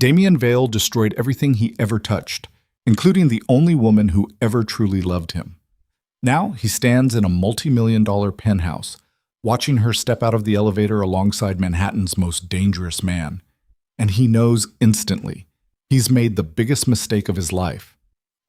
Damian Vale destroyed everything he ever touched, including the only woman who ever truly loved him. Now he stands in a multi-million-dollar penthouse, watching her step out of the elevator alongside Manhattan's most dangerous man. And he knows instantly he's made the biggest mistake of his life.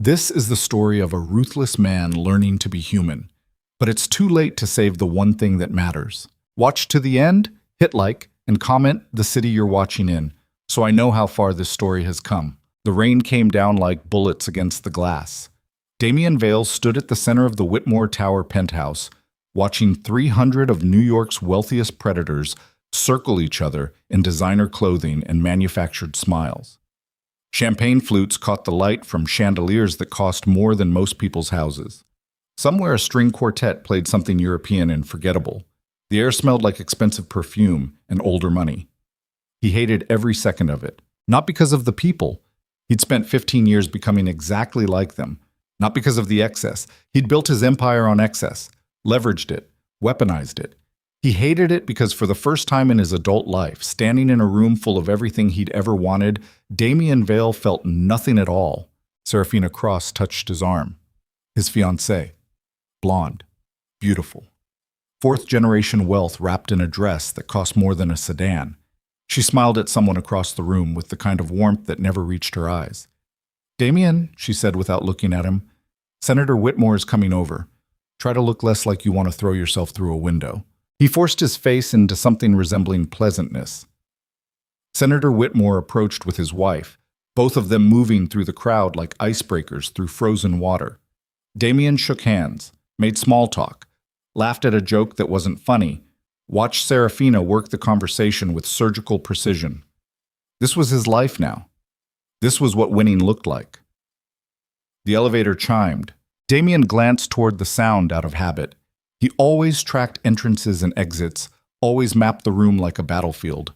This is the story of a ruthless man learning to be human. But it's too late to save the one thing that matters. Watch to the end, hit like, and comment the city you're watching in, so I know how far this story has come. The rain came down like bullets against the glass. Damian Vale stood at the center of the Whitmore Tower penthouse, watching 300 of New York's wealthiest predators circle each other in designer clothing and manufactured smiles. Champagne flutes caught the light from chandeliers that cost more than most people's houses. Somewhere a string quartet played something European and forgettable. The air smelled like expensive perfume and older money. He hated every second of it, not because of the people. He'd spent 15 years becoming exactly like them, not because of the excess. He'd built his empire on excess, leveraged it, weaponized it. He hated it because for the first time in his adult life, standing in a room full of everything he'd ever wanted, Damian Vale felt nothing at all. Serafina Cross touched his arm. His fiancée. Blonde. Beautiful. Fourth-generation wealth wrapped in a dress that cost more than a sedan. She smiled at someone across the room with the kind of warmth that never reached her eyes. "Damian," she said without looking at him, "Senator Whitmore is coming over. Try to look less like you want to throw yourself through a window." He forced his face into something resembling pleasantness. Senator Whitmore approached with his wife, both of them moving through the crowd like icebreakers through frozen water. Damian shook hands, made small talk, laughed at a joke that wasn't funny, watched Serafina work the conversation with surgical precision. This was his life now. This was what winning looked like. The elevator chimed. Damian glanced toward the sound out of habit. He always tracked entrances and exits, always mapped the room like a battlefield.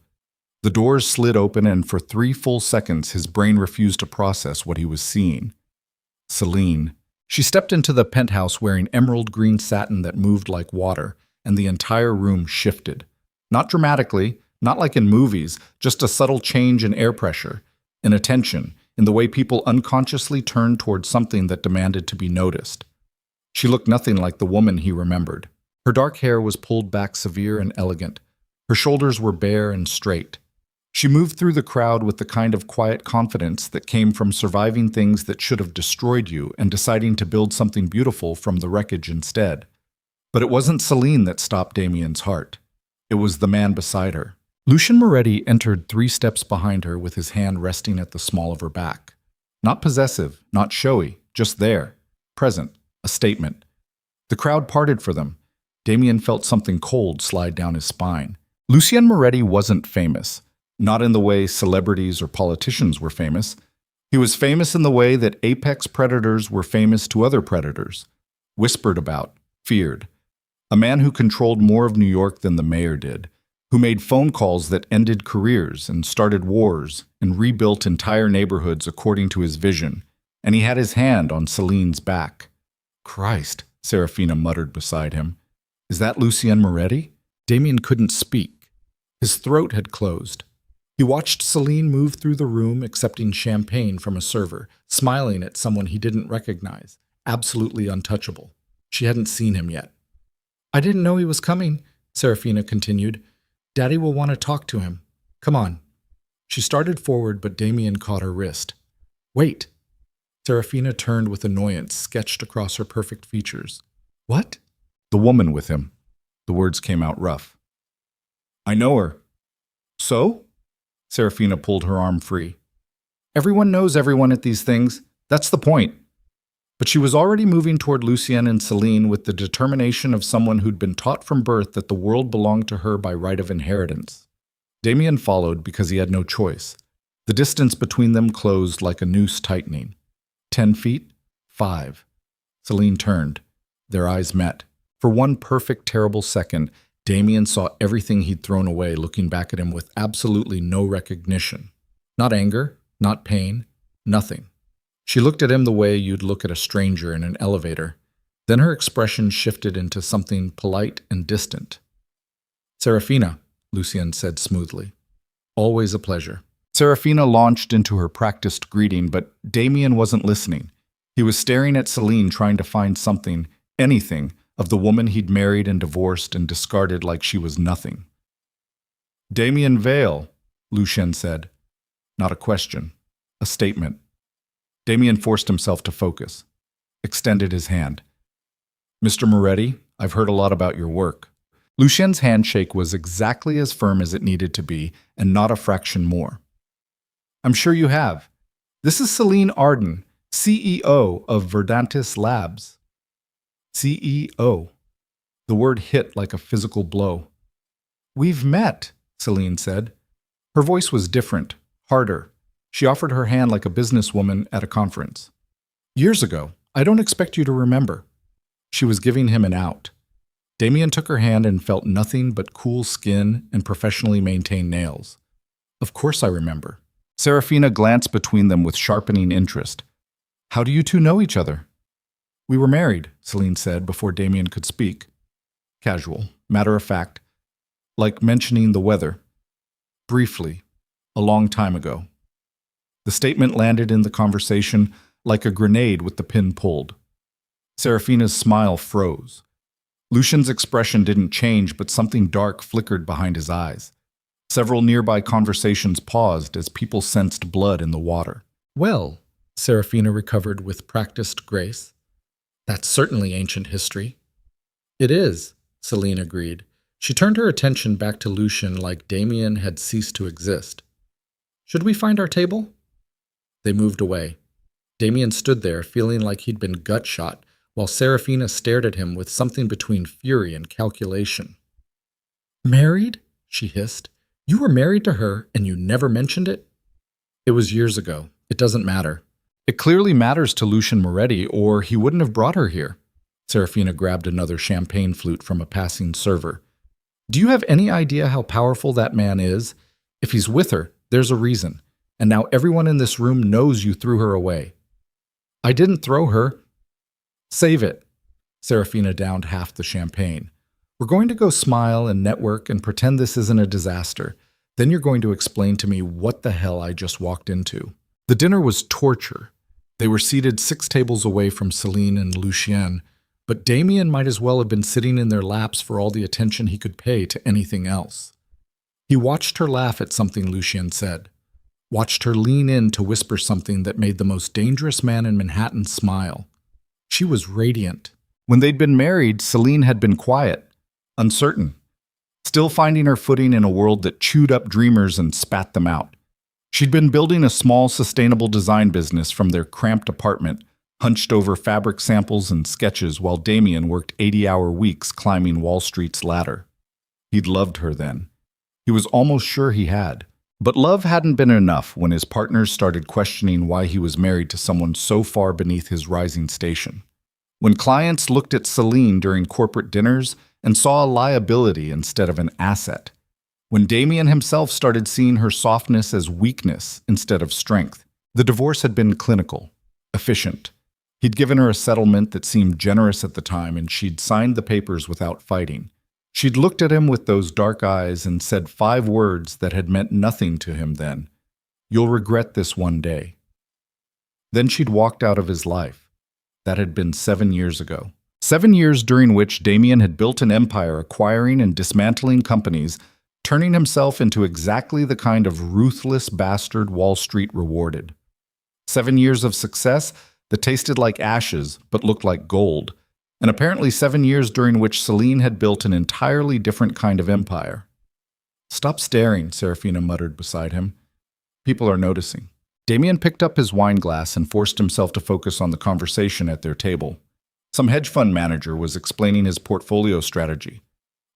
The doors slid open, and for 3 full seconds his brain refused to process what he was seeing. Selene. She stepped into the penthouse wearing emerald green satin that moved like water, and the entire room shifted. Not dramatically, not like in movies, just a subtle change in air pressure, in attention, in the way people unconsciously turned toward something that demanded to be noticed. She looked nothing like the woman he remembered. Her dark hair was pulled back severe and elegant. Her shoulders were bare and straight. She moved through the crowd with the kind of quiet confidence that came from surviving things that should have destroyed you and deciding to build something beautiful from the wreckage instead. But it wasn't Selene that stopped Damian's heart. It was the man beside her. Lucian Moretti entered 3 steps behind her with his hand resting at the small of her back. Not possessive, not showy, just there, present, a statement. The crowd parted for them. Damian felt something cold slide down his spine. Lucian Moretti wasn't famous, not in the way celebrities or politicians were famous. He was famous in the way that apex predators were famous to other predators. Whispered about, feared. A man who controlled more of New York than the mayor did, who made phone calls that ended careers and started wars and rebuilt entire neighborhoods according to his vision, and he had his hand on Selene's back. "Christ," Serafina muttered beside him. "Is that Lucian Moretti?" Damian couldn't speak. His throat had closed. He watched Selene move through the room accepting champagne from a server, smiling at someone he didn't recognize, absolutely untouchable. She hadn't seen him yet. "I didn't know he was coming," Serafina continued. "Daddy will want to talk to him. Come on." She started forward, but Damian caught her wrist. "Wait." Serafina turned with annoyance sketched across her perfect features. "What?" "The woman with him." The words came out rough. "I know her." "So?" Serafina pulled her arm free. "Everyone knows everyone at these things. That's the point." But she was already moving toward Lucian and Selene with the determination of someone who'd been taught from birth that the world belonged to her by right of inheritance. Damian followed because he had no choice. The distance between them closed like a noose tightening. 10 feet? 5. Selene turned. Their eyes met. For one perfect, terrible second, Damian saw everything he'd thrown away looking back at him with absolutely no recognition. Not anger, not pain, nothing. She looked at him the way you'd look at a stranger in an elevator. Then her expression shifted into something polite and distant. "Serafina," Lucian said smoothly. "Always a pleasure." Serafina launched into her practiced greeting, but Damian wasn't listening. He was staring at Selene, trying to find something, anything, of the woman he'd married and divorced and discarded like she was nothing. Damian Vale, Lucien said. Not a question, a statement. Damian forced himself to focus, extended his hand. Mr. Moretti, I've heard a lot about your work. Lucien's handshake was exactly as firm as it needed to be, and not a fraction more. I'm sure you have. This is Selene Arden, CEO of Verdantis Labs. CEO. The word hit like a physical blow. We've met, Selene said. Her voice was different, harder. She offered her hand like a businesswoman at a conference. Years ago, I don't expect you to remember. She was giving him an out. Damian took her hand and felt nothing but cool skin and professionally maintained nails. Of course I remember. Serafina glanced between them with sharpening interest. How do you two know each other? We were married, Selene said before Damian could speak. Casual, matter of fact, like mentioning the weather. Briefly, a long time ago. The statement landed in the conversation like a grenade with the pin pulled. Serafina's smile froze. Lucien's expression didn't change, but something dark flickered behind his eyes. Several nearby conversations paused as people sensed blood in the water. Well, Serafina recovered with practiced grace. That's certainly ancient history. It is, Selene agreed. She turned her attention back to Lucien like Damian had ceased to exist. Should we find our table? They moved away. Damian stood there, feeling like he'd been gut-shot, while Serafina stared at him with something between fury and calculation. Married? She hissed. You were married to her, and you never mentioned it? It was years ago. It doesn't matter. It clearly matters to Lucien Moretti, or he wouldn't have brought her here. Serafina grabbed another champagne flute from a passing server. Do you have any idea how powerful that man is? If he's with her, there's a reason. And now everyone in this room knows you threw her away. I didn't throw her. Save it. Serafina downed half the champagne. We're going to go smile and network and pretend this isn't a disaster. Then you're going to explain to me what the hell I just walked into. The dinner was torture. They were seated 6 tables away from Selene and Lucien, but Damian might as well have been sitting in their laps for all the attention he could pay to anything else. He watched her laugh at something Lucien said, watched her lean in to whisper something that made the most dangerous man in Manhattan smile. She was radiant. When they'd been married, Selene had been quiet, uncertain, still finding her footing in a world that chewed up dreamers and spat them out. She'd been building a small, sustainable design business from their cramped apartment, hunched over fabric samples and sketches while Damian worked 80-hour weeks climbing Wall Street's ladder. He'd loved her then. He was almost sure he had. But love hadn't been enough when his partners started questioning why he was married to someone so far beneath his rising station. When clients looked at Selene during corporate dinners and saw a liability instead of an asset. When Damian himself started seeing her softness as weakness instead of strength. The divorce had been clinical, efficient. He'd given her a settlement that seemed generous at the time, and she'd signed the papers without fighting. She'd looked at him with those dark eyes and said 5 words that had meant nothing to him then. You'll regret this one day. Then she'd walked out of his life. That had been 7 years ago. 7 years during which Damian had built an empire acquiring and dismantling companies, turning himself into exactly the kind of ruthless bastard Wall Street rewarded. 7 years of success that tasted like ashes but looked like gold, and apparently 7 years during which Selene had built an entirely different kind of empire. Stop staring, Serafina muttered beside him. People are noticing. Damian picked up his wine glass and forced himself to focus on the conversation at their table. Some hedge fund manager was explaining his portfolio strategy.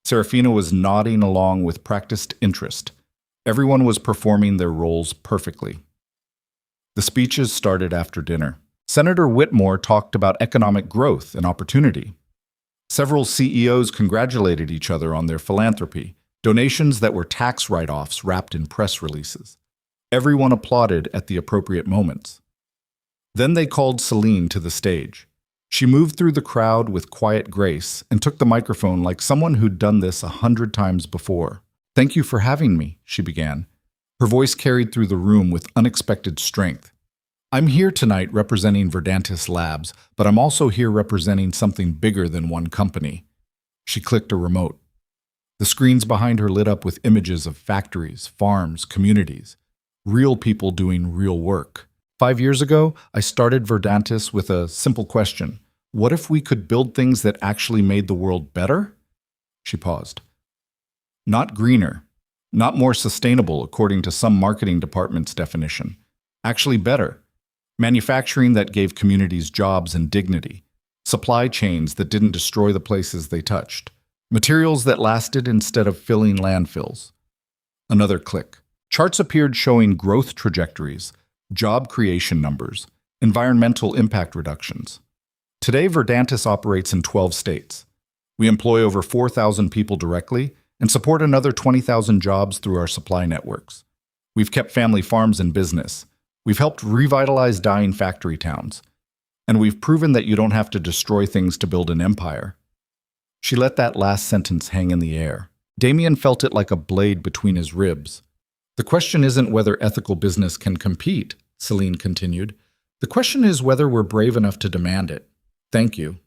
Serafina was nodding along with practiced interest. Everyone was performing their roles perfectly. The speeches started after dinner. Senator Whitmore talked about economic growth and opportunity. Several CEOs congratulated each other on their philanthropy, donations that were tax write-offs wrapped in press releases. Everyone applauded at the appropriate moments. Then they called Selene to the stage. She moved through the crowd with quiet grace and took the microphone like someone who'd done this 100 times before. Thank you for having me, she began. Her voice carried through the room with unexpected strength. I'm here tonight representing Verdantis Labs, but I'm also here representing something bigger than one company. She clicked a remote. The screens behind her lit up with images of factories, farms, communities, real people doing real work. 5 years ago, I started Verdantis with a simple question. What if we could build things that actually made the world better? She paused. Not greener, not more sustainable according to some marketing department's definition. Actually better. Manufacturing that gave communities jobs and dignity. Supply chains that didn't destroy the places they touched. Materials that lasted instead of filling landfills. Another click. Charts appeared showing growth trajectories, job creation numbers, environmental impact reductions. Today, Verdantis operates in 12 states. We employ over 4,000 people directly and support another 20,000 jobs through our supply networks. We've kept family farms in business. We've helped revitalize dying factory towns. And we've proven that you don't have to destroy things to build an empire. She let that last sentence hang in the air. Damian felt it like a blade between his ribs. The question isn't whether ethical business can compete, Selene continued. The question is whether we're brave enough to demand it. Thank you.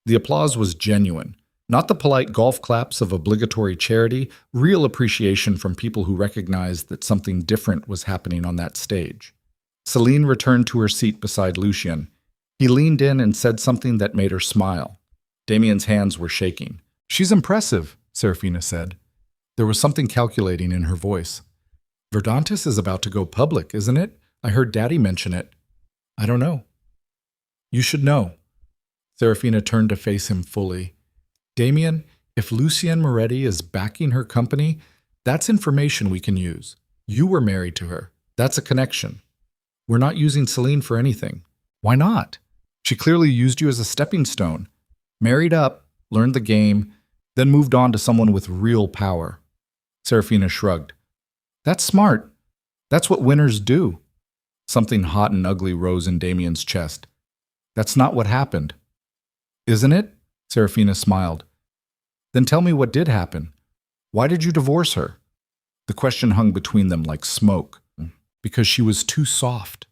The applause was genuine. Not the polite golf claps of obligatory charity, real appreciation from people who recognized that something different was happening on that stage. Selene returned to her seat beside Lucien. He leaned in and said something that made her smile. Damian's hands were shaking. She's impressive, Serafina said. There was something calculating in her voice. Verdantis is about to go public, isn't it? I heard Daddy mention it. I don't know. You should know. Serafina turned to face him fully. Damian, if Lucien Moretti is backing her company, that's information we can use. You were married to her. That's a connection. We're not using Selene for anything. Why not? She clearly used you as a stepping stone. Married up, learned the game, then moved on to someone with real power. Serafina shrugged. That's smart. That's what winners do. Something hot and ugly rose in Damian's chest. That's not what happened. Isn't it? Serafina smiled. Then tell me what did happen. Why did you divorce her? The question hung between them like smoke. Because she was too soft.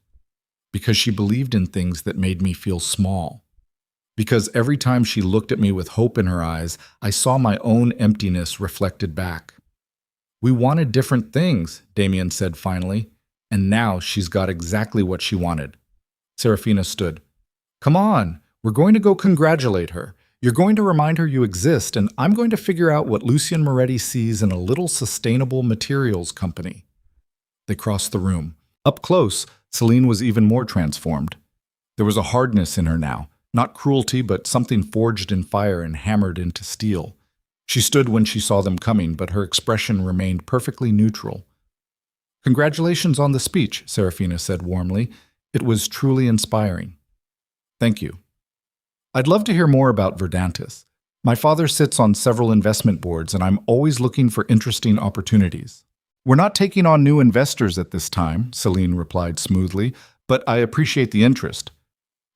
Because she believed in things that made me feel small. Because every time she looked at me with hope in her eyes, I saw my own emptiness reflected back. We wanted different things, Damian said finally, and now she's got exactly what she wanted. Serafina stood. Come on, we're going to go congratulate her. You're going to remind her you exist, and I'm going to figure out what Lucien Moretti sees in a little sustainable materials company. They crossed the room. Up close, Selene was even more transformed. There was a hardness in her now, not cruelty, but something forged in fire and hammered into steel. She stood when she saw them coming, but her expression remained perfectly neutral. Congratulations on the speech, Serafina said warmly. It was truly inspiring. Thank you. I'd love to hear more about Verdantis. My father sits on several investment boards, and I'm always looking for interesting opportunities. We're not taking on new investors at this time, Selene replied smoothly, but I appreciate the interest.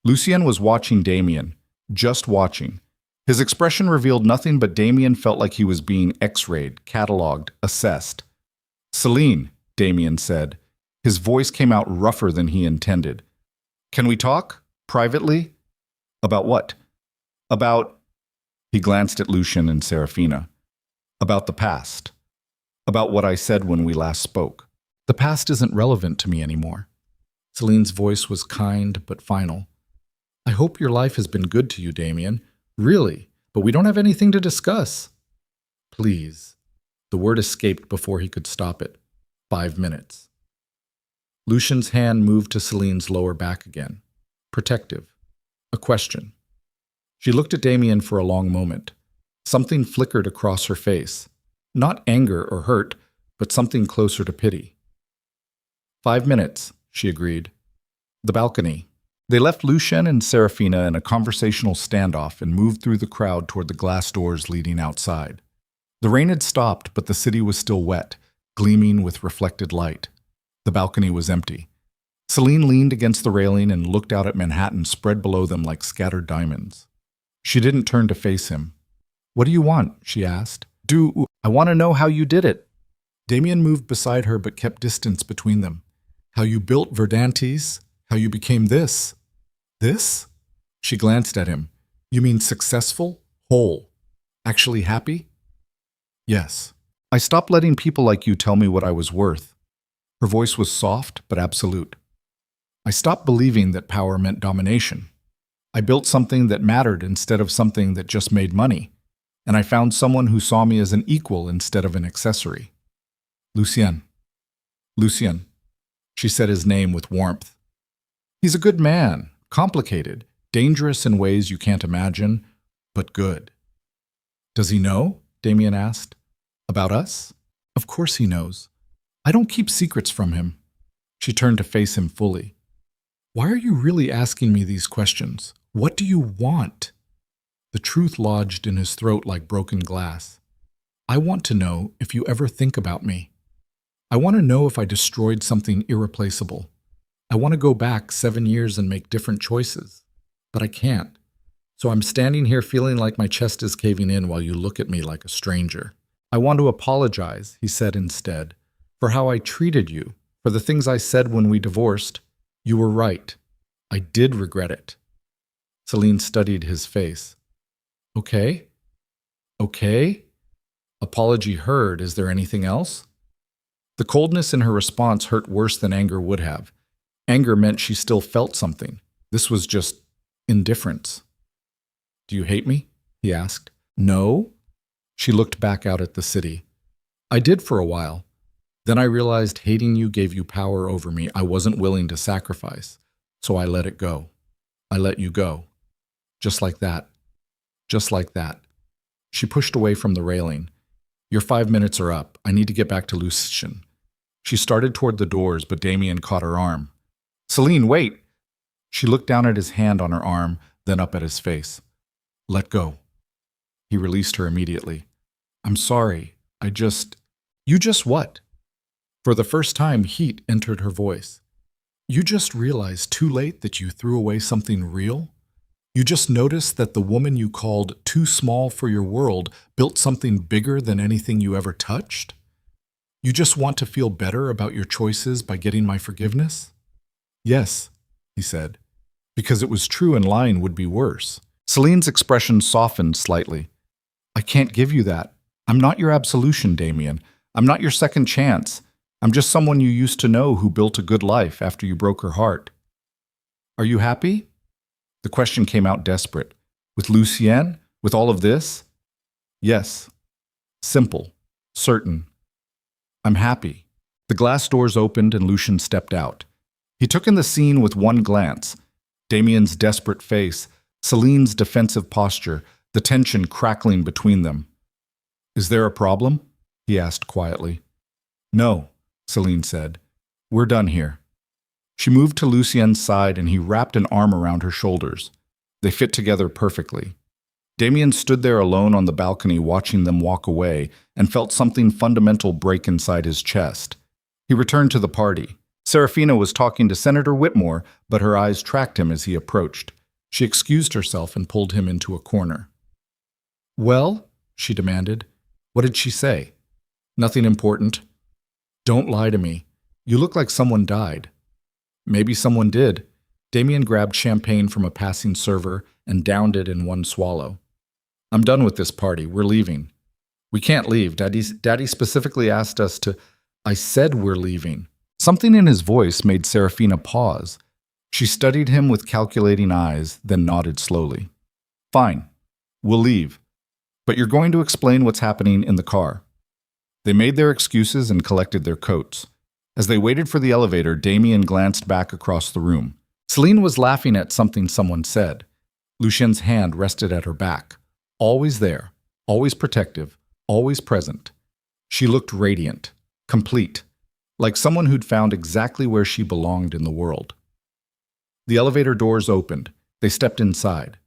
Lucien was watching Damian, just watching. His expression revealed nothing, but Damian felt like he was being x-rayed, catalogued, assessed. Selene, Damian said. His voice came out rougher than he intended. Can we talk? Privately? About what? About... He glanced at Lucien and Serafina. About the past. About what I said when we last spoke. The past isn't relevant to me anymore. Selene's voice was kind but final. I hope your life has been good to you, Damian. Really, but we don't have anything to discuss. Please. The word escaped before he could stop it. 5 minutes. Lucien's hand moved to Selene's lower back again. Protective. A question. She looked at Damian for a long moment. Something flickered across her face. Not anger or hurt, but something closer to pity. 5 minutes, she agreed. The balcony. They left Lucien and Serafina in a conversational standoff and moved through the crowd toward the glass doors leading outside. The rain had stopped, but the city was still wet, gleaming with reflected light. The balcony was empty. Selene leaned against the railing and looked out at Manhattan spread below them like scattered diamonds. She didn't turn to face him. What do you want? She asked. I want to know how you did it. Damian moved beside her but kept distance between them. How you built Verdantes, how you became this. This? She glanced at him. You mean successful? Whole? Actually happy? Yes. I stopped letting people like you tell me what I was worth. Her voice was soft but absolute. I stopped believing that power meant domination. I built something that mattered instead of something that just made money. And I found someone who saw me as an equal instead of an accessory. Lucien. Lucien. She said his name with warmth. He's a good man, complicated, dangerous in ways you can't imagine, but good. Does he know? Damian asked. About us? Of course he knows. I don't keep secrets from him. She turned to face him fully. Why are you really asking me these questions? What do you want? The truth lodged in his throat like broken glass. I want to know if you ever think about me. I want to know if I destroyed something irreplaceable. I want to go back 7 years and make different choices. But I can't. So I'm standing here feeling like my chest is caving in while you look at me like a stranger. I want to apologize, he said instead, for how I treated you, for the things I said when we divorced. You were right. I did regret it. Selene studied his face. Okay? Okay? Apology heard. Is there anything else? The coldness in her response hurt worse than anger would have. Anger meant she still felt something. This was just indifference. Do you hate me? He asked. No. She looked back out at the city. I did for a while. Then I realized hating you gave you power over me I wasn't willing to sacrifice. So I let it go. I let you go. Just like that. Just like that. She pushed away from the railing. Your 5 minutes are up. I need to get back to Lucien. She started toward the doors, but Damian caught her arm. Selene, wait! She looked down at his hand on her arm, then up at his face. Let go. He released her immediately. I'm sorry. You just what? For the first time, heat entered her voice. You just realized too late that you threw away something real? You just noticed that the woman you called too small for your world built something bigger than anything you ever touched? You just want to feel better about your choices by getting my forgiveness? Yes, he said, because it was true and lying would be worse. Selene's expression softened slightly. I can't give you that. I'm not your absolution, Damian. I'm not your second chance. I'm just someone you used to know who built a good life after you broke her heart. Are you happy? The question came out desperate. With Lucien? With all of this? Yes. Simple. Certain. I'm happy. The glass doors opened and Lucien stepped out. He took in the scene with one glance. Damian's desperate face, Selene's defensive posture, the tension crackling between them. Is there a problem? He asked quietly. No, Selene said. We're done here. She moved to Lucien's side and he wrapped an arm around her shoulders. They fit together perfectly. Damian stood there alone on the balcony watching them walk away and felt something fundamental break inside his chest. He returned to the party. Serafina was talking to Senator Whitmore, but her eyes tracked him as he approached. She excused herself and pulled him into a corner. Well, she demanded. What did she say? Nothing important. Don't lie to me. You look like someone died. Maybe someone did. Damian grabbed champagne from a passing server and downed it in one swallow. I'm done with this party. We're leaving. We can't leave. Daddy specifically asked us to... I said we're leaving. Something in his voice made Serafina pause. She studied him with calculating eyes, then nodded slowly. Fine. We'll leave. But you're going to explain what's happening in the car. They made their excuses and collected their coats. As they waited for the elevator, Damian glanced back across the room. Selene was laughing at something someone said. Lucien's hand rested at her back. Always there, always protective, always present. She looked radiant, complete, like someone who'd found exactly where she belonged in the world. The elevator doors opened. They stepped inside.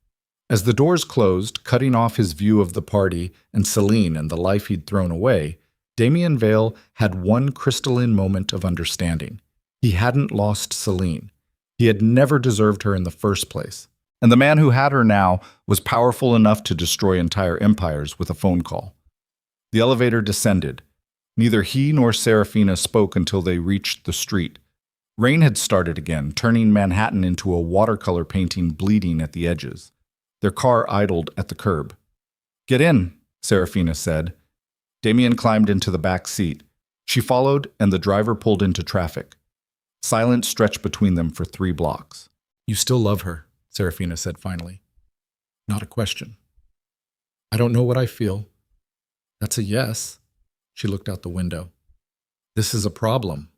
As the doors closed, cutting off his view of the party and Selene and the life he'd thrown away, Damian Vale had one crystalline moment of understanding. He hadn't lost Selene. He had never deserved her in the first place. And the man who had her now was powerful enough to destroy entire empires with a phone call. The elevator descended. Neither he nor Serafina spoke until they reached the street. Rain had started again, turning Manhattan into a watercolor painting bleeding at the edges. Their car idled at the curb. "Get in," Serafina said. Damian climbed into the back seat. She followed, and the driver pulled into traffic. Silence stretched between them for 3 blocks. "You still love her," Serafina said finally. "Not a question." "I don't know what I feel." "That's a yes." She looked out the window. "This is a problem."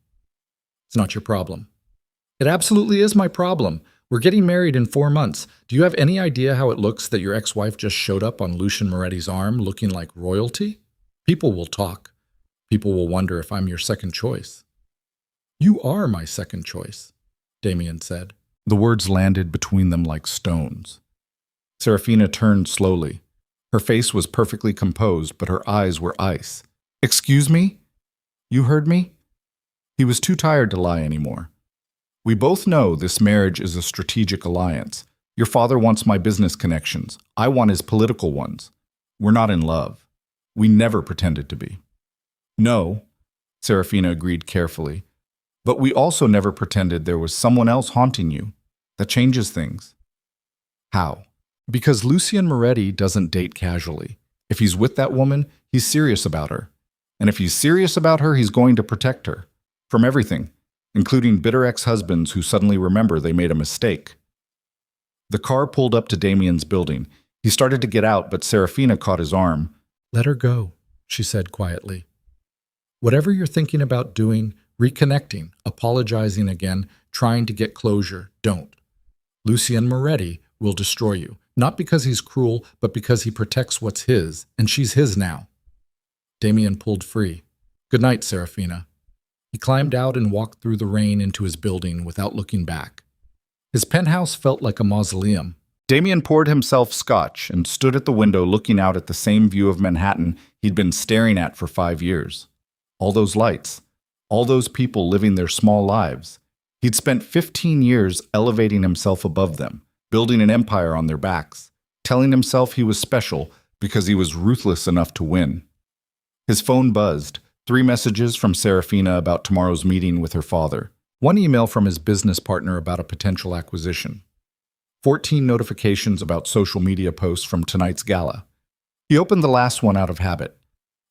"It's not your problem." "It absolutely is my problem. We're getting married in 4 months. Do you have any idea how it looks that your ex-wife just showed up on Lucian Moretti's arm looking like royalty? People will talk. People will wonder if I'm your second choice." "You are my second choice," Damian said. The words landed between them like stones. Serafina turned slowly. Her face was perfectly composed, but her eyes were ice. "Excuse me? You heard me?" He was too tired to lie anymore. "We both know this marriage is a strategic alliance. Your father wants my business connections. I want his political ones. We're not in love. We never pretended to be." "No," Serafina agreed carefully. "But we also never pretended there was someone else haunting you. That changes things." "How?" "Because Lucian Moretti doesn't date casually. If he's with that woman, he's serious about her. And if he's serious about her, he's going to protect her. From everything, including bitter ex-husbands who suddenly remember they made a mistake." The car pulled up to Damian's building. He started to get out, but Serafina caught his arm. "Let her go," she said quietly. "Whatever you're thinking about doing, reconnecting, apologizing again, trying to get closure, don't. Lucian Moretti will destroy you, not because he's cruel, but because he protects what's his, and she's his now." Damian pulled free. "Good night, Serafina." He climbed out and walked through the rain into his building without looking back. His penthouse felt like a mausoleum. Damian poured himself scotch and stood at the window looking out at the same view of Manhattan he'd been staring at for 5 years. All those lights, all those people living their small lives. He'd spent 15 years elevating himself above them, building an empire on their backs, telling himself he was special because he was ruthless enough to win. His phone buzzed. 3 messages from Serafina about tomorrow's meeting with her father. 1 email from his business partner about a potential acquisition. 14 notifications about social media posts from tonight's gala. He opened the last one out of habit.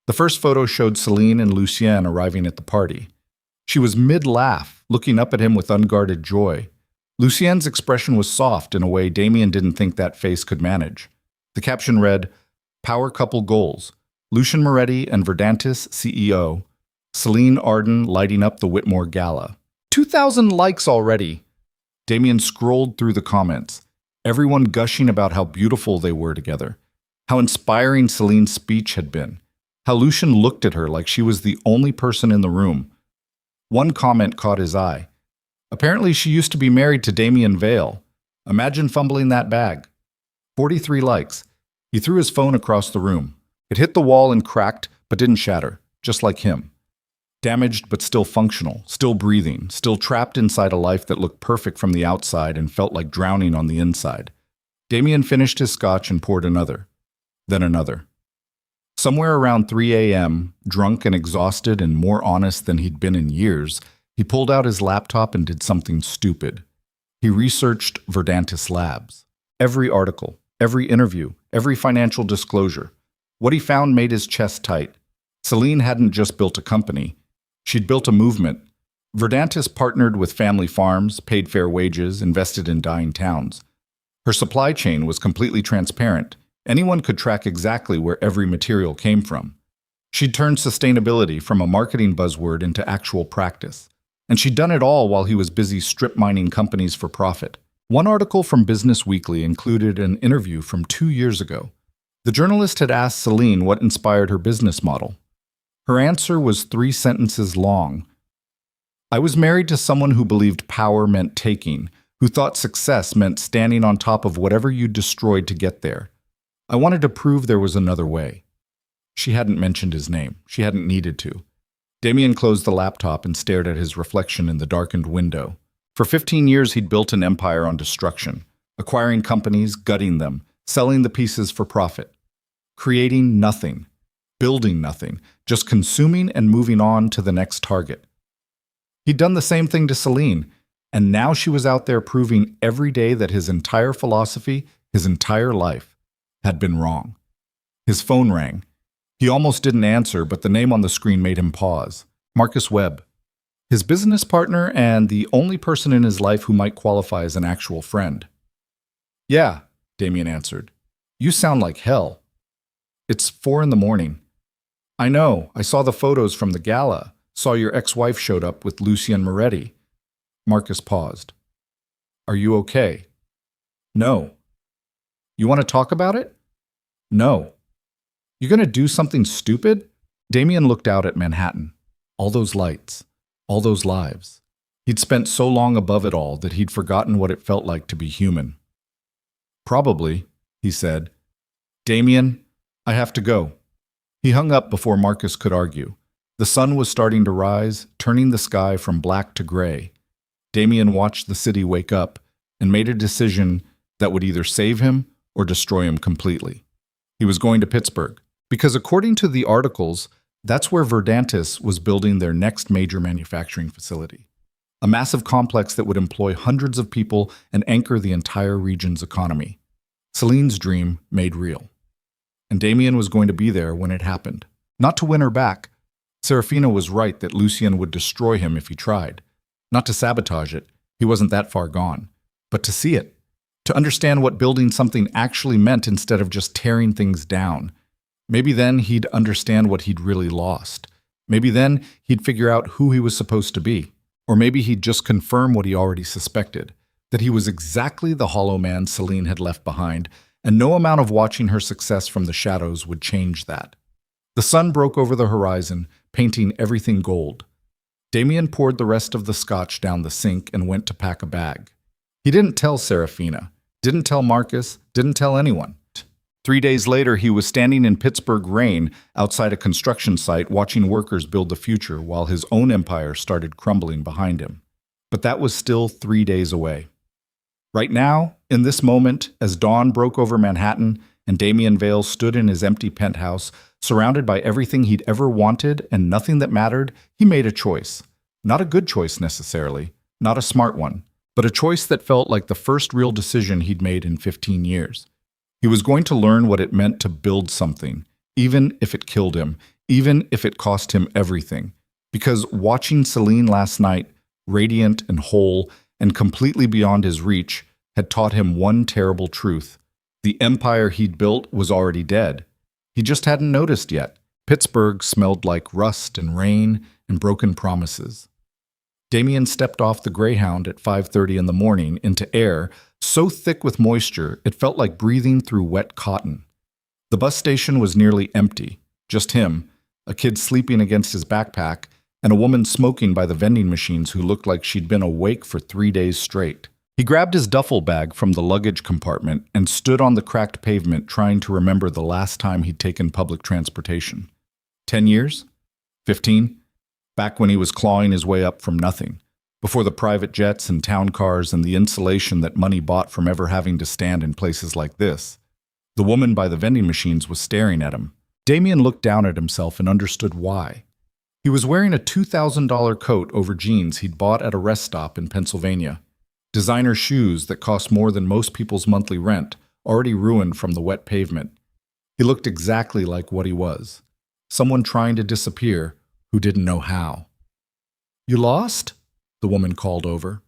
The first photo showed Selene and Lucien arriving at the party. She was mid-laugh, looking up at him with unguarded joy. Lucien's expression was soft in a way Damian didn't think that face could manage. The caption read, "Power couple goals. Lucian Moretti and Verdantis CEO. Selene Arden lighting up the Whitmore Gala." 2,000 likes already. Damian scrolled through the comments. Everyone gushing about how beautiful they were together. How inspiring Selene's speech had been. How Lucian looked at her like she was the only person in the room. One comment caught his eye. "Apparently she used to be married to Damian Vale. Imagine fumbling that bag." 43 likes. He threw his phone across the room. It hit the wall and cracked, but didn't shatter, just like him. Damaged but still functional, still breathing, still trapped inside a life that looked perfect from the outside and felt like drowning on the inside. Damian finished his scotch and poured another. Then another. Somewhere around 3 a.m., drunk and exhausted and more honest than he'd been in years, he pulled out his laptop and did something stupid. He researched Verdantis Labs. Every article, every interview, every financial disclosure. What he found made his chest tight. Selene hadn't just built a company. She'd built a movement. Verdantis partnered with family farms, paid fair wages, invested in dying towns. Her supply chain was completely transparent. Anyone could track exactly where every material came from. She'd turned sustainability from a marketing buzzword into actual practice. And she'd done it all while he was busy strip mining companies for profit. One article from Business Weekly included an interview from 2 years ago. The journalist had asked Selene what inspired her business model. Her answer was 3 sentences long. "I was married to someone who believed power meant taking, who thought success meant standing on top of whatever you destroyed to get there. I wanted to prove there was another way." She hadn't mentioned his name. She hadn't needed to. Damian closed the laptop and stared at his reflection in the darkened window. For 15 years, he'd built an empire on destruction, acquiring companies, gutting them, selling the pieces for profit. Creating nothing, building nothing, just consuming and moving on to the next target. He'd done the same thing to Selene, and now she was out there proving every day that his entire philosophy, his entire life, had been wrong. His phone rang. He almost didn't answer, but the name on the screen made him pause. Marcus Webb. His business partner and the only person in his life who might qualify as an actual friend. Yeah, Damian answered. You sound like hell. It's 4 a.m. I know, I saw the photos from the gala. Saw your ex-wife showed up with Lucien Moretti. Marcus paused. Are you okay? No. You want to talk about it? No. You going to do something stupid? Damian looked out at Manhattan. All those lights. All those lives. He'd spent so long above it all that he'd forgotten what it felt like to be human. Probably, he said. Damian, I have to go. He hung up before Marcus could argue. The sun was starting to rise, turning the sky from black to gray. Damian watched the city wake up and made a decision that would either save him or destroy him completely. He was going to Pittsburgh, because according to the articles, that's where Verdantis was building their next major manufacturing facility. A massive complex that would employ hundreds of people and anchor the entire region's economy. Selene's dream made real. And Damian was going to be there when it happened. Not to win her back. Serafina was right that Lucien would destroy him if he tried. Not to sabotage it, he wasn't that far gone. But to see it. To understand what building something actually meant instead of just tearing things down. Maybe then he'd understand what he'd really lost. Maybe then he'd figure out who he was supposed to be. Or maybe he'd just confirm what he already suspected. That he was exactly the hollow man Selene had left behind, and no amount of watching her success from the shadows would change that. The sun broke over the horizon, painting everything gold. Damian poured the rest of the scotch down the sink and went to pack a bag. He didn't tell Serafina, didn't tell Marcus, didn't tell anyone. 3 days later, he was standing in Pittsburgh rain outside a construction site watching workers build the future while his own empire started crumbling behind him. But that was still 3 days away. Right now, in this moment, as dawn broke over Manhattan and Damian Vale stood in his empty penthouse, surrounded by everything he'd ever wanted and nothing that mattered, he made a choice. Not a good choice necessarily, not a smart one, but a choice that felt like the first real decision he'd made in 15 years. He was going to learn what it meant to build something, even if it killed him, even if it cost him everything. Because watching Selene last night, radiant and whole and completely beyond his reach, had taught him one terrible truth. The empire he'd built was already dead. He just hadn't noticed yet. Pittsburgh smelled like rust and rain and broken promises. Damian stepped off the Greyhound at 5:30 in the morning into air so thick with moisture it felt like breathing through wet cotton. The bus station was nearly empty, just him, a kid sleeping against his backpack, and a woman smoking by the vending machines who looked like she'd been awake for 3 days straight. He grabbed his duffel bag from the luggage compartment and stood on the cracked pavement trying to remember the last time he'd taken public transportation. 10 years? 15? Back when he was clawing his way up from nothing, before the private jets and town cars and the insulation that money bought from ever having to stand in places like this. The woman by the vending machines was staring at him. Damian looked down at himself and understood why. He was wearing a $2,000 coat over jeans he'd bought at a rest stop in Pennsylvania. Designer shoes that cost more than most people's monthly rent, already ruined from the wet pavement. He looked exactly like what he was. Someone trying to disappear who didn't know how. You lost? The woman called over.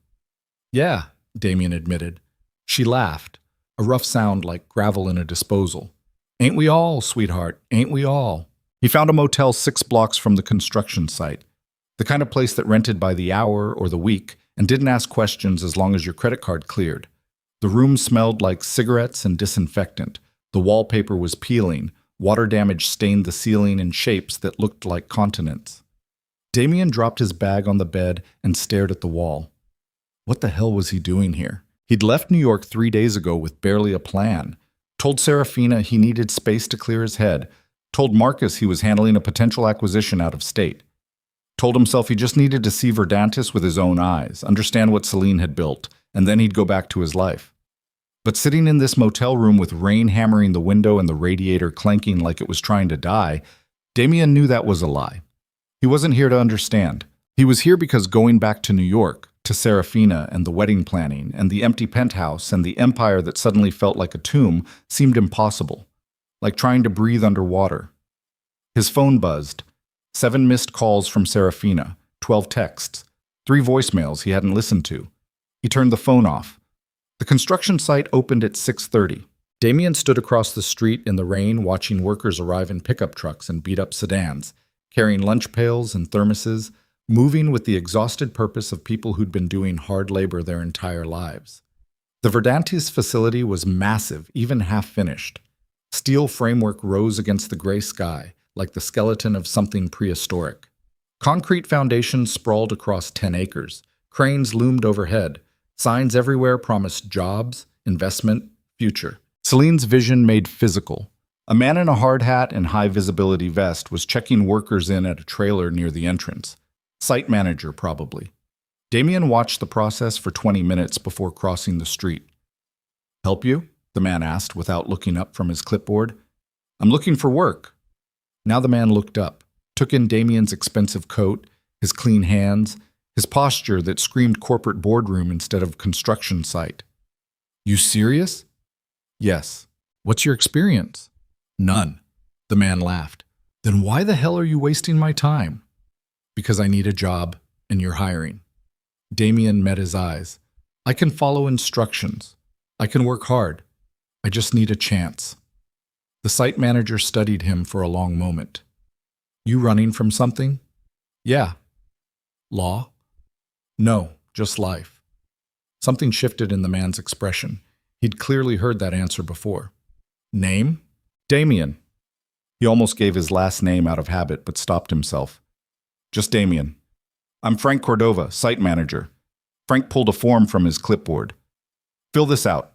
Yeah, Damian admitted. She laughed, a rough sound like gravel in a disposal. Ain't we all, sweetheart, ain't we all? He found a motel 6 blocks from the construction site, the kind of place that rented by the hour or the week and didn't ask questions as long as your credit card cleared. The room smelled like cigarettes and disinfectant. The wallpaper was peeling. Water damage stained the ceiling in shapes that looked like continents. Damian dropped his bag on the bed and stared at the wall. What the hell was he doing here? He'd left New York 3 days ago with barely a plan. Told Serafina he needed space to clear his head. Told Marcus he was handling a potential acquisition out of state. Told himself he just needed to see Verdantis with his own eyes, understand what Selene had built, and then he'd go back to his life. But sitting in this motel room with rain hammering the window and the radiator clanking like it was trying to die, Damian knew that was a lie. He wasn't here to understand. He was here because going back to New York, to Serafina and the wedding planning and the empty penthouse and the empire that suddenly felt like a tomb seemed impossible, like trying to breathe underwater. His phone buzzed. 7 missed calls from Serafina, 12 texts, 3 voicemails he hadn't listened to. He turned the phone off. The construction site opened at 6:30. Damian stood across the street in the rain watching workers arrive in pickup trucks and beat-up sedans, carrying lunch pails and thermoses, moving with the exhausted purpose of people who'd been doing hard labor their entire lives. The Verdantes facility was massive, even half-finished. Steel framework rose against the gray sky, like the skeleton of something prehistoric. Concrete foundations sprawled across 10 acres. Cranes loomed overhead. Signs everywhere promised jobs, investment, future. Selene's vision made physical. A man in a hard hat and high-visibility vest was checking workers in at a trailer near the entrance. Site manager, probably. Damian watched the process for 20 minutes before crossing the street. "Help you?" the man asked without looking up from his clipboard. "I'm looking for work." Now the man looked up, took in Damian's expensive coat, his clean hands, his posture that screamed corporate boardroom instead of construction site. "You serious?" "Yes." "What's your experience?" "None." The man laughed. "Then why the hell are you wasting my time?" "Because I need a job, and you're hiring." Damian met his eyes. "I can follow instructions. I can work hard. I just need a chance." The site manager studied him for a long moment. "You running from something?" "Yeah." "Law?" "No, just life." Something shifted in the man's expression. He'd clearly heard that answer before. "Name?" "Damian." He almost gave his last name out of habit, but stopped himself. "Just Damian. I'm Frank Cordova, site manager." Frank pulled a form from his clipboard. "Fill this out.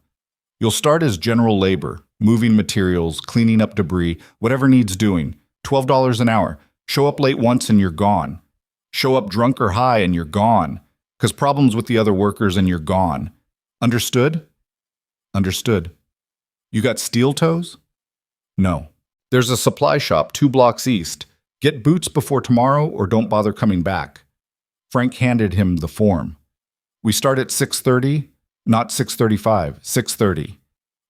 You'll start as general labor, moving materials, cleaning up debris, whatever needs doing. $12 an hour. Show up late once and you're gone. Show up drunk or high and you're gone. 'Cause problems with the other workers and you're gone. Understood?" "Understood." "You got steel toes?" "No." "There's a supply shop 2 blocks east. Get boots before tomorrow or don't bother coming back." Frank handed him the form. "We start at 6:30, not 6:35, 6:30.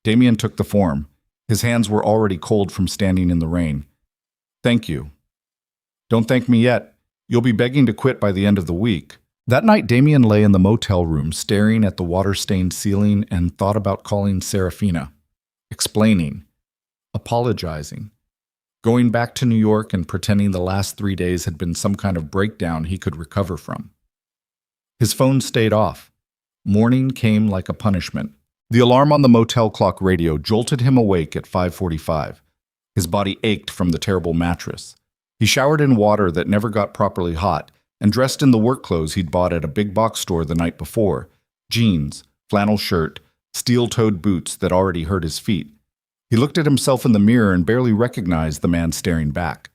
Damian took the form. His hands were already cold from standing in the rain. "Thank you." "Don't thank me yet. You'll be begging to quit by the end of the week." That night, Damian lay in the motel room, staring at the water-stained ceiling and thought about calling Serafina, explaining, apologizing, going back to New York and pretending the last 3 days had been some kind of breakdown he could recover from. His phone stayed off. Morning came like a punishment. The alarm on the motel clock radio jolted him awake at 5:45. His body ached from the terrible mattress. He showered in water that never got properly hot and dressed in the work clothes he'd bought at a big box store the night before: jeans, flannel shirt, steel-toed boots that already hurt his feet. He looked at himself in the mirror and barely recognized the man staring back.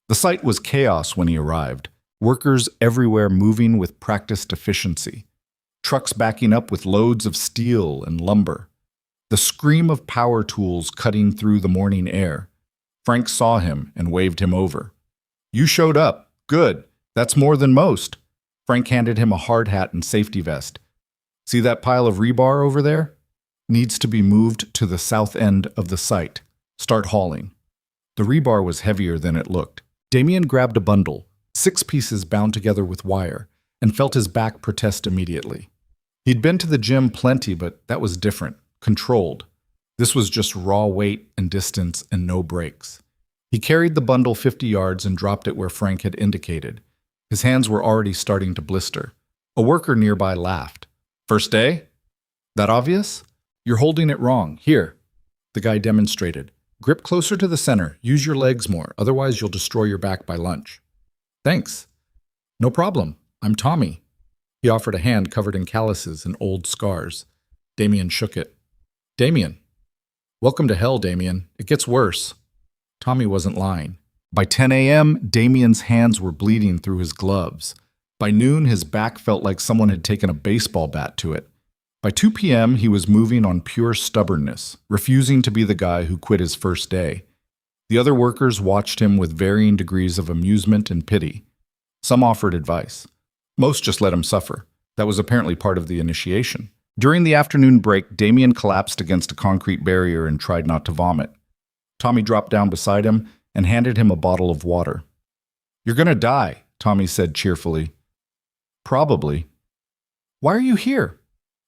The site was chaos when he arrived, workers everywhere moving with practiced efficiency, trucks backing up with loads of steel and lumber, the scream of power tools cutting through the morning air. Frank saw him and waved him over. "You showed up. Good. That's more than most." Frank handed him a hard hat and safety vest. "See that pile of rebar over there? Needs to be moved to the south end of the site. Start hauling." The rebar was heavier than it looked. Damian grabbed a bundle, 6 pieces bound together with wire, and felt his back protest immediately. He'd been to the gym plenty, but that was different, controlled. This was just raw weight and distance and no brakes. He carried the bundle 50 yards and dropped it where Frank had indicated. His hands were already starting to blister. A worker nearby laughed. "First day? That obvious? You're holding it wrong. Here." The guy demonstrated. "Grip closer to the center. Use your legs more, otherwise you'll destroy your back by lunch." "Thanks." "No problem. I'm Tommy." He offered a hand covered in calluses and old scars. Damian shook it. "Damian." "Welcome to hell, Damian. It gets worse." Tommy wasn't lying. By 10 a.m., Damian's hands were bleeding through his gloves. By noon, his back felt like someone had taken a baseball bat to it. By 2 p.m., he was moving on pure stubbornness, refusing to be the guy who quit his first day. The other workers watched him with varying degrees of amusement and pity. Some offered advice. Most just let him suffer. That was apparently part of the initiation. During the afternoon break, Damian collapsed against a concrete barrier and tried not to vomit. Tommy dropped down beside him and handed him a bottle of water. "You're gonna die," Tommy said cheerfully. "Probably." "Why are you here?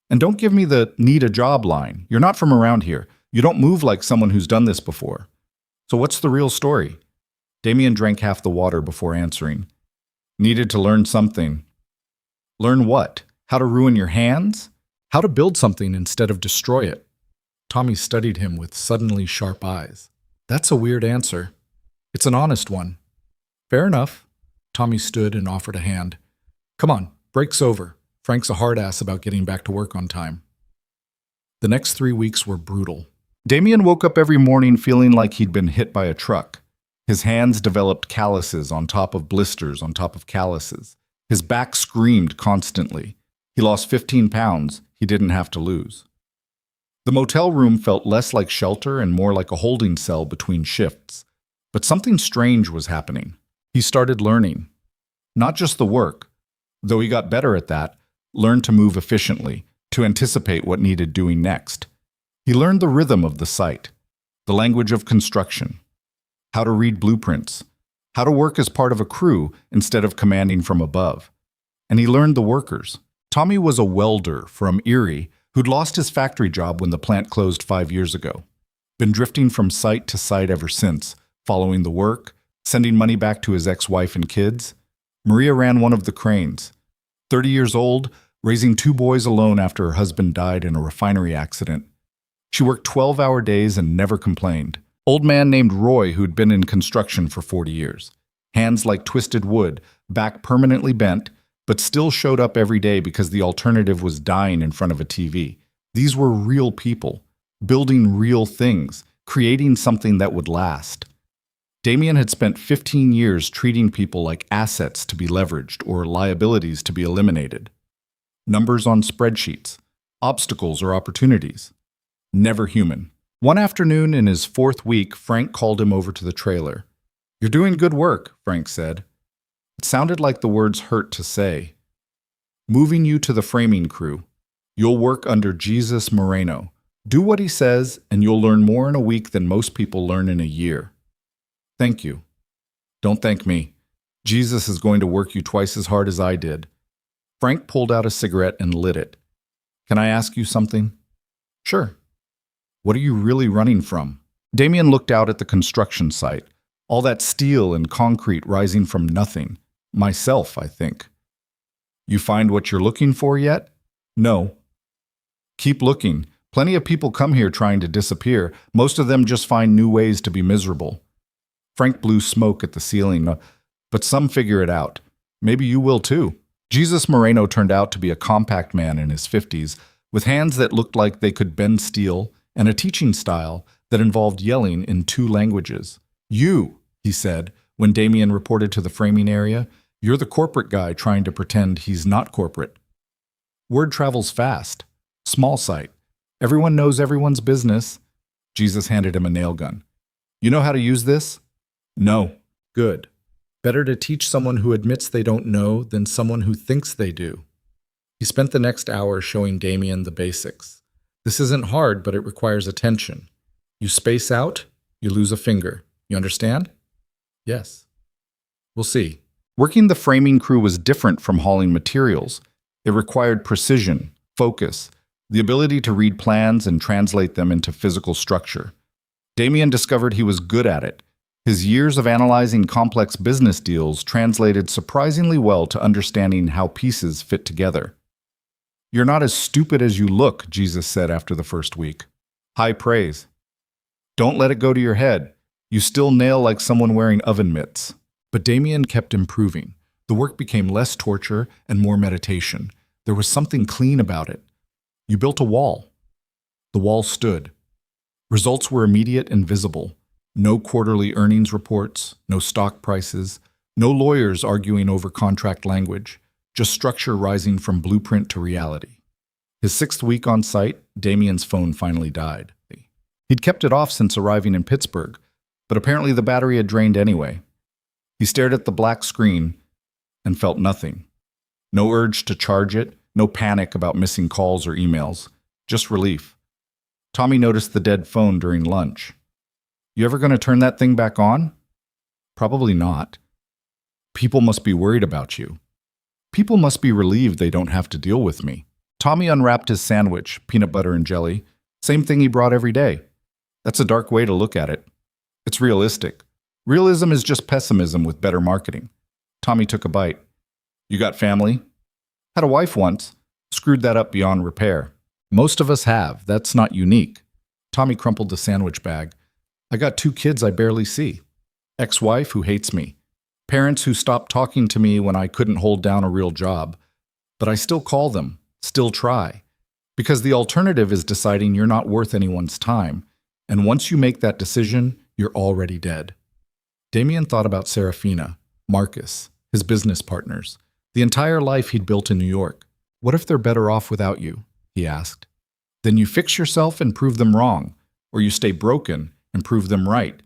And don't give me the need a job line. You're not from around here. You don't move like someone who's done this before. So what's the real story?" Damian drank half the water before answering. "Needed to learn something." "Learn what? How to ruin your hands? How to build something instead of destroy it?" Tommy studied him with suddenly sharp eyes. "That's a weird answer. It's an honest one." "Fair enough." Tommy stood and offered a hand. "Come on, break's over. Frank's a hard ass about getting back to work on time." The next 3 weeks were brutal. Damian woke up every morning feeling like he'd been hit by a truck. His hands developed calluses on top of blisters on top of calluses. His back screamed constantly. He lost 15 pounds he didn't have to lose. The motel room felt less like shelter and more like a holding cell between shifts. But something strange was happening. He started learning. Not just the work, though he got better at that, learned to move efficiently, to anticipate what needed doing next. He learned the rhythm of the site, the language of construction, how to read blueprints, how to work as part of a crew instead of commanding from above. And he learned the workers. Tommy was a welder from Erie who'd lost his factory job when the plant closed 5 years ago. Been drifting from site to site ever since, following the work, sending money back to his ex-wife and kids. Maria ran one of the cranes. 30 years old, raising 2 boys alone after her husband died in a refinery accident. She worked 12-hour days and never complained. Old man named Roy who'd been in construction for 40 years. Hands like twisted wood, back permanently bent, but still showed up every day because the alternative was dying in front of a TV. These were real people, building real things, creating something that would last. Damian had spent 15 years treating people like assets to be leveraged or liabilities to be eliminated. Numbers on spreadsheets, obstacles or opportunities. Never human. One afternoon in his 4th week, Frank called him over to the trailer. "You're doing good work," Frank said. It sounded like the words hurt to say. "Moving you to the framing crew. You'll work under Jesus Moreno. Do what he says, and you'll learn more in a week than most people learn in a year." "Thank you." "Don't thank me. Jesus is going to work you twice as hard as I did." Frank pulled out a cigarette and lit it. "Can I ask you something?" "Sure." "What are you really running from?" Damian looked out at the construction site. All that steel and concrete rising from nothing. Myself, I think. "You find what you're looking for yet?" "No." "Keep looking. Plenty of people come here trying to disappear. Most of them just find new ways to be miserable." Frank blew smoke at the ceiling, "But some figure it out. Maybe you will too." Jesus Moreno turned out to be a compact man in his 50s, with hands that looked like they could bend steel, and a teaching style that involved yelling in 2 languages. "You," he said, when Damian reported to the framing area, "you're the corporate guy trying to pretend he's not corporate." Word travels fast. Small site. Everyone knows everyone's business. Jesus handed him a nail gun. "You know how to use this?" "No." "Good. Better to teach someone who admits they don't know than someone who thinks they do." He spent the next hour showing Damian the basics. This isn't hard, but it requires attention. You space out, you lose a finger. You understand? Yes. We'll see. Working the framing crew was different from hauling materials. It required precision, focus, the ability to read plans and translate them into physical structure. Damian discovered he was good at it. His years of analyzing complex business deals translated surprisingly well to understanding how pieces fit together. "You're not as stupid as you look," Jesus said after the first week. High praise. "Don't let it go to your head. You still nail like someone wearing oven mitts." But Damian kept improving. The work became less torture and more meditation. There was something clean about it. You built a wall. The wall stood. Results were immediate and visible. No quarterly earnings reports, no stock prices, no lawyers arguing over contract language. Just structure rising from blueprint to reality. His 6th week on site, Damian's phone finally died. He'd kept it off since arriving in Pittsburgh, but apparently the battery had drained anyway. He stared at the black screen and felt nothing. No urge to charge it, no panic about missing calls or emails, just relief. Tommy noticed the dead phone during lunch. You ever going to turn that thing back on? Probably not. People must be worried about you. People must be relieved they don't have to deal with me. Tommy unwrapped his sandwich, peanut butter and jelly. Same thing he brought every day. That's a dark way to look at it. It's realistic. Realism is just pessimism with better marketing. Tommy took a bite. You got family? Had a wife once. Screwed that up beyond repair. Most of us have. That's not unique. Tommy crumpled the sandwich bag. I got 2 kids I barely see. Ex-wife who hates me. Parents who stopped talking to me when I couldn't hold down a real job. But I still call them, still try. Because the alternative is deciding you're not worth anyone's time. And once you make that decision, you're already dead. Damian thought about Serafina, Marcus, his business partners, the entire life he'd built in New York. What if they're better off without you? He asked. Then you fix yourself and prove them wrong, or you stay broken and prove them right.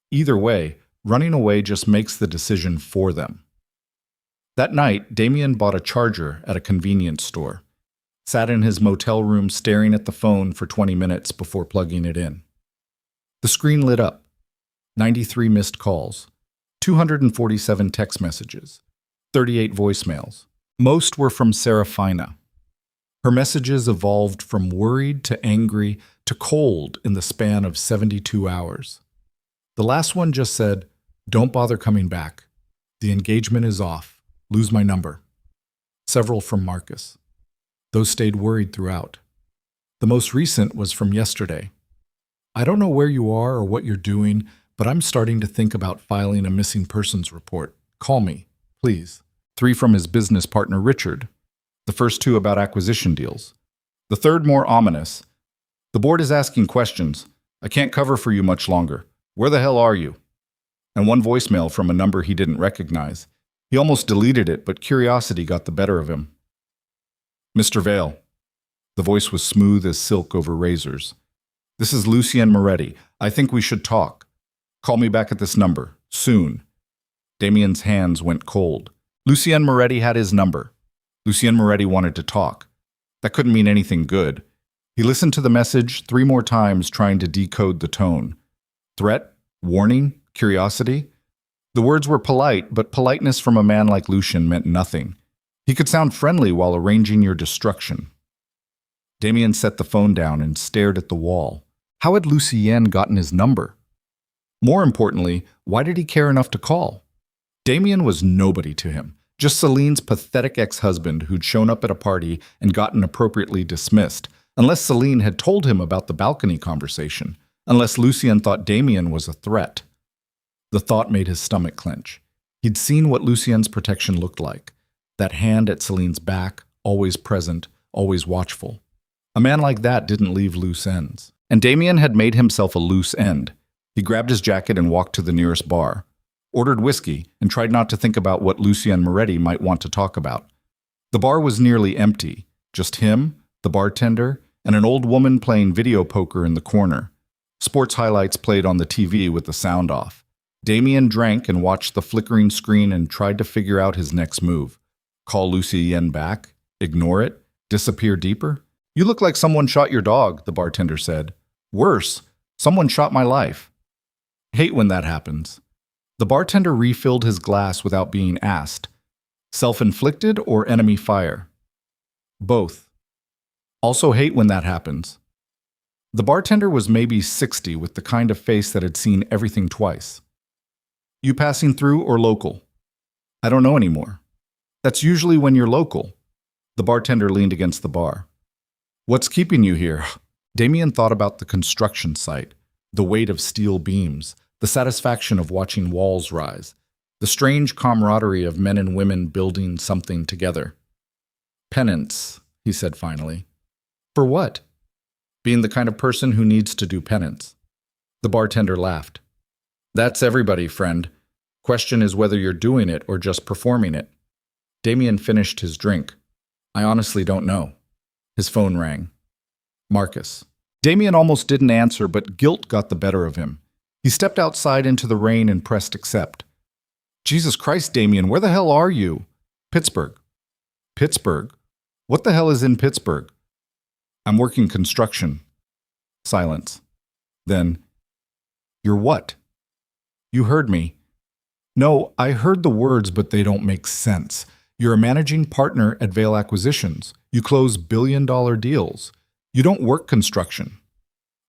Either way, running away just makes the decision for them. That night, Damian bought a charger at a convenience store. Sat in his motel room staring at the phone for 20 minutes before plugging it in. The screen lit up. 93 missed calls, 247 text messages, 38 voicemails. Most were from Serafina. Her messages evolved from worried to angry to cold in the span of 72 hours. The last one just said, "Don't bother coming back. The engagement is off. Lose my number." Several from Marcus. Those stayed worried throughout. The most recent was from yesterday. I don't know where you are or what you're doing, but I'm starting to think about filing a missing persons report. Call me, please. 3 from his business partner, Richard. The first 2 about acquisition deals. The third more ominous. The board is asking questions. I can't cover for you much longer. Where the hell are you? And 1 voicemail from a number he didn't recognize. He almost deleted it, but curiosity got the better of him. Mr. Vale. The voice was smooth as silk over razors. This is Lucien Moretti. I think we should talk. Call me back at this number. Soon. Damian's hands went cold. Lucien Moretti had his number. Lucien Moretti wanted to talk. That couldn't mean anything good. He listened to the message 3 more times, trying to decode the tone. Threat? Warning? Curiosity? The words were polite, but politeness from a man like Lucien meant nothing. He could sound friendly while arranging your destruction. Damian set the phone down and stared at the wall. How had Lucien gotten his number? More importantly, why did he care enough to call? Damian was nobody to him, just Selene's pathetic ex-husband who'd shown up at a party and gotten appropriately dismissed, unless Selene had told him about the balcony conversation, unless Lucien thought Damian was a threat. The thought made his stomach clench. He'd seen what Lucien's protection looked like. That hand at Selene's back, always present, always watchful. A man like that didn't leave loose ends. And Damian had made himself a loose end. He grabbed his jacket and walked to the nearest bar, ordered whiskey, and tried not to think about what Lucien Moretti might want to talk about. The bar was nearly empty, just him, the bartender, and an old woman playing video poker in the corner. Sports highlights played on the TV with the sound off. Damian drank and watched the flickering screen and tried to figure out his next move. Call Lucien back? Ignore it? Disappear deeper? You look like someone shot your dog, the bartender said. Worse, someone shot my life. Hate when that happens. The bartender refilled his glass without being asked. Self-inflicted or enemy fire? Both. Also hate when that happens. The bartender was maybe 60 with the kind of face that had seen everything twice. You passing through or local? I don't know anymore. That's usually when you're local. The bartender leaned against the bar. What's keeping you here? Damian thought about the construction site, the weight of steel beams, the satisfaction of watching walls rise, the strange camaraderie of men and women building something together. Penance, he said finally. For what? Being the kind of person who needs to do penance. The bartender laughed. That's everybody, friend. Question is whether you're doing it or just performing it. Damian finished his drink. I honestly don't know. His phone rang. Marcus. Damian almost didn't answer, but guilt got the better of him. He stepped outside into the rain and pressed accept. Jesus Christ, Damian, where the hell are you? Pittsburgh. Pittsburgh? What the hell is in Pittsburgh? I'm working construction. Silence. Then, you're what? You heard me. No, I heard the words, but they don't make sense. You're a managing partner at Vale Acquisitions. You close billion-dollar deals. You don't work construction.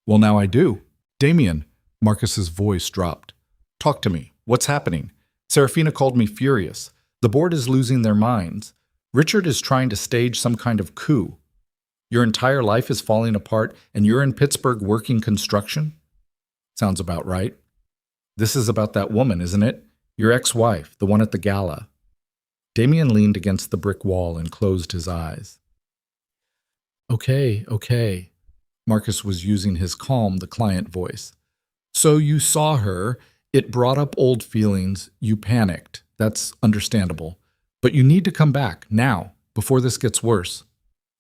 Well, now I do. Damian, Marcus's voice dropped. Talk to me. What's happening? Serafina called me furious. The board is losing their minds. Richard is trying to stage some kind of coup. Your entire life is falling apart, and you're in Pittsburgh working construction? Sounds about right. This is about that woman, isn't it? Your ex-wife, the one at the gala. Damian leaned against the brick wall and closed his eyes. Okay. Marcus was using his calm, the client voice. So you saw her. It brought up old feelings. You panicked. That's understandable. But you need to come back, now, before this gets worse.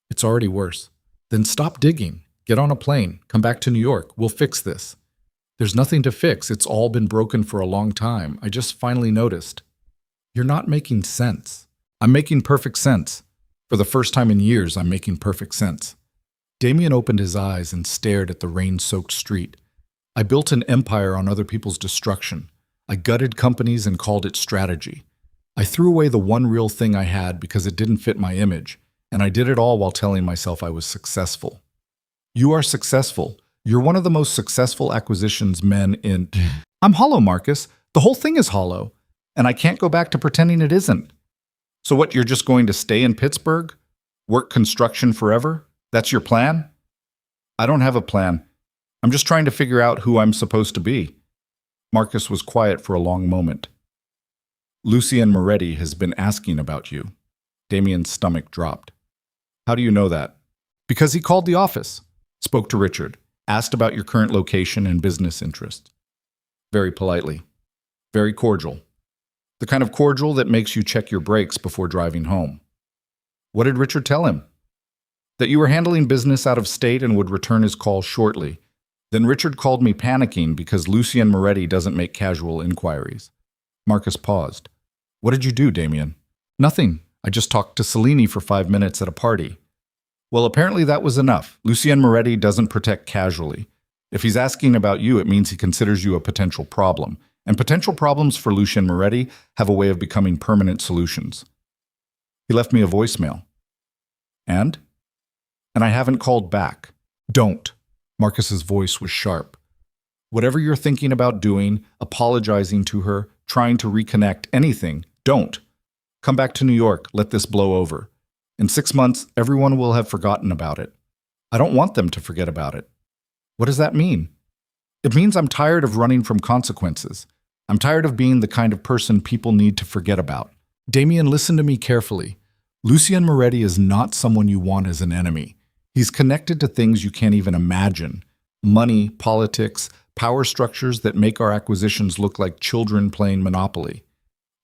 It's already worse. Then stop digging. Get on a plane. Come back to New York. We'll fix this. There's nothing to fix. It's all been broken for a long time. I just finally noticed. You're not making sense. I'm making perfect sense. For the first time in years, I'm making perfect sense. Damian opened his eyes and stared at the rain-soaked street. I built an empire on other people's destruction. I gutted companies and called it strategy. I threw away the one real thing I had because it didn't fit my image, and I did it all while telling myself I was successful. You are successful. You're one of the most successful acquisitions men in... I'm hollow, Marcus. The whole thing is hollow, and I can't go back to pretending it isn't. So what, you're just going to stay in Pittsburgh? Work construction forever? That's your plan? I don't have a plan. I'm just trying to figure out who I'm supposed to be. Marcus was quiet for a long moment. Lucien Moretti has been asking about you. Damian's stomach dropped. How do you know that? Because he called the office, spoke to Richard, asked about your current location and business interests. Very politely. Very cordial. The kind of cordial that makes you check your brakes before driving home. What did Richard tell him? That you were handling business out of state and would return his call shortly. Then Richard called me panicking because Lucien Moretti doesn't make casual inquiries. Marcus paused. What did you do, Damian? Nothing. I just talked to Selene for 5 minutes at a party. Well, apparently that was enough. Lucien Moretti doesn't protect casually. If he's asking about you, it means he considers you a potential problem. And potential problems for Lucien Moretti have a way of becoming permanent solutions. He left me a voicemail. And I haven't called back. Don't. Marcus's voice was sharp. Whatever you're thinking about doing, apologizing to her, trying to reconnect, anything, don't. Come back to New York, let this blow over. In 6 months, everyone will have forgotten about it. I don't want them to forget about it. What does that mean? It means I'm tired of running from consequences. I'm tired of being the kind of person people need to forget about. Damian, listen to me carefully. Lucien Moretti is not someone you want as an enemy. He's connected to things you can't even imagine. Money, politics, power structures that make our acquisitions look like children playing Monopoly.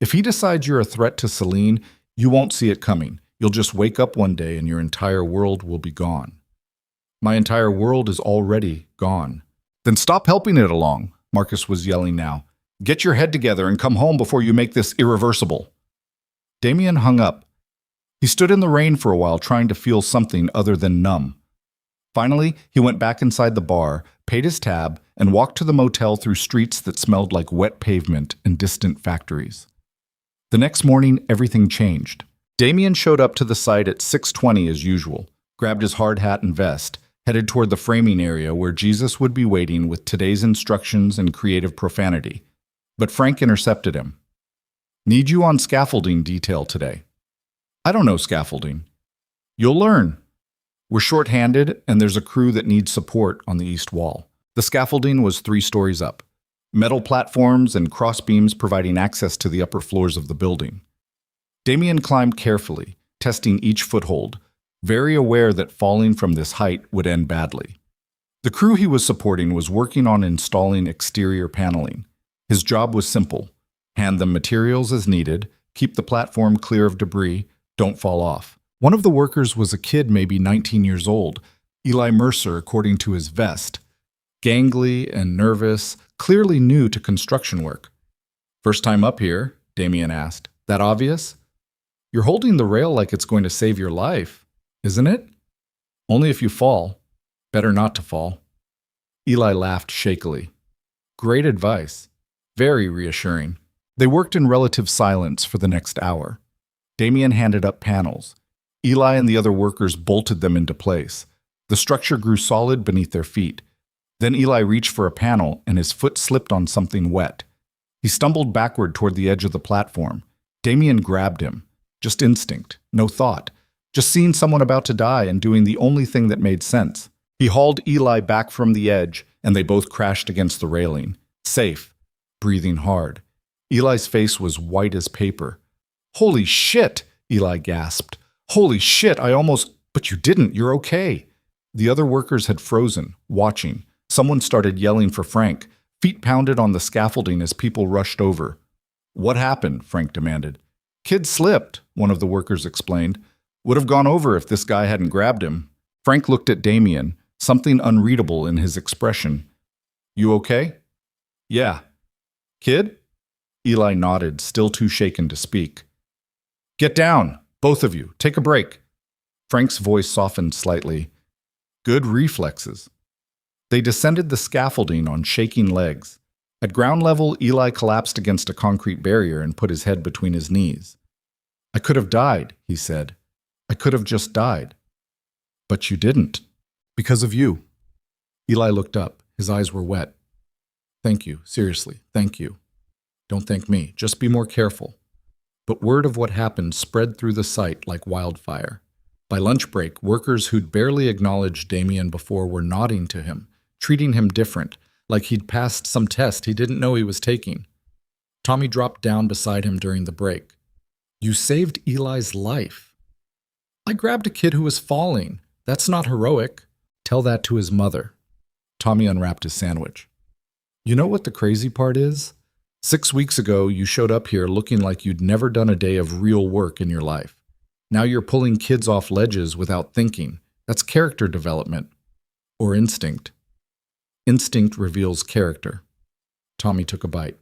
If he decides you're a threat to Selene, you won't see it coming. You'll just wake up one day and your entire world will be gone. My entire world is already gone. Then stop helping it along, Marcus was yelling now. Get your head together and come home before you make this irreversible. Damian hung up. He stood in the rain for a while trying to feel something other than numb. Finally, he went back inside the bar, paid his tab, and walked to the motel through streets that smelled like wet pavement and distant factories. The next morning, everything changed. Damian showed up to the site at 6:20 as usual, grabbed his hard hat and vest, headed toward the framing area where Jesus would be waiting with today's instructions and creative profanity. But Frank intercepted him. Need you on scaffolding detail today. I don't know scaffolding. You'll learn. We're short-handed, and there's a crew that needs support on the east wall. The scaffolding was 3 stories up. Metal platforms and crossbeams providing access to the upper floors of the building. Damian climbed carefully, testing each foothold, very aware that falling from this height would end badly. The crew he was supporting was working on installing exterior paneling. His job was simple. Hand them materials as needed, keep the platform clear of debris, don't fall off. One of the workers was a kid maybe 19 years old, Eli Mercer according to his vest. gangly and nervous, clearly new to construction work. "First time up here?" Damian asked. "That obvious?" "You're holding the rail like it's going to save your life, isn't it?" "Only if you fall. Better not to fall." Eli laughed shakily. "Great advice. Very reassuring." They worked in relative silence for the next hour. Damian handed up panels. Eli and the other workers bolted them into place. The structure grew solid beneath their feet. Then Eli reached for a panel and his foot slipped on something wet. He stumbled backward toward the edge of the platform. Damian grabbed him. Just instinct, no thought. Just seeing someone about to die and doing the only thing that made sense. He hauled Eli back from the edge, and they both crashed against the railing. Safe, breathing hard. Eli's face was white as paper. "Holy shit!" Eli gasped. "Holy shit, I almost— But you didn't, you're okay." The other workers had frozen, watching. Someone started yelling for Frank. Feet pounded on the scaffolding as people rushed over. "What happened?" Frank demanded. "Kid slipped," one of the workers explained. "Would have gone over if this guy hadn't grabbed him." Frank looked at Damian, something unreadable in his expression. "You okay?" "Yeah." "Kid?" Eli nodded, still too shaken to speak. "Get down, both of you. Take a break." Frank's voice softened slightly. "Good reflexes." They descended the scaffolding on shaking legs. At ground level, Eli collapsed against a concrete barrier and put his head between his knees. "I could have died," he said. "I could have just died." "But you didn't. Because of you." Eli looked up. His eyes were wet. "Thank you. Seriously, thank you." "Don't thank me. Just be more careful." But word of what happened spread through the site like wildfire. By lunch break, workers who'd barely acknowledged Damian before were nodding to him, treating him different, like he'd passed some test he didn't know he was taking. Tommy dropped down beside him during the break. "You saved Eli's life." "I grabbed a kid who was falling. That's not heroic." "Tell that to his mother." Tommy unwrapped his sandwich. "You know what the crazy part is? 6 weeks ago, you showed up here looking like you'd never done a day of real work in your life. Now you're pulling kids off ledges without thinking. That's character development. Or instinct. Instinct reveals character." Tommy took a bite.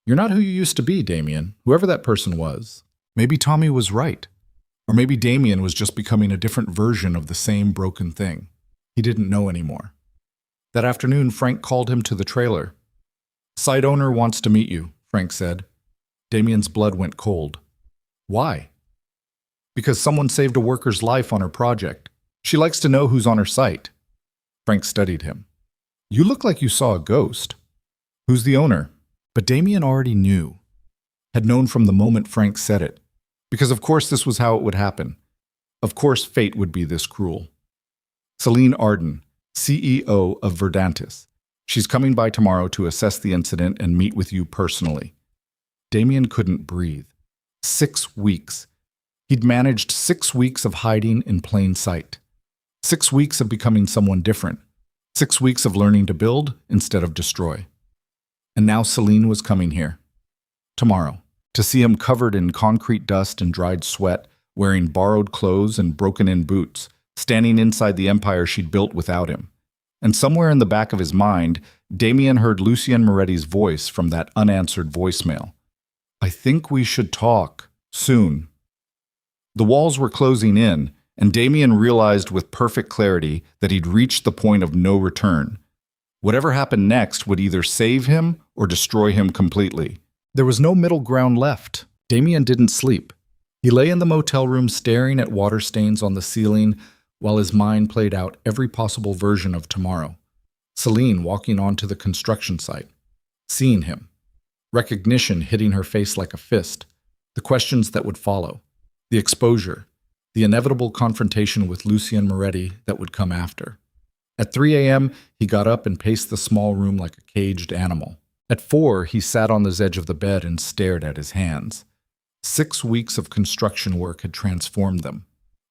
"You're not who you used to be, Damian, whoever that person was." Maybe Tommy was right. Or maybe Damian was just becoming a different version of the same broken thing. He didn't know anymore. That afternoon, Frank called him to the trailer. "Site owner wants to meet you," Frank said. Damian's blood went cold. "Why?" "Because someone saved a worker's life on her project. She likes to know who's on her site." Frank studied him. "You look like you saw a ghost. Who's the owner?" But Damian already knew. Had known from the moment Frank said it. Because of course this was how it would happen. Of course fate would be this cruel. "Selene Arden, CEO of Verdantis. She's coming by tomorrow to assess the incident and meet with you personally." Damian couldn't breathe. 6 weeks. He'd managed 6 weeks of hiding in plain sight. 6 weeks of becoming someone different. 6 weeks of learning to build instead of destroy. And now Selene was coming here. Tomorrow. To see him covered in concrete dust and dried sweat, wearing borrowed clothes and broken-in boots, standing inside the empire she'd built without him. And somewhere in the back of his mind, Damian heard Lucien Moretti's voice from that unanswered voicemail. "I think we should talk. Soon." The walls were closing in, and Damian realized with perfect clarity that he'd reached the point of no return. Whatever happened next would either save him or destroy him completely. There was no middle ground left. Damian didn't sleep. He lay in the motel room staring at water stains on the ceiling while his mind played out every possible version of tomorrow. Selene walking onto the construction site. Seeing him. Recognition hitting her face like a fist. The questions that would follow. The exposure. The inevitable confrontation with Lucien Moretti that would come after. At 3 a.m., he got up and paced the small room like a caged animal. At 4, he sat on the edge of the bed and stared at his hands. 6 weeks of construction work had transformed them.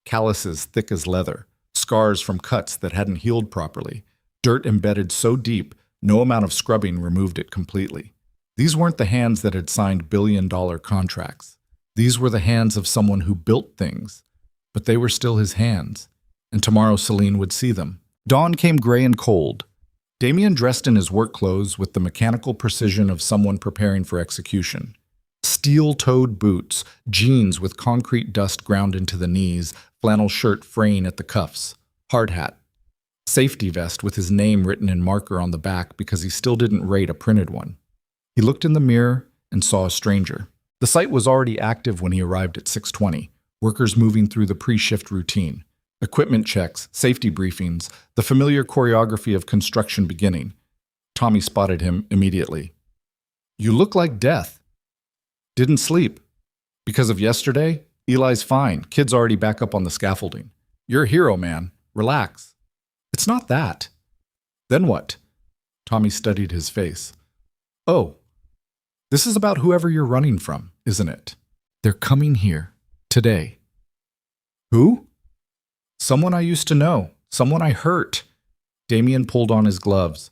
Calluses thick as leather, scars from cuts that hadn't healed properly, dirt embedded so deep no amount of scrubbing removed it completely. These weren't the hands that had signed billion-dollar contracts. These were the hands of someone who built things, but they were still his hands, and tomorrow Selene would see them. Dawn came gray and cold. Damian dressed in his work clothes with the mechanical precision of someone preparing for execution. Steel-toed boots, jeans with concrete dust ground into the knees, flannel shirt fraying at the cuffs, hard hat, safety vest with his name written in marker on the back because he still didn't rate a printed one. He looked in the mirror and saw a stranger. The site was already active when he arrived at 6:20, workers moving through the pre-shift routine. Equipment checks, safety briefings, the familiar choreography of construction beginning. Tommy spotted him immediately. "You look like death." "Didn't sleep." "Because of yesterday? Eli's fine. Kid's already back up on the scaffolding." "You're a hero, man. Relax." "It's not that." "Then what?" Tommy studied his face. "Oh, this is about whoever you're running from, isn't it? They're coming here. Today." "Who?" "Someone I used to know. Someone I hurt." Damian pulled on his gloves.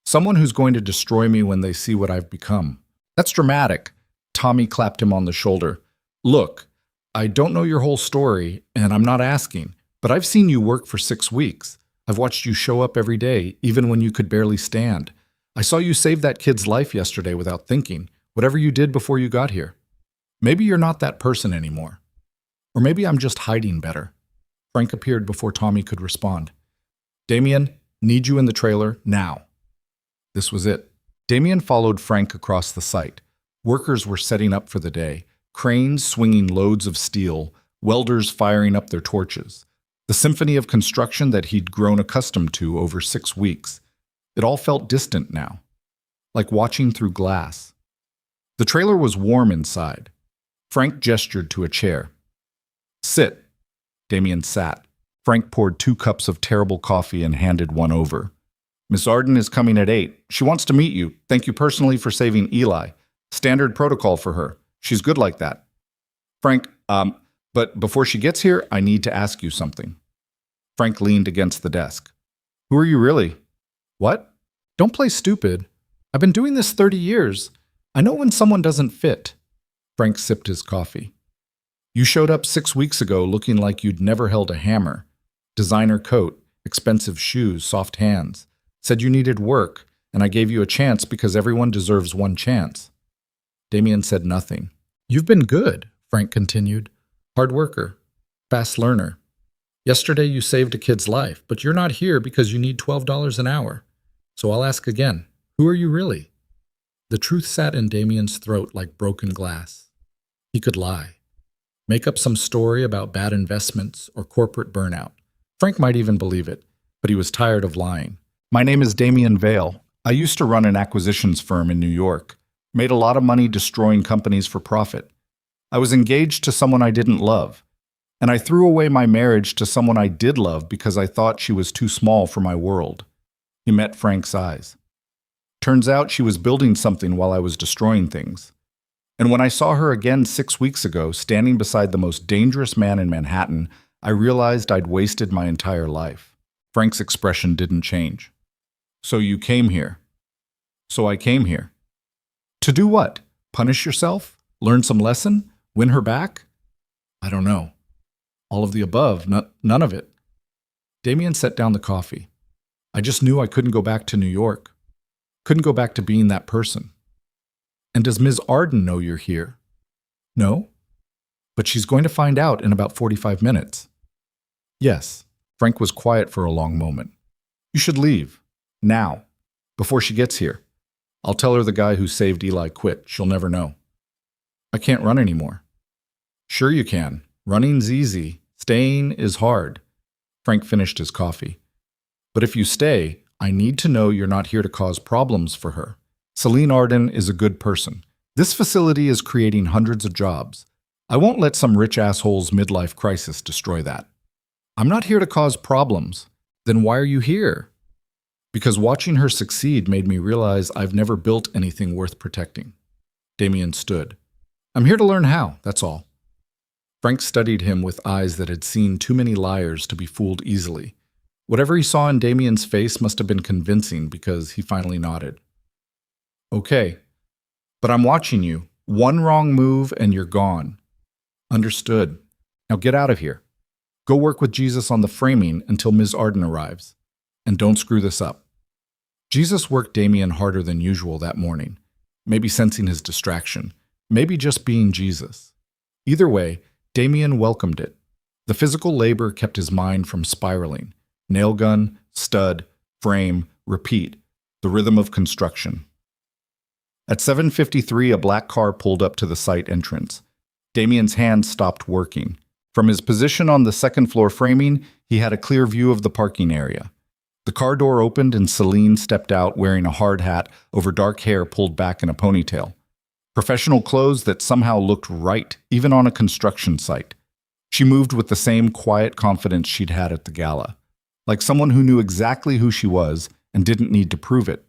"Someone who's going to destroy me when they see what I've become." "That's dramatic." Tommy clapped him on the shoulder. "Look, I don't know your whole story, and I'm not asking, but I've seen you work for 6 weeks. I've watched you show up every day, even when you could barely stand. I saw you save that kid's life yesterday without thinking, whatever you did before you got here. Maybe you're not that person anymore. Or maybe I'm just hiding better." Frank appeared before Tommy could respond. "Damian, need you in the trailer now." This was it. Damian followed Frank across the site. Workers were setting up for the day, cranes swinging loads of steel, welders firing up their torches. The symphony of construction that he'd grown accustomed to over 6 weeks. It all felt distant now, like watching through glass. The trailer was warm inside. Frank gestured to a chair. "Sit." Damian sat. Frank poured 2 cups of terrible coffee and handed one over. "Miss Arden is coming at 8. She wants to meet you. Thank you personally for saving Eli. Standard protocol for her. She's good like that." "Frank, but before she gets here, I need to ask you something." Frank leaned against the desk. "Who are you really?" "What?" "Don't play stupid. I've been doing this 30 years. I know when someone doesn't fit." Frank sipped his coffee. "You showed up 6 weeks ago looking like you'd never held a hammer. Designer coat, expensive shoes, soft hands. Said you needed work, and I gave you a chance because everyone deserves one chance." Damian said nothing. "You've been good," Frank continued. "Hard worker, fast learner. Yesterday you saved a kid's life, but you're not here because you need $12 an hour. So I'll ask again, who are you really?" The truth sat in Damian's throat like broken glass. He could lie. Make up some story about bad investments or corporate burnout. Frank might even believe it, but he was tired of lying. "My name is Damian Vale. I used to run an acquisitions firm in New York. Made a lot of money destroying companies for profit. I was engaged to someone I didn't love. And I threw away my marriage to someone I did love because I thought she was too small for my world." He met Frank's eyes. "Turns out she was building something while I was destroying things. And when I saw her again 6 weeks ago, standing beside the most dangerous man in Manhattan, I realized I'd wasted my entire life." Frank's expression didn't change. "So you came here." "So I came here." "To do what? Punish yourself? Learn some lesson? Win her back?" "I don't know. All of the above, none of it." Damian set down the coffee. "I just knew I couldn't go back to New York. Couldn't go back to being that person." "And does Ms. Arden know you're here?" "No. But she's going to find out in about 45 minutes. "Yes." Frank was quiet for a long moment. "You should leave. Now. Before she gets here. I'll tell her the guy who saved Eli quit. She'll never know." "I can't run anymore." "Sure you can. Running's easy. Staying is hard." Frank finished his coffee. "But if you stay, I need to know you're not here to cause problems for her. Selene Arden is a good person. This facility is creating hundreds of jobs. I won't let some rich asshole's midlife crisis destroy that." "I'm not here to cause problems." "Then why are you here?" "Because watching her succeed made me realize I've never built anything worth protecting." Damian stood. "I'm here to learn how, that's all." Frank studied him with eyes that had seen too many liars to be fooled easily. Whatever he saw in Damian's face must have been convincing because he finally nodded. "Okay, but I'm watching you. One wrong move and you're gone." "Understood. Now get out of here. Go work with Jesus on the framing until Ms. Arden arrives. And don't screw this up." Jesus worked Damian harder than usual that morning, maybe sensing his distraction, maybe just being Jesus. Either way, Damian welcomed it. The physical labor kept his mind from spiraling. Nail gun, stud, frame, repeat, the rhythm of construction. At 7:53, a black car pulled up to the site entrance. Damian's hand stopped working. From his position on the second-floor framing, he had a clear view of the parking area. The car door opened and Selene stepped out wearing a hard hat over dark hair pulled back in a ponytail. Professional clothes that somehow looked right, even on a construction site. She moved with the same quiet confidence she'd had at the gala, like someone who knew exactly who she was and didn't need to prove it.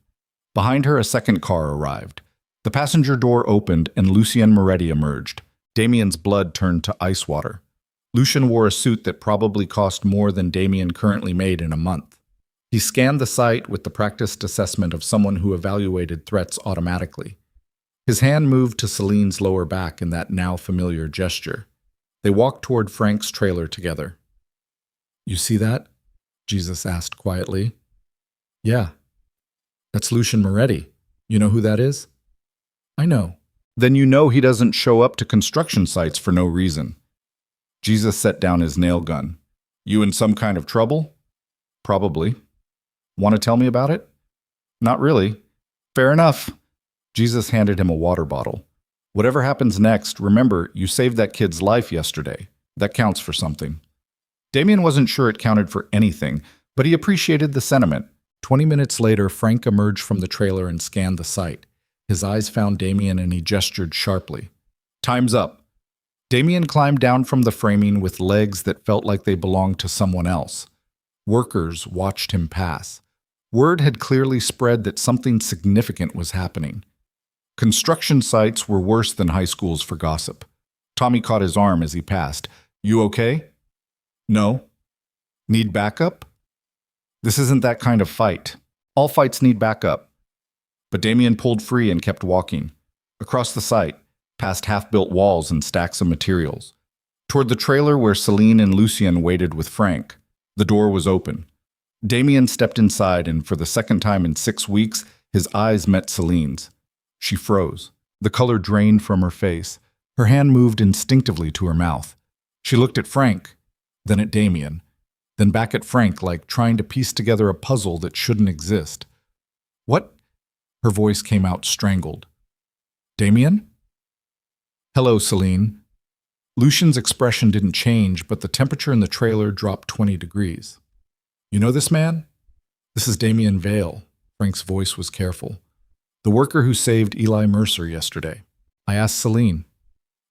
Behind her, a second car arrived. The passenger door opened and Lucien Moretti emerged. Damian's blood turned to ice water. Lucien wore a suit that probably cost more than Damian currently made in a month. He scanned the site with the practiced assessment of someone who evaluated threats automatically. His hand moved to Selene's lower back in that now familiar gesture. They walked toward Frank's trailer together. "You see that?" Jesus asked quietly. "Yeah. That's Lucien Moretti. You know who that is?" "I know." "Then you know he doesn't show up to construction sites for no reason." Jesus set down his nail gun. "You in some kind of trouble?" "Probably." "Want to tell me about it?" "Not really." "Fair enough." Jesus handed him a water bottle. "Whatever happens next, remember, you saved that kid's life yesterday. That counts for something." Damian wasn't sure it counted for anything, but he appreciated the sentiment. 20 minutes later, Frank emerged from the trailer and scanned the site. His eyes found Damian and he gestured sharply. "Time's up." Damian climbed down from the framing with legs that felt like they belonged to someone else. Workers watched him pass. Word had clearly spread that something significant was happening. Construction sites were worse than high schools for gossip. Tommy caught his arm as he passed. "You okay?" "No." "Need backup?" "This isn't that kind of fight. All fights need backup." But Damian pulled free and kept walking. Across the site, past half-built walls and stacks of materials. Toward the trailer where Selene and Lucien waited with Frank. The door was open. Damian stepped inside and for the second time in 6 weeks, his eyes met Selene's. She froze. The color drained from her face. Her hand moved instinctively to her mouth. She looked at Frank, then at Damian, then back at Frank like trying to piece together a puzzle that shouldn't exist. "What?" Her voice came out strangled. "Damian?" "Hello, Selene." Lucien's expression didn't change, but the temperature in the trailer dropped 20 degrees. "You know this man?" "This is Damian Vale." Frank's voice was careful. "The worker who saved Eli Mercer yesterday." I asked Selene.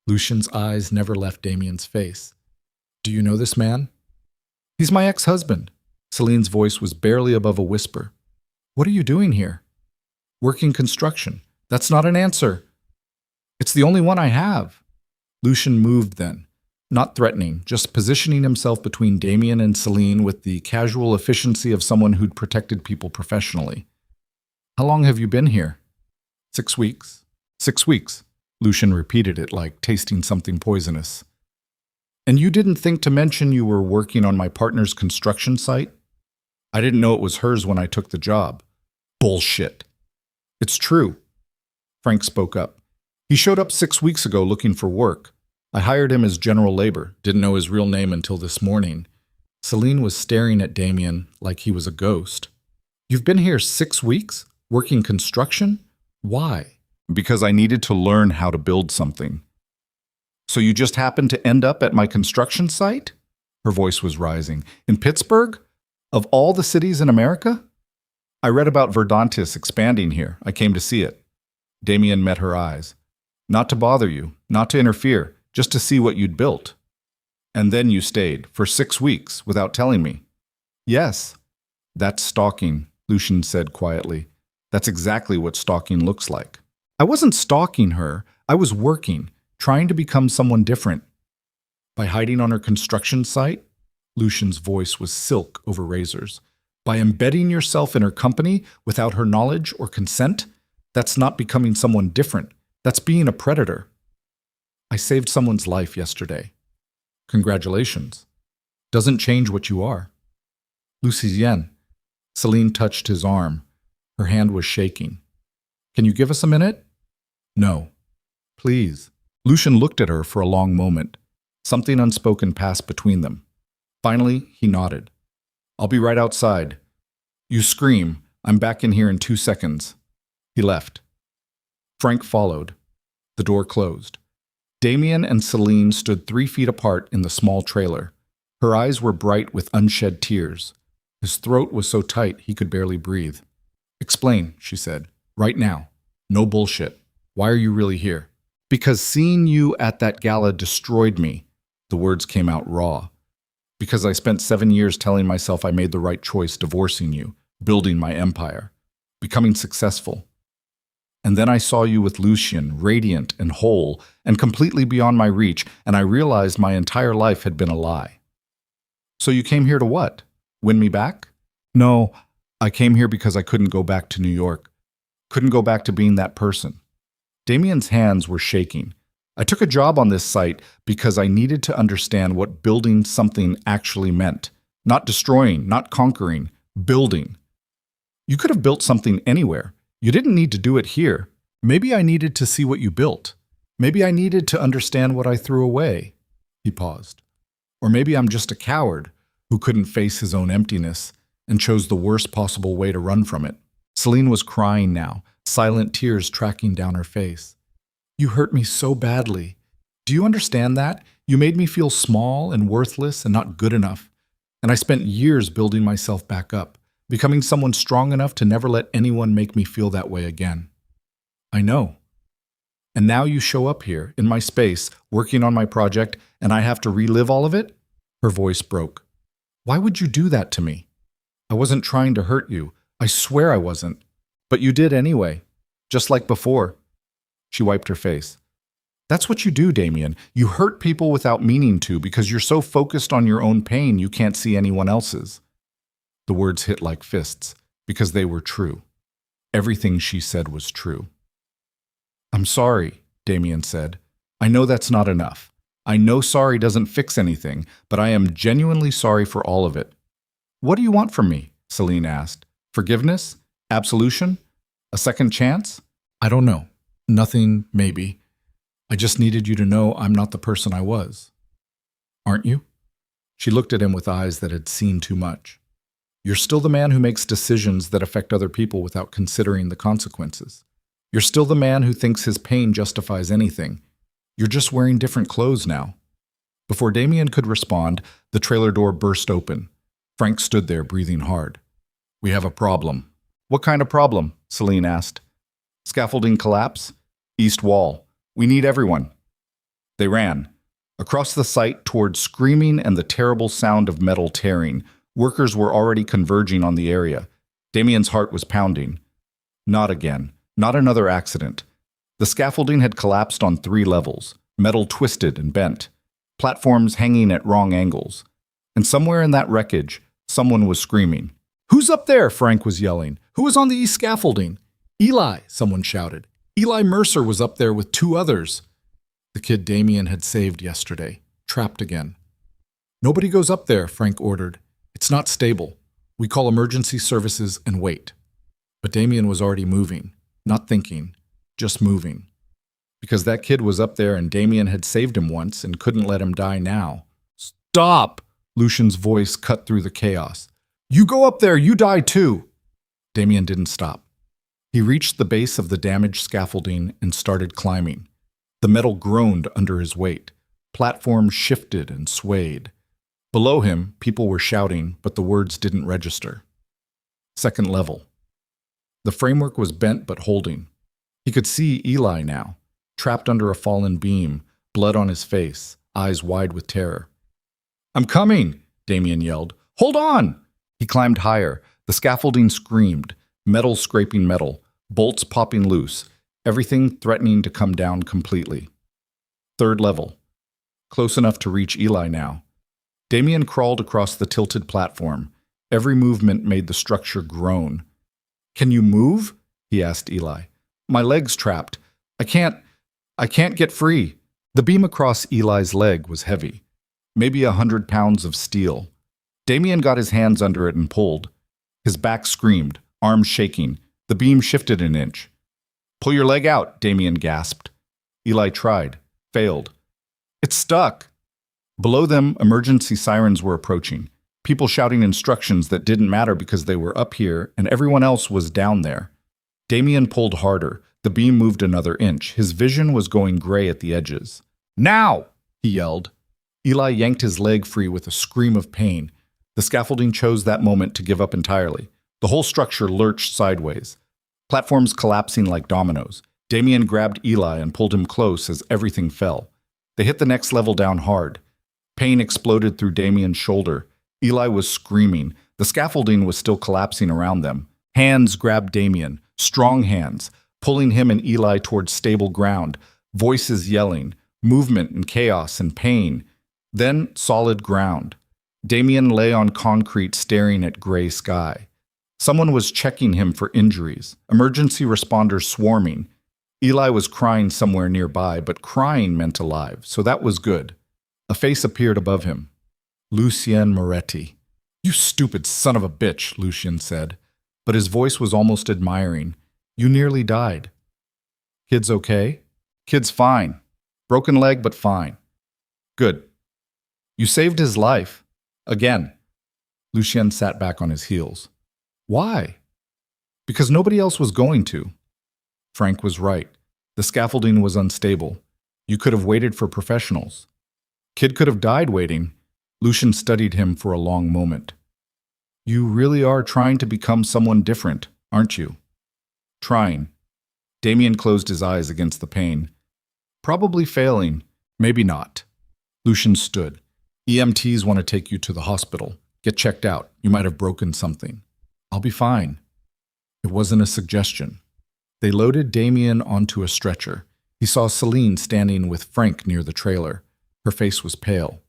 Lucien's eyes never left Damian's face. "Do you know this man?" "He's my ex-husband." Selene's voice was barely above a whisper. "What are you doing here?" "Working construction." "That's not an answer." "It's the only one I have." Lucien moved then, not threatening, just positioning himself between Damian and Selene with the casual efficiency of someone who'd protected people professionally. "How long have you been here?" 6 weeks. 6 weeks. Lucien repeated it like tasting something poisonous. "And you didn't think to mention you were working on my partner's construction site?" "I didn't know it was hers when I took the job." "Bullshit." "It's true." Frank spoke up. "He showed up 6 weeks ago looking for work. I hired him as general labor, didn't know his real name until this morning." Selene was staring at Damian like he was a ghost. "You've been here 6 weeks? Working construction? Why?" "Because I needed to learn how to build something." "So you just happened to end up at my construction site?" Her voice was rising. "In Pittsburgh? Of all the cities in America?" "I read about Verdantis expanding here. I came to see it." Damian met her eyes. "Not to bother you, not to interfere, just to see what you'd built." "And then you stayed, for 6 weeks, without telling me." "Yes." "That's stalking," Lucien said quietly. "That's exactly what stalking looks like." "I wasn't stalking her. I was working, trying to become someone different." "By hiding on her construction site?" Lucien's voice was silk over razors. "By embedding yourself in her company without her knowledge or consent? That's not becoming someone different. That's being a predator." "I saved someone's life yesterday." "Congratulations. Doesn't change what you are." "Lucien." Selene touched his arm. Her hand was shaking. Can you give us a minute? No. Please. Lucian looked at her for a long moment. Something unspoken passed between them. Finally, he nodded. I'll be right outside. You scream. I'm back in here in 2 seconds. He left. Frank followed. The door closed. Damian and Selene stood 3 feet apart in the small trailer. Her eyes were bright with unshed tears. His throat was so tight he could barely breathe. Explain, she said. Right now. No bullshit. Why are you really here? Because seeing you at that gala destroyed me. The words came out raw. Because I spent 7 years telling myself I made the right choice divorcing you, building my empire, becoming successful. And then I saw you with Lucian, radiant and whole, and completely beyond my reach, and I realized my entire life had been a lie. So you came here to what? Win me back? No, I came here because I couldn't go back to New York. Couldn't go back to being that person. Damian's hands were shaking. I took a job on this site because I needed to understand what building something actually meant. Not destroying, not conquering, building. You could have built something anywhere. You didn't need to do it here. Maybe I needed to see what you built. Maybe I needed to understand what I threw away. He paused. Or maybe I'm just a coward who couldn't face his own emptiness and chose the worst possible way to run from it. Selene was crying now, silent tears tracking down her face. You hurt me so badly. Do you understand that? You made me feel small and worthless and not good enough. And I spent years building myself back up, becoming someone strong enough to never let anyone make me feel that way again. I know. And now you show up here, in my space, working on my project, and I have to relive all of it? Her voice broke. Why would you do that to me? I wasn't trying to hurt you. I swear I wasn't. But you did anyway, just like before. She wiped her face. That's what you do, Damian. You hurt people without meaning to because you're so focused on your own pain you can't see anyone else's. The words hit like fists because they were true. Everything she said was true. I'm sorry, Damian said. I know that's not enough. I know sorry doesn't fix anything, but I am genuinely sorry for all of it. What do you want from me? Selene asked. Forgiveness? Absolution? A second chance? I don't know. Nothing, maybe. I just needed you to know I'm not the person I was. Aren't you? She looked at him with eyes that had seen too much. You're still the man who makes decisions that affect other people without considering the consequences. You're still the man who thinks his pain justifies anything. You're just wearing different clothes now. Before Damian could respond, the trailer door burst open. Frank stood there, breathing hard. We have a problem. What kind of problem? Selene asked. Scaffolding collapse? East wall. We need everyone. They ran. Across the site toward screaming and the terrible sound of metal tearing. Workers were already converging on the area. Damian's heart was pounding. Not again. Not another accident. The scaffolding had collapsed on 3 levels. Metal twisted and bent. Platforms hanging at wrong angles. And somewhere in that wreckage, someone was screaming. Who's up there? Frank was yelling. Who was on the east scaffolding? Eli, someone shouted. Eli Mercer was up there with 2 others. The kid Damian had saved yesterday, trapped again. Nobody goes up there, Frank ordered. It's not stable. We call emergency services and wait. But Damian was already moving, not thinking, just moving. Because that kid was up there and Damian had saved him once and couldn't let him die now. Stop! Lucian's voice cut through the chaos. You go up there, you die too! Damian didn't stop. He reached the base of the damaged scaffolding and started climbing. The metal groaned under his weight. Platforms shifted and swayed. Below him, people were shouting, but the words didn't register. Second level. The framework was bent but holding. He could see Eli now, trapped under a fallen beam, blood on his face, eyes wide with terror. I'm coming, Damian yelled. Hold on! He climbed higher. The scaffolding screamed, metal scraping metal, bolts popping loose, everything threatening to come down completely. Third level. Close enough to reach Eli now. Damian crawled across the tilted platform. Every movement made the structure groan. Can you move? He asked Eli. My leg's trapped. I can't get free. The beam across Eli's leg was heavy, maybe 100 pounds of steel. Damian got his hands under it and pulled. His back screamed, arms shaking. The beam shifted an inch. "Pull your leg out," Damian gasped. Eli tried. Failed. "It's stuck." Below them, emergency sirens were approaching. People shouting instructions that didn't matter because they were up here and everyone else was down there. Damian pulled harder. The beam moved another inch. His vision was going gray at the edges. "Now!" he yelled. Eli yanked his leg free with a scream of pain. The scaffolding chose that moment to give up entirely. The whole structure lurched sideways. Platforms collapsing like dominoes. Damian grabbed Eli and pulled him close as everything fell. They hit the next level down hard. Pain exploded through Damian's shoulder. Eli was screaming. The scaffolding was still collapsing around them. Hands grabbed Damian, strong hands, pulling him and Eli towards stable ground. Voices yelling, movement and chaos and pain. Then solid ground. Damian lay on concrete staring at gray sky. Someone was checking him for injuries. Emergency responders swarming. Eli was crying somewhere nearby, but crying meant alive, so that was good. A face appeared above him. "Lucien Moretti." "You stupid son of a bitch," Lucien said, but his voice was almost admiring. "You nearly died." "Kid's okay?" "Kid's fine. Broken leg, but fine." "Good. You saved his life. Again." Lucien sat back on his heels. "Why?" "Because nobody else was going to." Frank was right. The scaffolding was unstable. You could have waited for professionals. Kid could have died waiting. Lucien studied him for a long moment. "You really are trying to become someone different, aren't you?" "Trying." Damian closed his eyes against the pain. "Probably failing. Maybe not." Lucien stood. "EMTs want to take you to the hospital. Get checked out. You might have broken something." "I'll be fine." It wasn't a suggestion. They loaded Damian onto a stretcher. He saw Selene standing with Frank near the trailer. Her face was pale.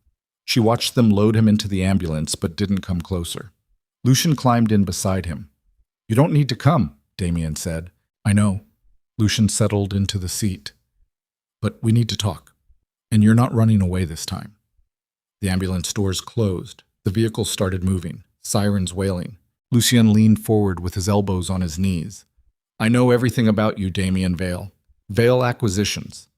She watched them load him into the ambulance, but didn't come closer. Lucien climbed in beside him. "You don't need to come," Damian said. "I know." Lucien settled into the seat. "But we need to talk. And you're not running away this time." The ambulance doors closed. The vehicle started moving, sirens wailing. Lucien leaned forward with his elbows on his knees. "I know everything about you, Damian Vale. Vale Acquisitions.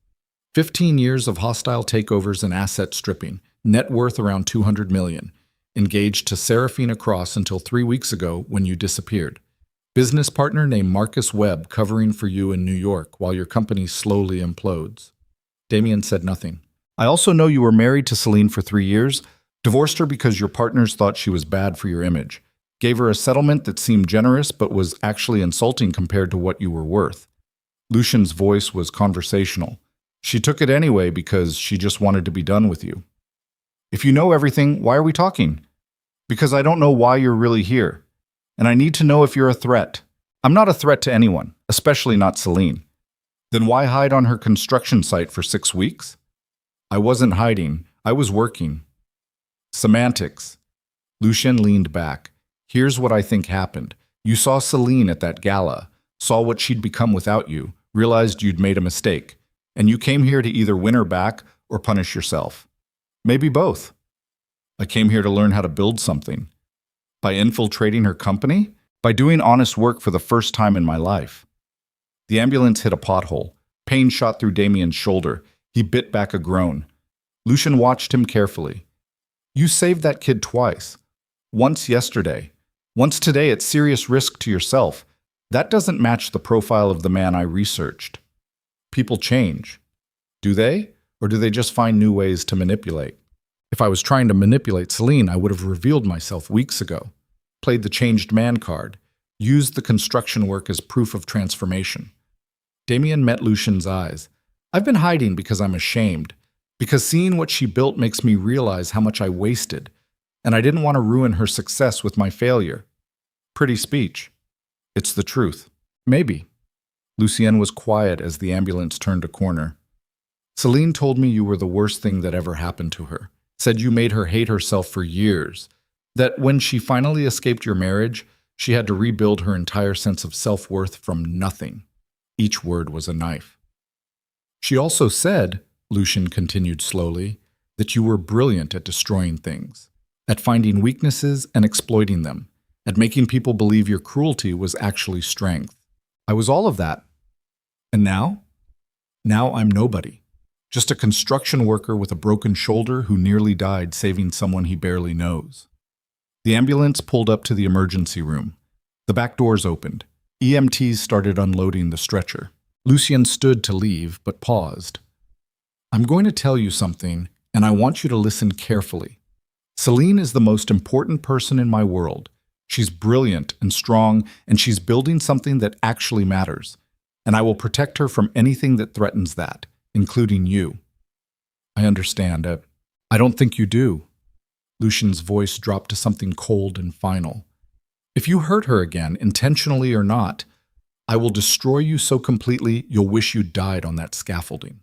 15 years of hostile takeovers and asset stripping, net worth around $200 million. Engaged to Seraphina Cross until 3 weeks ago when you disappeared. Business partner named Marcus Webb covering for you in New York while your company slowly implodes." Damian said nothing. "I also know you were married to Selene for 3 years, divorced her because your partners thought she was bad for your image. Gave her a settlement that seemed generous but was actually insulting compared to what you were worth." Lucien's voice was conversational. "She took it anyway because she just wanted to be done with you." "If you know everything, why are we talking?" "Because I don't know why you're really here. And I need to know if you're a threat." "I'm not a threat to anyone, especially not Selene." "Then why hide on her construction site for 6 weeks?" "I wasn't hiding. I was working." "Semantics." Lucien leaned back. "Here's what I think happened. You saw Selene at that gala, saw what she'd become without you, realized you'd made a mistake, and you came here to either win her back or punish yourself. Maybe both." "I came here to learn how to build something." "By infiltrating her company? By doing honest work for the first time in my life." The ambulance hit a pothole. Pain shot through Damian's shoulder. He bit back a groan. Lucien watched him carefully. "You saved that kid twice. Once yesterday. Once today at serious risk to yourself. That doesn't match the profile of the man I researched." "People change." "Do they? Or do they just find new ways to manipulate?" "If I was trying to manipulate Selene, I would have revealed myself weeks ago. Played the changed man card. Used the construction work as proof of transformation." Damian met Lucien's eyes. "I've been hiding because I'm ashamed. Because seeing what she built makes me realize how much I wasted. And I didn't want to ruin her success with my failure." Pretty speech. "It's the truth." "Maybe." Lucien was quiet as the ambulance turned a corner. "Selene told me you were the worst thing that ever happened to her. Said you made her hate herself for years. That when she finally escaped your marriage, she had to rebuild her entire sense of self-worth from nothing." Each word was a knife. "She also said," Lucien continued slowly, "that you were brilliant at destroying things, at finding weaknesses and exploiting them, at making people believe your cruelty was actually strength. I was all of that. And now? Now I'm nobody. Just a construction worker with a broken shoulder who nearly died saving someone he barely knows. The ambulance pulled up to the emergency room. The back doors opened. EMTs started unloading the stretcher. Lucien stood to leave, but paused. I'm going to tell you something, and I want you to listen carefully. Selene is the most important person in my world. She's brilliant and strong, and she's building something that actually matters. And I will protect her from anything that threatens that, including you. I understand. I don't think you do. Lucien's voice dropped to something cold and final. If you hurt her again, intentionally or not, I will destroy you so completely you'll wish you died on that scaffolding.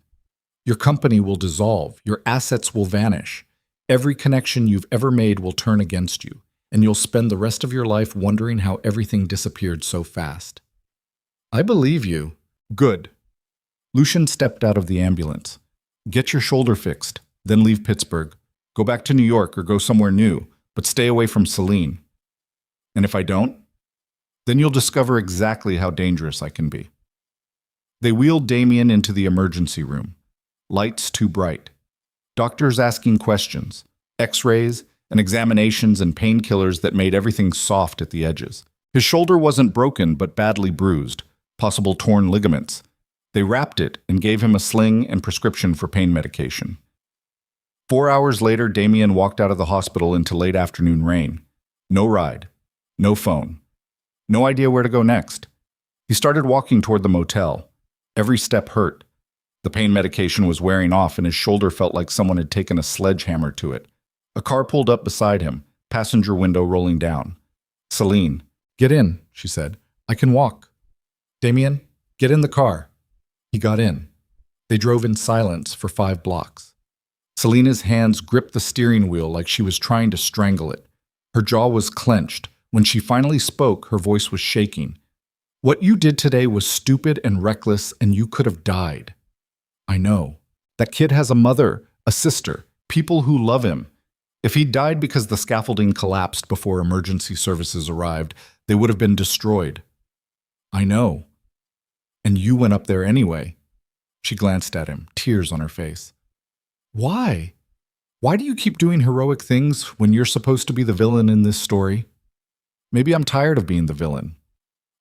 Your company will dissolve, your assets will vanish, every connection you've ever made will turn against you, and you'll spend the rest of your life wondering how everything disappeared so fast. I believe you. Good. Lucien stepped out of the ambulance. Get your shoulder fixed, then leave Pittsburgh. Go back to New York or go somewhere new, but stay away from Selene. And if I don't, then you'll discover exactly how dangerous I can be. They wheeled Damian into the emergency room. Lights too bright. Doctors asking questions, x-rays, and examinations and painkillers that made everything soft at the edges. His shoulder wasn't broken but badly bruised, possible torn ligaments. They wrapped it and gave him a sling and prescription for pain medication. 4 hours later, Damian walked out of the hospital into late afternoon rain. No ride. No phone. No idea where to go next. He started walking toward the motel. Every step hurt. The pain medication was wearing off and his shoulder felt like someone had taken a sledgehammer to it. A car pulled up beside him, passenger window rolling down. Selene. Get in, she said. I can walk. Damian, get in the car. He got in. They drove in silence for 5 blocks. Selena's hands gripped the steering wheel like she was trying to strangle it. Her jaw was clenched. When she finally spoke, her voice was shaking. What you did today was stupid and reckless, and you could have died. I know. That kid has a mother, a sister, people who love him. If he died because the scaffolding collapsed before emergency services arrived, they would have been destroyed. I know. And you went up there anyway. She glanced at him, tears on her face. Why? Why do you keep doing heroic things when you're supposed to be the villain in this story? Maybe I'm tired of being the villain.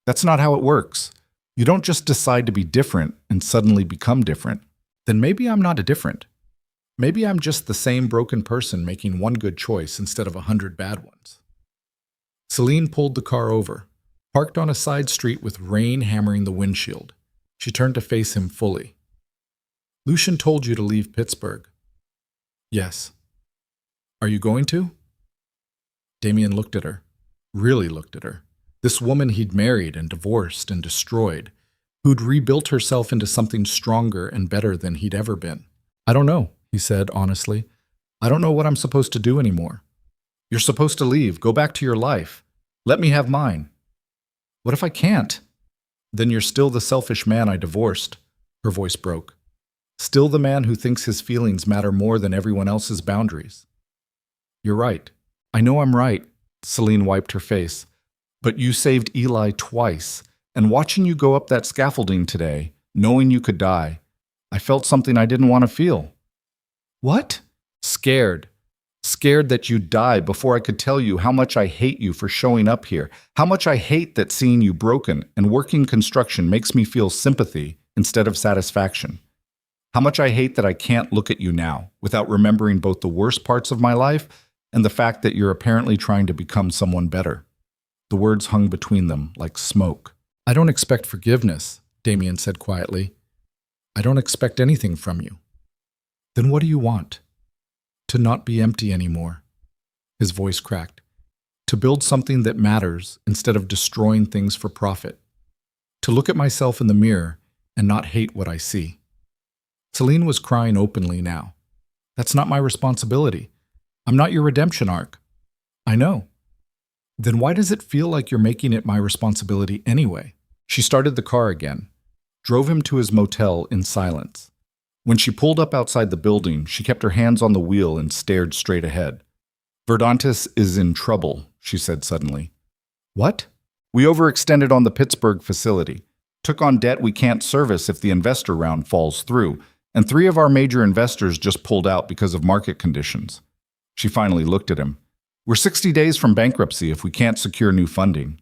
That's not how it works. You don't just decide to be different and suddenly become different. Then maybe I'm not a different. Maybe I'm just the same broken person making one good choice instead of 100 bad ones. Selene pulled the car over, parked on a side street with rain hammering the windshield. She turned to face him fully. Lucien told you to leave Pittsburgh. Yes. Are you going to? Damian looked at her, really looked at her. This woman he'd married and divorced and destroyed, who'd rebuilt herself into something stronger and better than he'd ever been. I don't know, he said honestly. I don't know what I'm supposed to do anymore. You're supposed to leave, go back to your life. Let me have mine. What if I can't? Then you're still the selfish man I divorced. Her voice broke. Still the man who thinks his feelings matter more than everyone else's boundaries. You're right. I know I'm right. Selene wiped her face. But you saved Eli twice, and watching you go up that scaffolding today, knowing you could die, I felt something I didn't want to feel. What? Scared. Scared that you'd die before I could tell you how much I hate you for showing up here, how much I hate that seeing you broken and working construction makes me feel sympathy instead of satisfaction. How much I hate that I can't look at you now without remembering both the worst parts of my life and the fact that you're apparently trying to become someone better. The words hung between them like smoke. I don't expect forgiveness, Damian said quietly. I don't expect anything from you. Then what do you want? To not be empty anymore. His voice cracked. To build something that matters instead of destroying things for profit. To look at myself in the mirror and not hate what I see. Selene was crying openly now. That's not my responsibility. I'm not your redemption arc. I know. Then why does it feel like you're making it my responsibility anyway? She started the car again, drove him to his motel in silence. When she pulled up outside the building, she kept her hands on the wheel and stared straight ahead. Verdantis is in trouble, she said suddenly. What? We overextended on the Pittsburgh facility. Took on debt we can't service if the investor round falls through, and 3 of our major investors just pulled out because of market conditions. She finally looked at him. We're 60 days from bankruptcy if we can't secure new funding.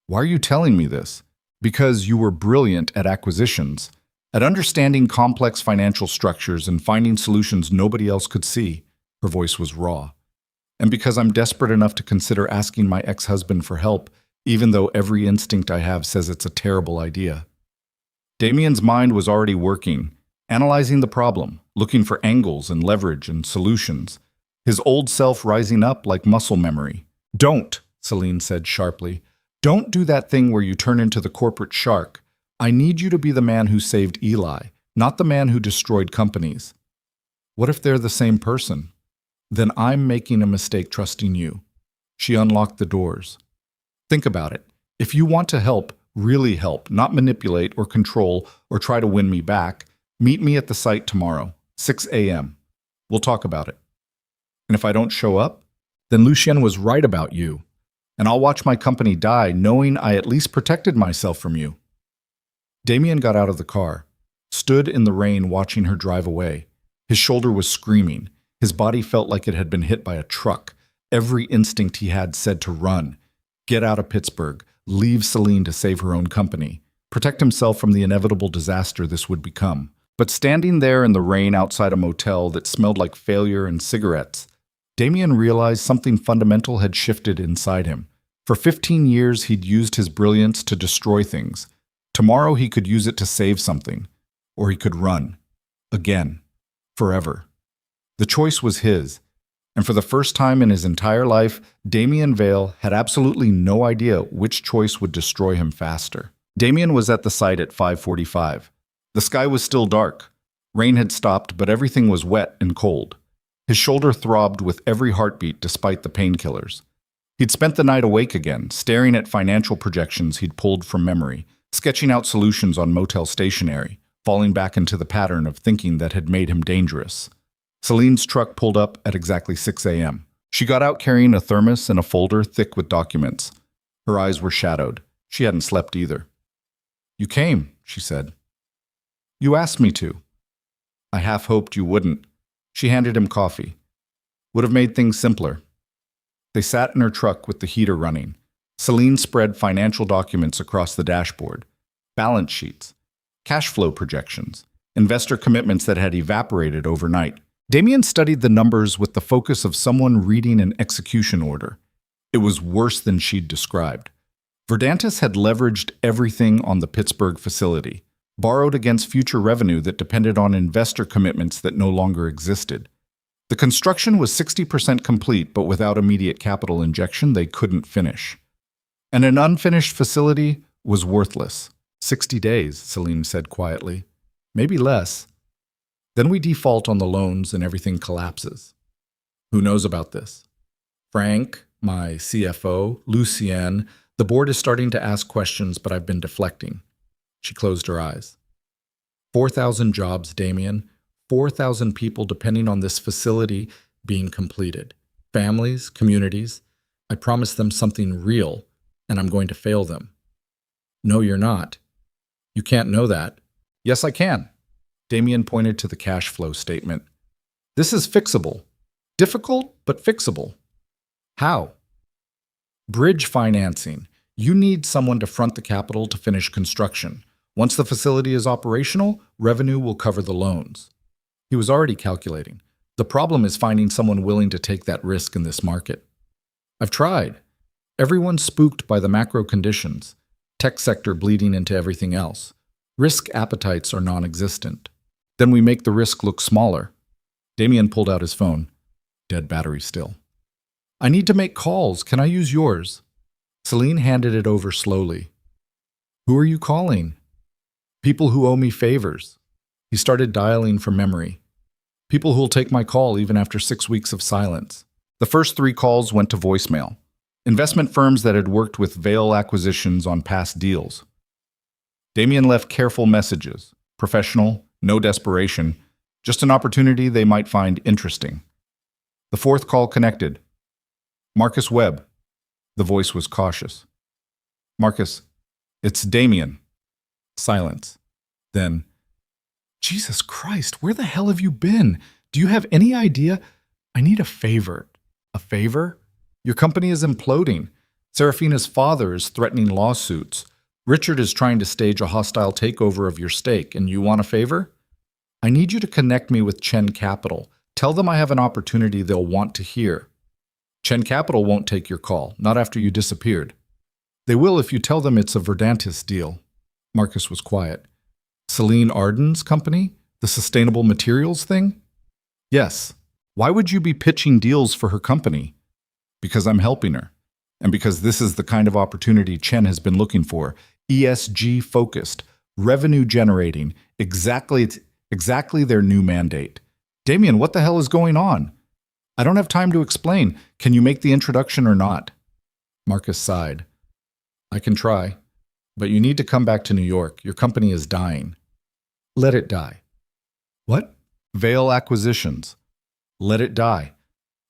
Why are you telling me this? Because you were brilliant at acquisitions, at understanding complex financial structures and finding solutions nobody else could see. Her voice was raw. And because I'm desperate enough to consider asking my ex-husband for help, even though every instinct I have says it's a terrible idea. Damian's mind was already working, analyzing the problem, looking for angles and leverage and solutions, his old self rising up like muscle memory. Don't, Selene said sharply. Don't do that thing where you turn into the corporate shark. I need you to be the man who saved Eli, not the man who destroyed companies. What if they're the same person? Then I'm making a mistake trusting you. She unlocked the doors. Think about it. If you want to help, really help, not manipulate or control or try to win me back, meet me at the site tomorrow, 6 a.m. We'll talk about it. And if I don't show up, then Lucien was right about you. And I'll watch my company die knowing I at least protected myself from you. Damian got out of the car, stood in the rain watching her drive away. His shoulder was screaming. His body felt like it had been hit by a truck. Every instinct he had said to run, get out of Pittsburgh, leave Selene to save her own company, protect himself from the inevitable disaster this would become. But standing there in the rain outside a motel that smelled like failure and cigarettes, Damian realized something fundamental had shifted inside him. For 15 years, he'd used his brilliance to destroy things. Tomorrow he could use it to save something, or he could run. Again. Forever. The choice was his, and for the first time in his entire life, Damian Vale had absolutely no idea which choice would destroy him faster. Damian was at the site at 5:45. The sky was still dark. Rain had stopped, but everything was wet and cold. His shoulder throbbed with every heartbeat despite the painkillers. He'd spent the night awake again, staring at financial projections he'd pulled from memory, sketching out solutions on motel stationery, falling back into the pattern of thinking that had made him dangerous. Selene's truck pulled up at exactly 6 a.m. She got out carrying a thermos and a folder thick with documents. Her eyes were shadowed. She hadn't slept either. You came, she said. You asked me to. I half hoped you wouldn't. She handed him coffee. Would have made things simpler. They sat in her truck with the heater running. Selene spread financial documents across the dashboard. Balance sheets, cash flow projections, investor commitments that had evaporated overnight. Damian studied the numbers with the focus of someone reading an execution order. It was worse than she'd described. Verdantis had leveraged everything on the Pittsburgh facility, borrowed against future revenue that depended on investor commitments that no longer existed. The construction was 60% complete, but without immediate capital injection, they couldn't finish. And an unfinished facility was worthless. 60 days, Selene said quietly. Maybe less. Then we default on the loans and everything collapses. Who knows about this? Frank, my CFO, Lucien. The board is starting to ask questions, but I've been deflecting. She closed her eyes. 4,000 jobs, Damian. 4,000 people depending on this facility being completed. Families, communities. I promised them something real, and I'm going to fail them. No, you're not. You can't know that. Yes, I can. Damian pointed to the cash flow statement. This is fixable. Difficult, but fixable. How? Bridge financing. You need someone to front the capital to finish construction. Once the facility is operational, revenue will cover the loans. He was already calculating. The problem is finding someone willing to take that risk in this market. I've tried. Everyone's spooked by the macro conditions. Tech sector bleeding into everything else. Risk appetites are non-existent. Then we make the risk look smaller. Damian pulled out his phone. Dead battery still. I need to make calls. Can I use yours? Selene handed it over slowly. Who are you calling? People who owe me favors. He started dialing from memory. People who'll take my call even after 6 weeks of silence. The first 3 calls went to voicemail. Investment firms that had worked with Vale acquisitions on past deals. Damian left careful messages. Professional, no desperation, just an opportunity they might find interesting. The 4th call connected. Marcus Webb. The voice was cautious. Marcus, it's Damian. Silence. Then, Jesus Christ, where the hell have you been? Do you have any idea? I need a favor. A favor? Your company is imploding. Serafina's father is threatening lawsuits. Richard is trying to stage a hostile takeover of your stake, and you want a favor? I need you to connect me with Chen Capital. Tell them I have an opportunity they'll want to hear. Chen Capital won't take your call, not after you disappeared. They will if you tell them it's a Verdantis deal. Marcus was quiet. Selene Arden's company? The sustainable materials thing? Yes. Why would you be pitching deals for her company? Because I'm helping her. And because this is the kind of opportunity Chen has been looking for. ESG focused, revenue generating, exactly their new mandate. Damian, what the hell is going on? I don't have time to explain. Can you make the introduction or not? Marcus sighed. I can try, but you need to come back to New York. Your company is dying. Let it die. What? Vale Acquisitions. Let it die.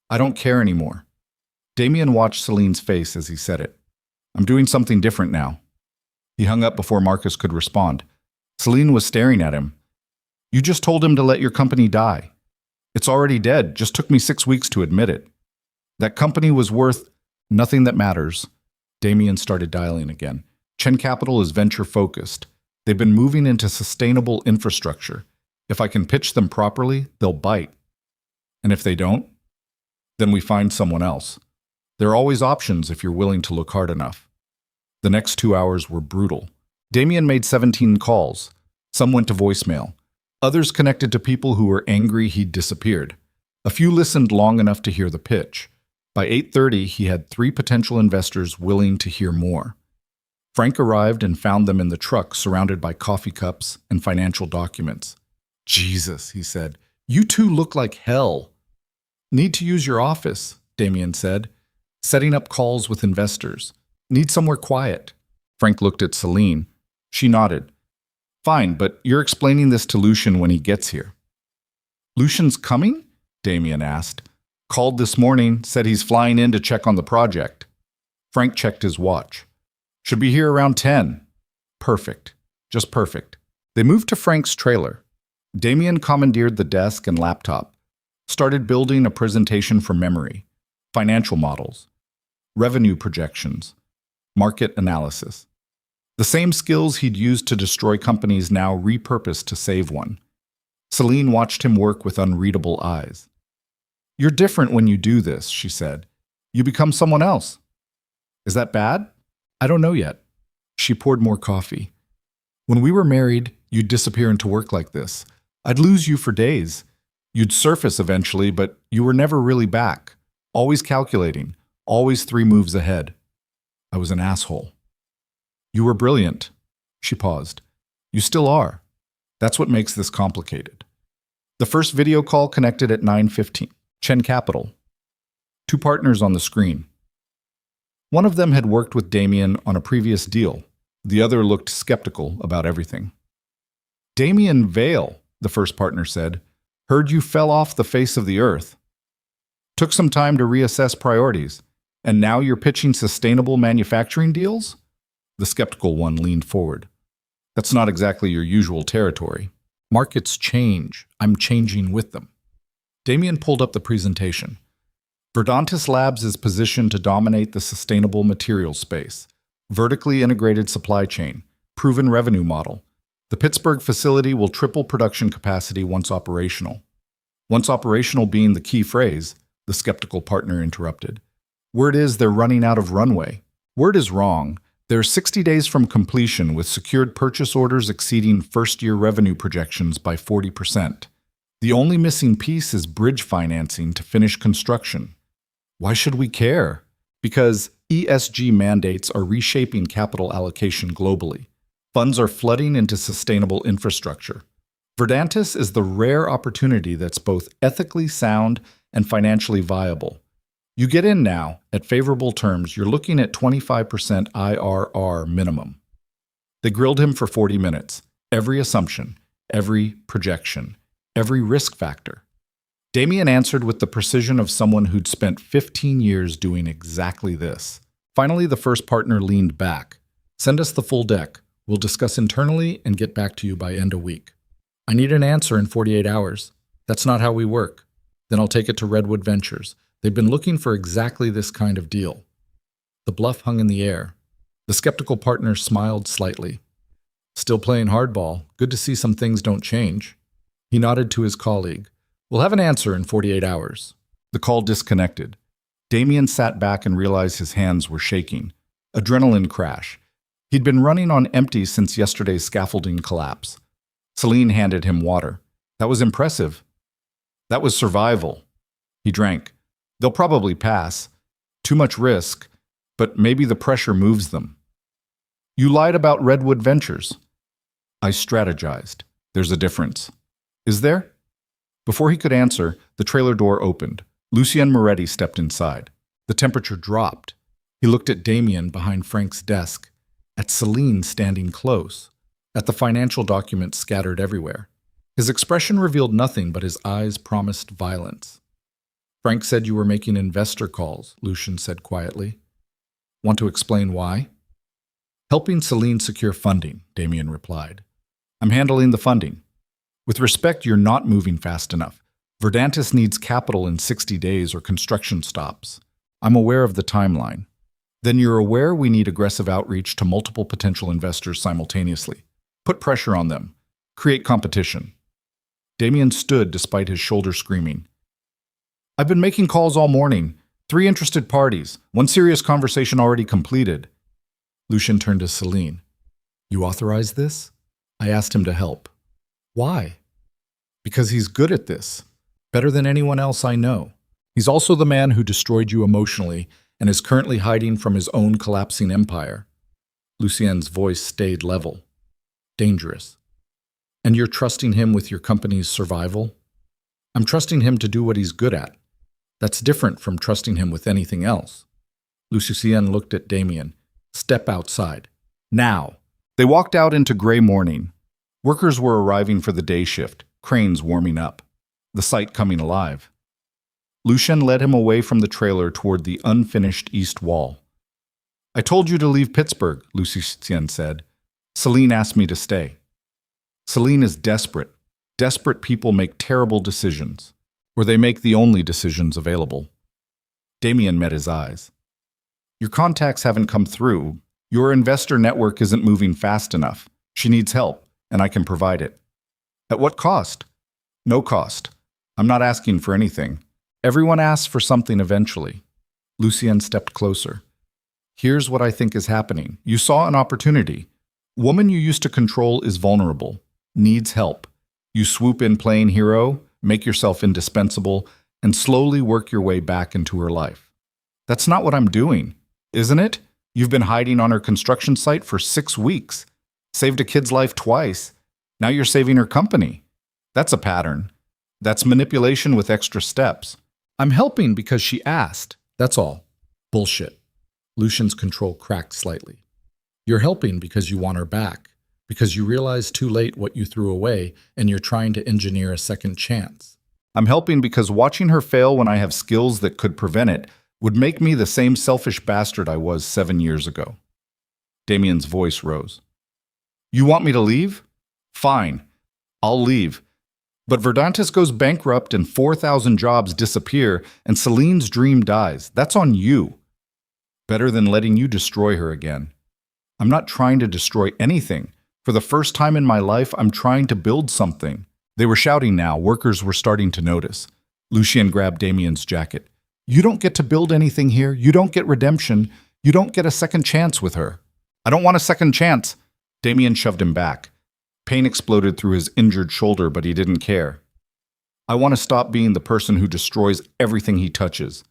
I don't care anymore. Damian watched Selene's face as he said it. I'm doing something different now. He hung up before Marcus could respond. Selene was staring at him. You just told him to let your company die. It's already dead. Just took me 6 weeks to admit it. That company was worth nothing that matters. Damian started dialing again. Chen Capital is venture-focused. They've been moving into sustainable infrastructure. If I can pitch them properly, they'll bite. And if they don't, then we find someone else. There are always options if you're willing to look hard enough. The next 2 hours were brutal. Damian made 17 calls. Some went to voicemail. Others connected to people who were angry he'd disappeared. A few listened long enough to hear the pitch. By 8:30, he had 3 potential investors willing to hear more. Frank arrived and found them in the truck surrounded by coffee cups and financial documents. Jesus, he said, you two look like hell. Need to use your office, Damian said, setting up calls with investors. Need somewhere quiet. Frank looked at Selene. She nodded. Fine, but you're explaining this to Lucian when he gets here. Lucian's coming? Damian asked. Called this morning, said he's flying in to check on the project. Frank checked his watch. Should be here around 10. Perfect. Just perfect. They moved to Frank's trailer. Damian commandeered the desk and laptop. Started building a presentation from memory. Financial models. Revenue projections. Market analysis. The same skills he'd used to destroy companies now repurposed to save one. Selene watched him work with unreadable eyes. You're different when you do this, she said. You become someone else. Is that bad? I don't know yet. She poured more coffee. When we were married, you'd disappear into work like this. I'd lose you for days. You'd surface eventually, but you were never really back. Always calculating. Always 3 moves ahead. I was an asshole. You were brilliant. She paused. You still are. That's what makes this complicated. The first video call connected at 9:15. Chen Capital. 2 partners on the screen. One of them had worked with Damian on a previous deal. The other looked skeptical about everything. Damian Vale, the first partner said, heard you fell off the face of the earth. Took some time to reassess priorities, and now you're pitching sustainable manufacturing deals? The skeptical one leaned forward. That's not exactly your usual territory. Markets change. I'm changing with them. Damian pulled up the presentation. Verdantis Labs is positioned to dominate the sustainable materials space. Vertically integrated supply chain. Proven revenue model. The Pittsburgh facility will triple production capacity once operational. Once operational being the key phrase, the skeptical partner interrupted. Word is they're running out of runway. Word is wrong. They're 60 days from completion with secured purchase orders exceeding first-year revenue projections by 40%. The only missing piece is bridge financing to finish construction. Why should we care? Because ESG mandates are reshaping capital allocation globally. Funds are flooding into sustainable infrastructure. Verdantis is the rare opportunity that's both ethically sound and financially viable. You get in now, at favorable terms, you're looking at 25% IRR minimum. They grilled him for 40 minutes. Every assumption, every projection, every risk factor. Damian answered with the precision of someone who'd spent 15 years doing exactly this. Finally, the first partner leaned back. Send us the full deck. We'll discuss internally and get back to you by end of week. I need an answer in 48 hours. That's not how we work. Then I'll take it to Redwood Ventures. They've been looking for exactly this kind of deal. The bluff hung in the air. The skeptical partner smiled slightly. Still playing hardball. Good to see some things don't change. He nodded to his colleague. We'll have an answer in 48 hours. The call disconnected. Damian sat back and realized his hands were shaking. Adrenaline crash. He'd been running on empty since yesterday's scaffolding collapse. Selene handed him water. That was impressive. That was survival. He drank. They'll probably pass. Too much risk, but maybe the pressure moves them. You lied about Redwood Ventures. I strategized. There's a difference. Is there? Before he could answer, the trailer door opened. Lucien Moretti stepped inside. The temperature dropped. He looked at Damian behind Frank's desk, at Selene standing close, at the financial documents scattered everywhere. His expression revealed nothing, but his eyes promised violence. Frank said you were making investor calls, Lucien said quietly. Want to explain why? Helping Selene secure funding, Damian replied. I'm handling the funding. With respect, you're not moving fast enough. Verdantis needs capital in 60 days or construction stops. I'm aware of the timeline. Then you're aware we need aggressive outreach to multiple potential investors simultaneously. Put pressure on them. Create competition. Damian stood despite his shoulder screaming. I've been making calls all morning. 3 interested parties. 1 serious conversation already completed. Lucien turned to Selene. You authorized this? I asked him to help. Why? Because he's good at this. Better than anyone else I know. He's also the man who destroyed you emotionally and is currently hiding from his own collapsing empire. Lucien's voice stayed level. Dangerous. And you're trusting him with your company's survival? I'm trusting him to do what he's good at. That's different from trusting him with anything else. Lucien looked at Damian. Step outside. Now. They walked out into gray morning. Workers were arriving for the day shift, cranes warming up, the site coming alive. Lucien led him away from the trailer toward the unfinished east wall. I told you to leave Pittsburgh, Lucien said. Selene asked me to stay. Selene is desperate. Desperate people make terrible decisions, or they make the only decisions available. Damian met his eyes. Your contacts haven't come through. Your investor network isn't moving fast enough. She needs help, and I can provide it. At what cost? No cost. I'm not asking for anything. Everyone asks for something eventually. Lucien stepped closer. Here's what I think is happening. You saw an opportunity. Woman you used to control is vulnerable, needs help. You swoop in playing hero, make yourself indispensable, and slowly work your way back into her life. That's not what I'm doing, isn't it? You've been hiding on her construction site for 6 weeks. Saved a kid's life twice. Now you're saving her company. That's a pattern. That's manipulation with extra steps. I'm helping because she asked. That's all. Bullshit. Lucien's control cracked slightly. You're helping because you want her back, because you realize too late what you threw away and you're trying to engineer a second chance. I'm helping because watching her fail when I have skills that could prevent it would make me the same selfish bastard I was 7 years ago. Damian's voice rose. You want me to leave? Fine. I'll leave. But Verdantis goes bankrupt and 4,000 jobs disappear and Selene's dream dies. That's on you. Better than letting you destroy her again. I'm not trying to destroy anything. For the first time in my life, I'm trying to build something. They were shouting now. Workers were starting to notice. Lucien grabbed Damian's jacket. You don't get to build anything here. You don't get redemption. You don't get a second chance with her. I don't want a second chance. Damian shoved him back. Pain exploded through his injured shoulder, but he didn't care. I want to stop being the person who destroys everything he touches.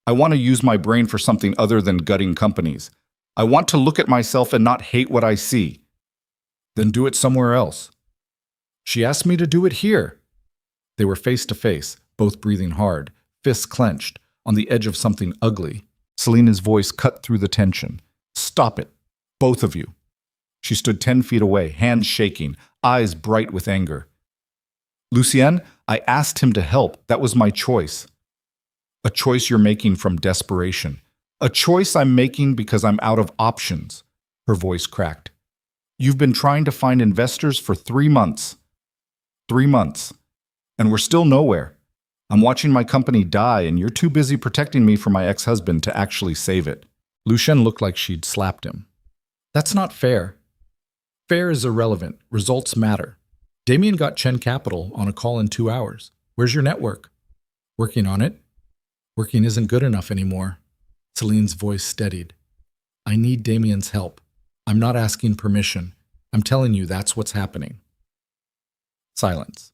I want to use my brain for something other than gutting companies. I want to look at myself and not hate what I see. Then do it somewhere else. She asked me to do it here. They were face to face, both breathing hard, fists clenched, on the edge of something ugly. Selene's voice cut through the tension. Stop it, both of you. She stood 10 feet away, hands shaking, eyes bright with anger. Lucien, I asked him to help. That was my choice. A choice you're making from desperation. A choice I'm making because I'm out of options. Her voice cracked. You've been trying to find investors for 3 months. 3 months. And we're still nowhere. I'm watching my company die, and you're too busy protecting me from my ex-husband to actually save it. Lucien looked like she'd slapped him. That's not fair. Fair is irrelevant. Results matter. Damian got Chen Capital on a call in 2 hours. Where's your network? Working on it. Working isn't good enough anymore. Selene's voice steadied. I need Damian's help. I'm not asking permission. I'm telling you that's what's happening. Silence.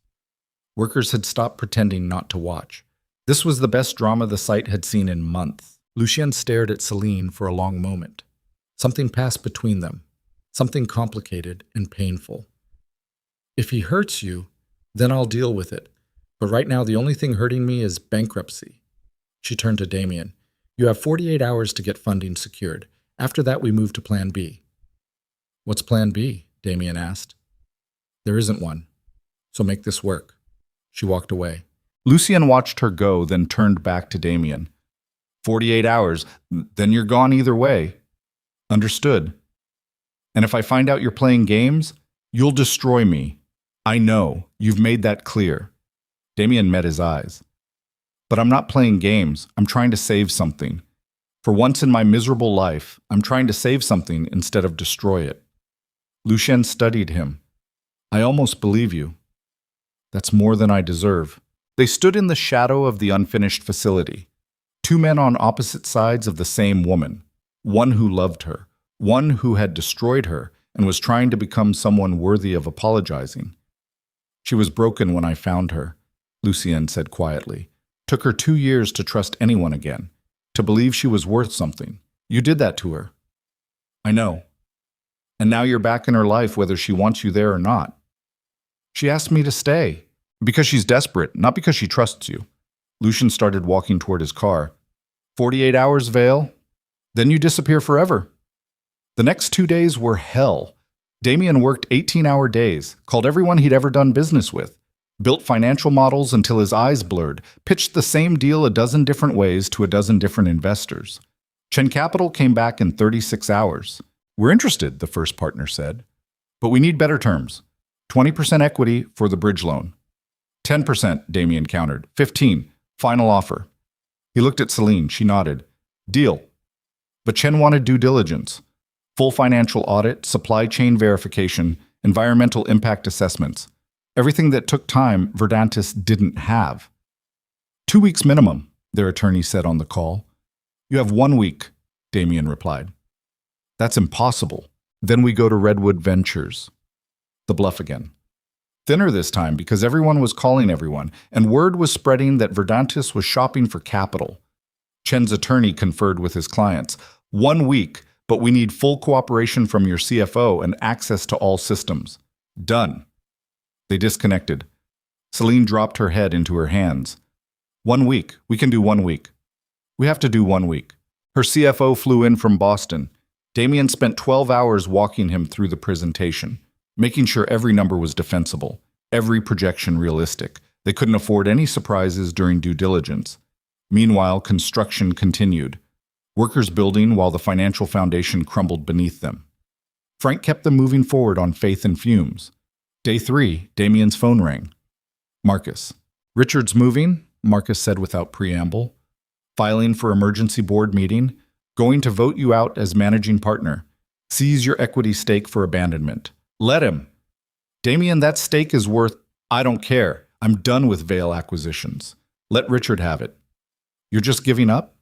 Workers had stopped pretending not to watch. This was the best drama the site had seen in months. Lucien stared at Selene for a long moment. Something passed between them. Something complicated and painful. If he hurts you, then I'll deal with it. But right now the only thing hurting me is bankruptcy. She turned to Damian. You have 48 hours to get funding secured. After that we move to Plan B. What's Plan B? Damian asked. There isn't one. So make this work. She walked away. Lucien watched her go, then turned back to Damian. 48 hours, then you're gone either way. Understood. And if I find out you're playing games, you'll destroy me. I know. You've made that clear. Damian met his eyes. But I'm not playing games. I'm trying to save something. For once in my miserable life, I'm trying to save something instead of destroy it. Lucien studied him. I almost believe you. That's more than I deserve. They stood in the shadow of the unfinished facility. 2 men on opposite sides of the same woman. One who loved her. One who had destroyed her and was trying to become someone worthy of apologizing. She was broken when I found her, Lucien said quietly. Took her 2 years to trust anyone again, to believe she was worth something. You did that to her. I know. And now you're back in her life whether she wants you there or not. She asked me to stay, because she's desperate, not because she trusts you. Lucien started walking toward his car. 48 hours, Vale? Then you disappear forever. The next 2 days were hell. Damian worked 18-hour days, called everyone he'd ever done business with, built financial models until his eyes blurred, pitched the same deal a dozen different ways to a dozen different investors. Chen Capital came back in 36 hours. We're interested, the first partner said. But we need better terms. 20% equity for the bridge loan. 10%, Damian countered. 15, final offer. He looked at Selene. She nodded. Deal. But Chen wanted due diligence. Full financial audit, supply chain verification, environmental impact assessments. Everything that took time Verdantis didn't have. 2 weeks minimum, their attorney said on the call. You have 1 week, Damian replied. That's impossible. Then we go to Redwood Ventures. The bluff again. Thinner this time because everyone was calling everyone, and word was spreading that Verdantis was shopping for capital. Chen's attorney conferred with his clients. 1 week, but we need full cooperation from your CFO and access to all systems. Done. They disconnected. Selene dropped her head into her hands. 1 week. We can do 1 week. We have to do 1 week. Her CFO flew in from Boston. Damian spent 12 hours walking him through the presentation, making sure every number was defensible, every projection realistic. They couldn't afford any surprises during due diligence. Meanwhile, construction continued. Workers building while the financial foundation crumbled beneath them. Frank kept them moving forward on faith and fumes. Day 3, Damian's phone rang. Marcus. Richard's moving, Marcus said without preamble. Filing for emergency board meeting. Going to vote you out as managing partner. Seize your equity stake for abandonment. Let him. Damian, that stake is worth... I don't care. I'm done with Vale acquisitions. Let Richard have it. You're just giving up?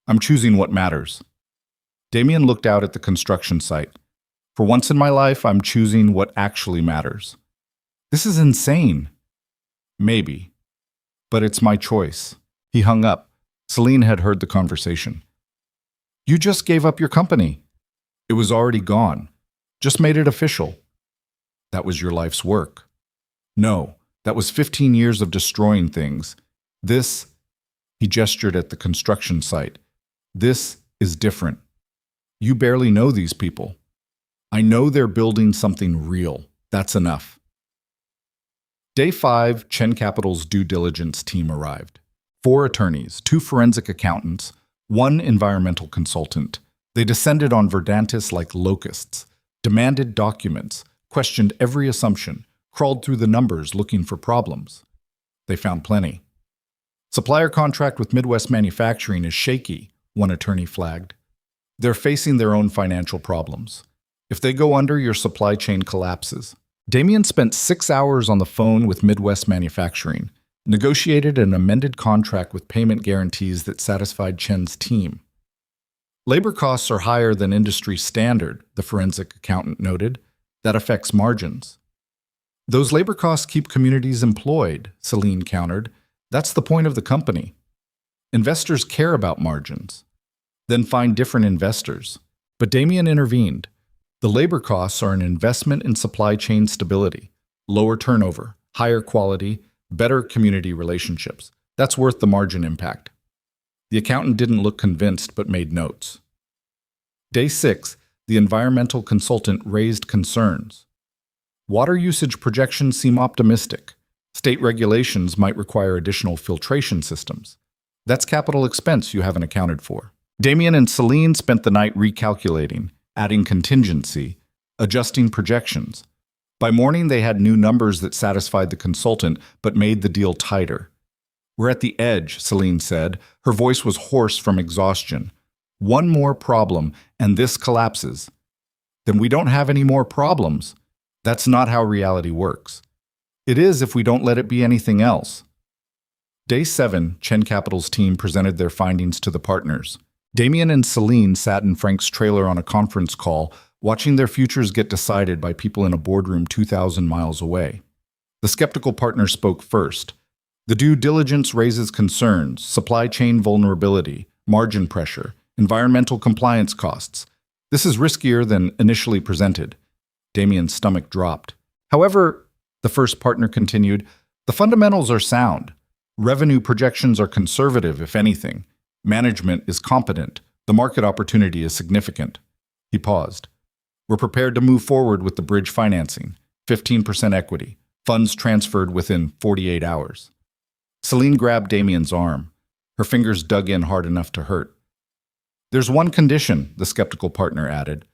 I'm choosing what matters. Damian looked out at the construction site. For once in my life, I'm choosing what actually matters. This is insane. Maybe. But it's my choice. He hung up. Selene had heard the conversation. You just gave up your company. It was already gone. Just made it official. That was your life's work. No, that was 15 years of destroying things. This, he gestured at the construction site. This is different. You barely know these people. I know they're building something real. That's enough. Day 5, Chen Capital's due diligence team arrived. 4 attorneys, 2 forensic accountants, 1 environmental consultant. They descended on Verdantis like locusts, demanded documents, questioned every assumption, crawled through the numbers looking for problems. They found plenty. Supplier contract with Midwest Manufacturing is shaky, one attorney flagged. They're facing their own financial problems. If they go under, your supply chain collapses. Damian spent 6 hours on the phone with Midwest Manufacturing, negotiated an amended contract with payment guarantees that satisfied Chen's team. Labor costs are higher than industry standard, the forensic accountant noted. That affects margins. Those labor costs keep communities employed, Selene countered. That's the point of the company. Investors care about margins. Then find different investors. But Damian intervened. The labor costs are an investment in supply chain stability, lower turnover, higher quality, better community relationships. That's worth the margin impact. The accountant didn't look convinced but made notes. Day 6, the environmental consultant raised concerns. Water usage projections seem optimistic. State regulations might require additional filtration systems. That's capital expense you haven't accounted for. Damian and Selene spent the night recalculating, adding contingency, adjusting projections. By morning, they had new numbers that satisfied the consultant but made the deal tighter. We're at the edge, Selene said. Her voice was hoarse from exhaustion. One more problem, and this collapses. Then we don't have any more problems. That's not how reality works. It is if we don't let it be anything else. Day 7, Chen Capital's team presented their findings to the partners. Damian and Selene sat in Frank's trailer on a conference call, watching their futures get decided by people in a boardroom 2,000 miles away. The skeptical partner spoke first. The due diligence raises concerns, supply chain vulnerability, margin pressure, environmental compliance costs. This is riskier than initially presented. Damian's stomach dropped. However, the first partner continued, the fundamentals are sound. Revenue projections are conservative, if anything. Management is competent. The market opportunity is significant. He paused. We're prepared to move forward with the bridge financing, 15% equity, funds transferred within 48 hours. Selene grabbed Damian's arm. Her fingers dug in hard enough to hurt. There's one condition, the skeptical partner added.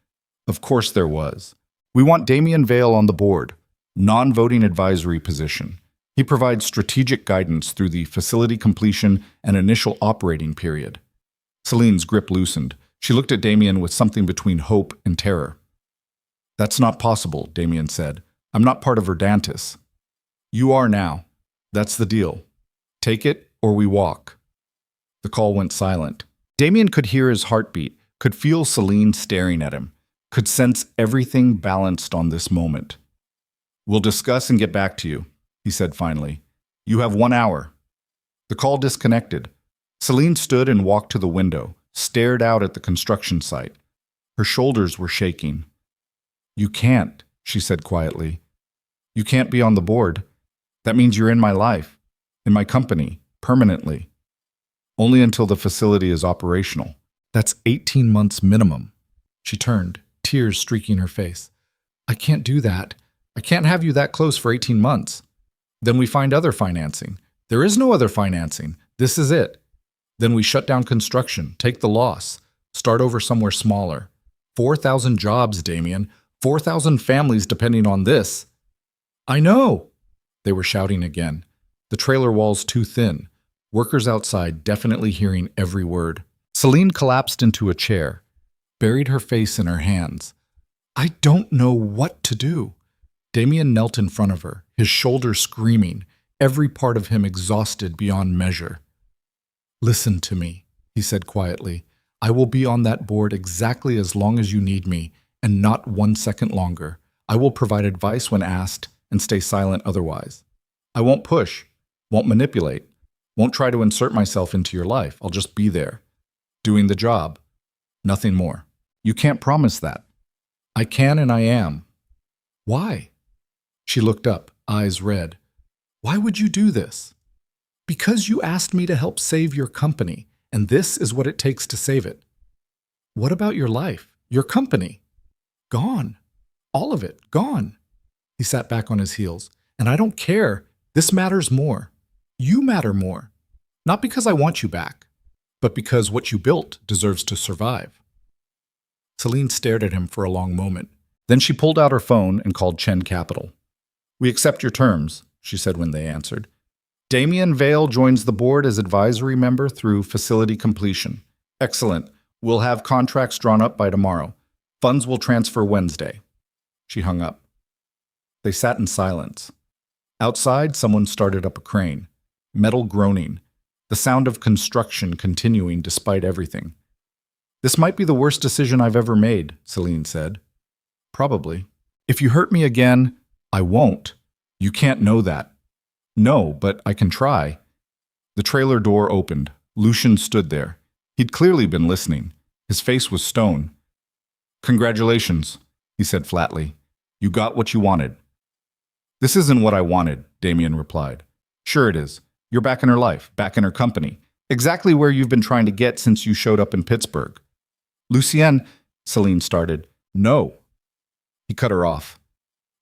Of course there was. We want Damian Vale on the board, non-voting advisory position. He provides strategic guidance through the facility completion and initial operating period. Selene's grip loosened. She looked at Damian with something between hope and terror. That's not possible, Damian said. I'm not part of Verdantis. You are now. That's the deal. Take it or we walk. The call went silent. Damian could hear his heartbeat, could feel Selene staring at him, could sense everything balanced on this moment. We'll discuss and get back to you, he said finally. You have 1 hour. The call disconnected. Selene stood and walked to the window, stared out at the construction site. Her shoulders were shaking. You can't, she said quietly. You can't be on the board. That means you're in my life, in my company, permanently. Only until the facility is operational. That's 18 months minimum. She turned, tears streaking her face. I can't do that. I can't have you that close for 18 months. Then we find other financing. There is no other financing. This is it. Then we shut down construction, take the loss, start over somewhere smaller. 4,000 jobs, Damian. 4,000 families depending on this. I know, they were shouting again. The trailer wall's too thin. Workers outside definitely hearing every word. Selene collapsed into a chair, buried her face in her hands. I don't know what to do. Damian knelt in front of her, his shoulders screaming, every part of him exhausted beyond measure. Listen to me, he said quietly. I will be on that board exactly as long as you need me, and not 1 second longer. I will provide advice when asked and stay silent otherwise. I won't push, won't manipulate, won't try to insert myself into your life. I'll just be there, doing the job. Nothing more. You can't promise that. I can and I am. Why? She looked up, eyes red. Why would you do this? Because you asked me to help save your company, and this is what it takes to save it. What about your life, your company? Gone. All of it, gone. He sat back on his heels. And I don't care. This matters more. You matter more. Not because I want you back, but because what you built deserves to survive. Selene stared at him for a long moment. Then she pulled out her phone and called Chen Capital. "We accept your terms," she said when they answered. "Damian Vale joins the board as advisory member through facility completion. Excellent. We'll have contracts drawn up by tomorrow. Funds will transfer Wednesday." She hung up. They sat in silence. Outside, someone started up a crane. Metal groaning. The sound of construction continuing despite everything. "This might be the worst decision I've ever made," Selene said. "Probably. If you hurt me again, I won't. You can't know that." "No, but I can try." The trailer door opened. Lucian stood there. He'd clearly been listening. His face was stone. "Congratulations," he said flatly. "You got what you wanted." "This isn't what I wanted," Damian replied. "Sure it is. You're back in her life, back in her company. Exactly where you've been trying to get since you showed up in Pittsburgh." "Lucienne," Selene started. "No." He cut her off.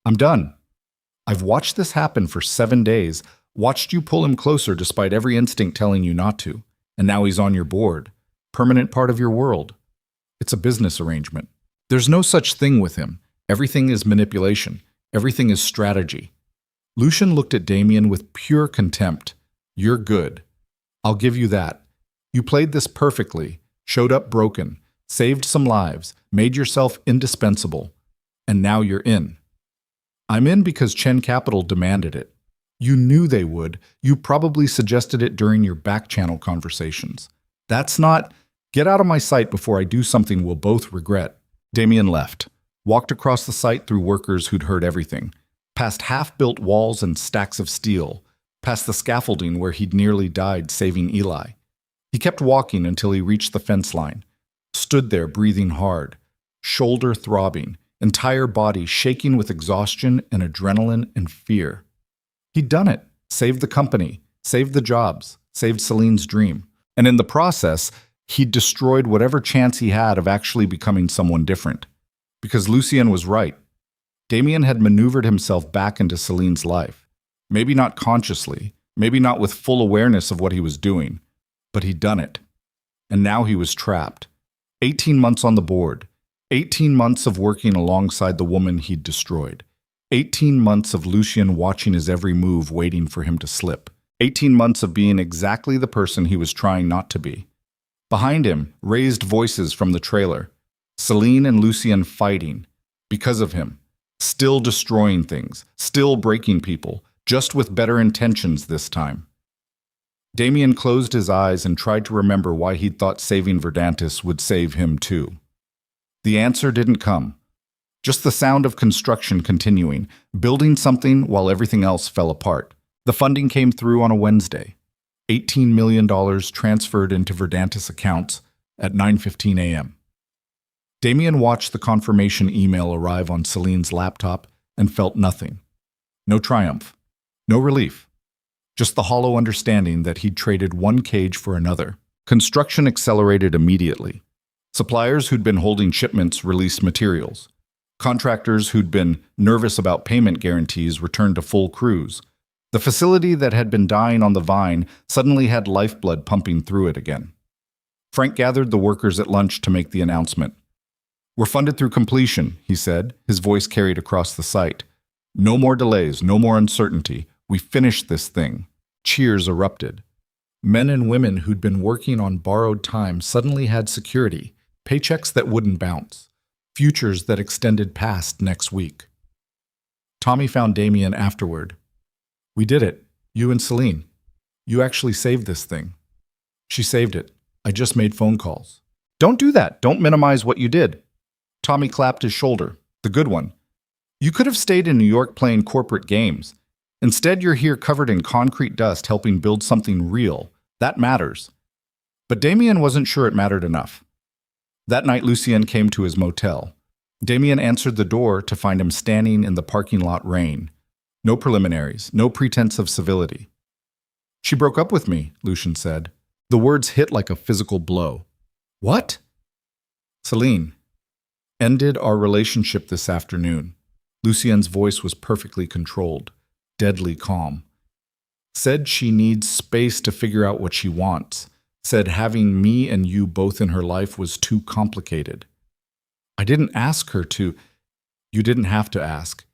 "I'm done. I've watched this happen for 7 days, watched you pull him closer despite every instinct telling you not to, and now he's on your board, permanent part of your world. It's a business arrangement. There's no such thing with him. Everything is manipulation. Everything is strategy." Lucian looked at Damian with pure contempt. "You're good. I'll give you that. You played this perfectly, showed up broken, saved some lives, made yourself indispensable, and now you're in. I'm in because Chen Capital demanded it. You knew they would. You probably suggested it during your back-channel conversations. That's not, get out of my sight before I do something we'll both regret." Damian left, walked across the site through workers who'd heard everything, past half-built walls and stacks of steel, past the scaffolding where he'd nearly died saving Eli. He kept walking until he reached the fence line, stood there breathing hard, shoulder throbbing, entire body shaking with exhaustion and adrenaline and fear. He'd done it, saved the company, saved the jobs, saved Selene's dream. And in the process, he'd destroyed whatever chance he had of actually becoming someone different. Because Lucienne was right. Damian had maneuvered himself back into Selene's life. Maybe not consciously, maybe not with full awareness of what he was doing, but he'd done it. And now he was trapped. 18 months on the board. 18 months of working alongside the woman he'd destroyed. 18 months of Lucian watching his every move, waiting for him to slip. 18 months of being exactly the person he was trying not to be. Behind him, raised voices from the trailer. Selene and Lucian fighting. Because of him. Still destroying things. Still breaking people. Just with better intentions this time. Damian closed his eyes and tried to remember why he'd thought saving Verdantis would save him too. The answer didn't come. Just the sound of construction continuing, building something while everything else fell apart. The funding came through on a Wednesday. $18 million transferred into Verdantis accounts at 9:15 a.m. Damian watched the confirmation email arrive on Selene's laptop and felt nothing. No triumph. No relief. Just the hollow understanding that he'd traded one cage for another. Construction accelerated immediately. Suppliers who'd been holding shipments released materials. Contractors who'd been nervous about payment guarantees returned to full crews. The facility that had been dying on the vine suddenly had lifeblood pumping through it again. Frank gathered the workers at lunch to make the announcement. "We're funded through completion," he said, his voice carried across the site. "No more delays, no more uncertainty. We finished this thing." Cheers erupted. Men and women who'd been working on borrowed time suddenly had security, paychecks that wouldn't bounce, futures that extended past next week. Tommy found Damian afterward. "We did it, you and Selene. You actually saved this thing." "She saved it. I just made phone calls." "Don't do that. Don't minimize what you did." Tommy clapped his shoulder. "The good one. You could have stayed in New York playing corporate games. Instead, you're here covered in concrete dust helping build something real. That matters." But Damian wasn't sure it mattered enough. That night, Lucienne came to his motel. Damian answered the door to find him standing in the parking lot rain. No preliminaries, no pretense of civility. "She broke up with me," Lucian said. The words hit like a physical blow. "What?" "Selene ended our relationship this afternoon." Lucienne's voice was perfectly controlled, deadly calm. "Said she needs space to figure out what she wants. Said having me and you both in her life was too complicated. I didn't ask her to." You didn't have to ask.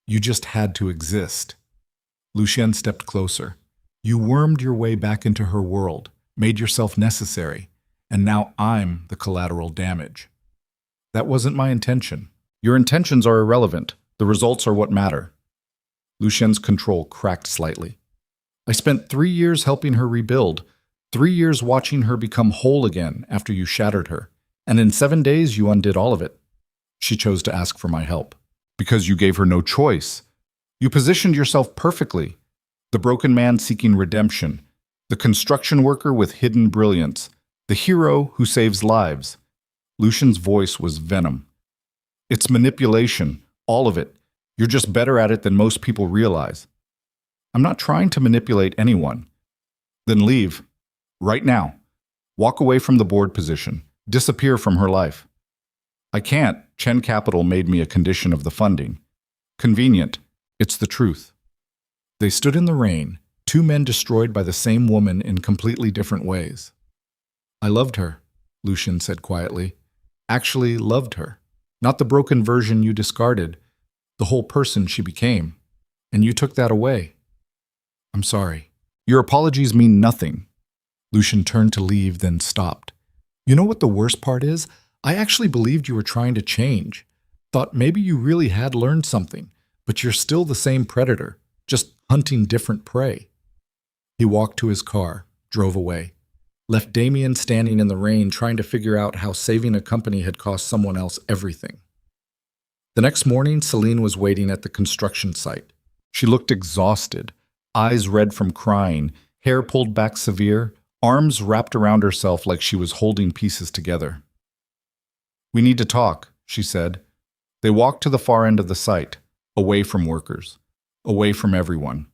You just had to exist. Lucien stepped closer. You wormed your way back into her world, made yourself necessary, and now I'm the collateral damage. That wasn't my intention. Your intentions are irrelevant. The results are what matter. Lucien's control cracked slightly. I spent 3 years helping her rebuild, 3 years watching her become whole again after you shattered her, and in 7 days you undid all of it. She chose to ask for my help. Because you gave her no choice. You positioned yourself perfectly. The broken man seeking redemption, the construction worker with hidden brilliance, the hero who saves lives. Lucien's voice was venom. It's manipulation, all of it. You're just better at it than most people realize. I'm not trying to manipulate anyone. Then leave. Right now. Walk away from the board position. Disappear from her life. I can't. Chen Capital made me a condition of the funding. Convenient. It's the truth. They stood in the rain, 2 men destroyed by the same woman in completely different ways. I loved her, Lucien said quietly. Actually loved her. Not the broken version you discarded, the whole person she became. And you took that away. I'm sorry. Your apologies mean nothing. Lucien turned to leave, then stopped. You know what the worst part is? I actually believed you were trying to change. Thought maybe you really had learned something, but you're still the same predator, just hunting different prey. He walked to his car, drove away, left Damian standing in the rain trying to figure out how saving a company had cost someone else everything. The next morning, Selene was waiting at the construction site. She looked exhausted, eyes red from crying, hair pulled back severe, arms wrapped around herself like she was holding pieces together. We need to talk, she said. They walked to the far end of the site, away from workers, away from everyone.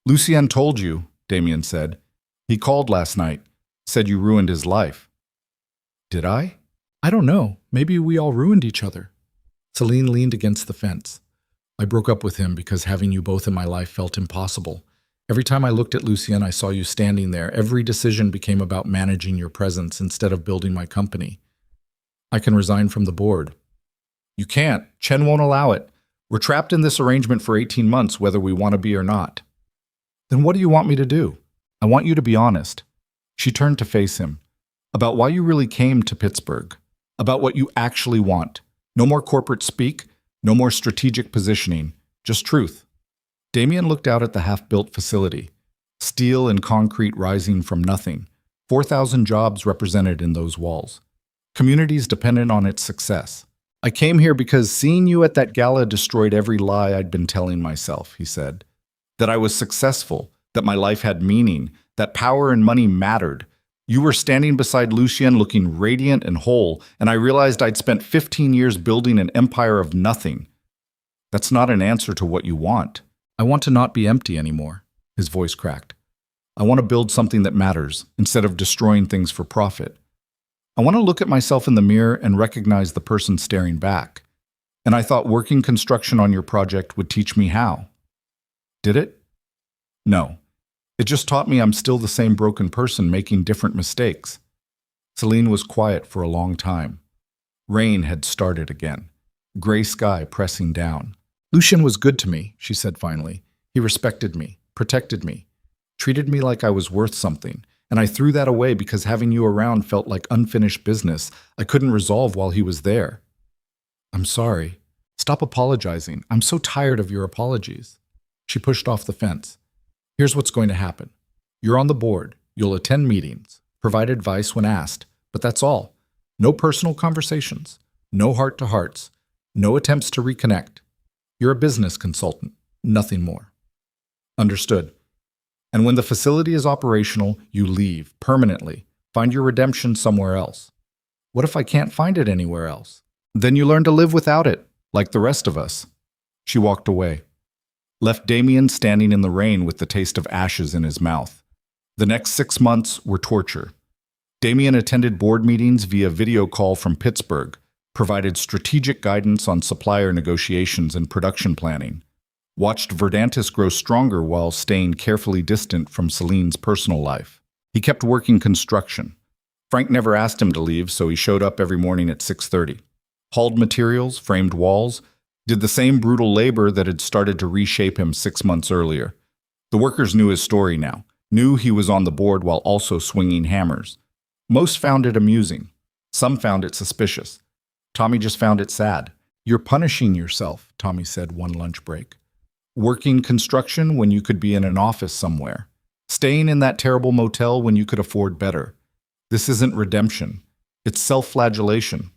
Lucien told you, Damian said. He called last night, said you ruined his life. Did I? I don't know. Maybe we all ruined each other. Selene leaned against the fence. I broke up with him because having you both in my life felt impossible. Every time I looked at Lucien, I saw you standing there. Every decision became about managing your presence instead of building my company. I can resign from the board. You can't. Chen won't allow it. We're trapped in this arrangement for 18 months, whether we want to be or not. Then what do you want me to do? I want you to be honest. She turned to face him. About why you really came to Pittsburgh. About what you actually want. No more corporate speak, no more strategic positioning. Just truth. Damian looked out at the half-built facility. Steel and concrete rising from nothing. 4,000 jobs represented in those walls. Communities dependent on its success. I came here because seeing you at that gala destroyed every lie I'd been telling myself, he said. That I was successful, that my life had meaning, that power and money mattered. You were standing beside Lucien looking radiant and whole, and I realized I'd spent 15 years building an empire of nothing. That's not an answer to what you want. I want to not be empty anymore, his voice cracked. I want to build something that matters, instead of destroying things for profit. I want to look at myself in the mirror and recognize the person staring back. And I thought working construction on your project would teach me how. Did it? No. It just taught me I'm still the same broken person making different mistakes. Selene was quiet for a long time. Rain had started again. Gray sky pressing down. Lucien was good to me, she said finally. He respected me, protected me, treated me like I was worth something. And I threw that away because having you around felt like unfinished business I couldn't resolve while he was there. I'm sorry. Stop apologizing. I'm so tired of your apologies. She pushed off the fence. Here's what's going to happen. You're on the board. You'll attend meetings, provide advice when asked, but that's all. No personal conversations, no heart-to-hearts, no attempts to reconnect. You're a business consultant, nothing more. Understood. And when the facility is operational, you leave permanently. Find your redemption somewhere else. What if I can't find it anywhere else? Then you learn to live without it, like the rest of us. She walked away. Left Damian standing in the rain with the taste of ashes in his mouth. The next 6 months were torture. Damian attended board meetings via video call from Pittsburgh, provided strategic guidance on supplier negotiations and production planning, watched Verdantis grow stronger while staying carefully distant from Selene's personal life. He kept working construction. Frank never asked him to leave, so he showed up every morning at 6:30. Hauled materials, framed walls, did the same brutal labor that had started to reshape him 6 months earlier. The workers knew his story now, knew he was on the board while also swinging hammers. Most found it amusing. Some found it suspicious. Tommy just found it sad. "You're punishing yourself," Tommy said one lunch break. "Working construction when you could be in an office somewhere. Staying in that terrible motel when you could afford better. This isn't redemption. It's self-flagellation.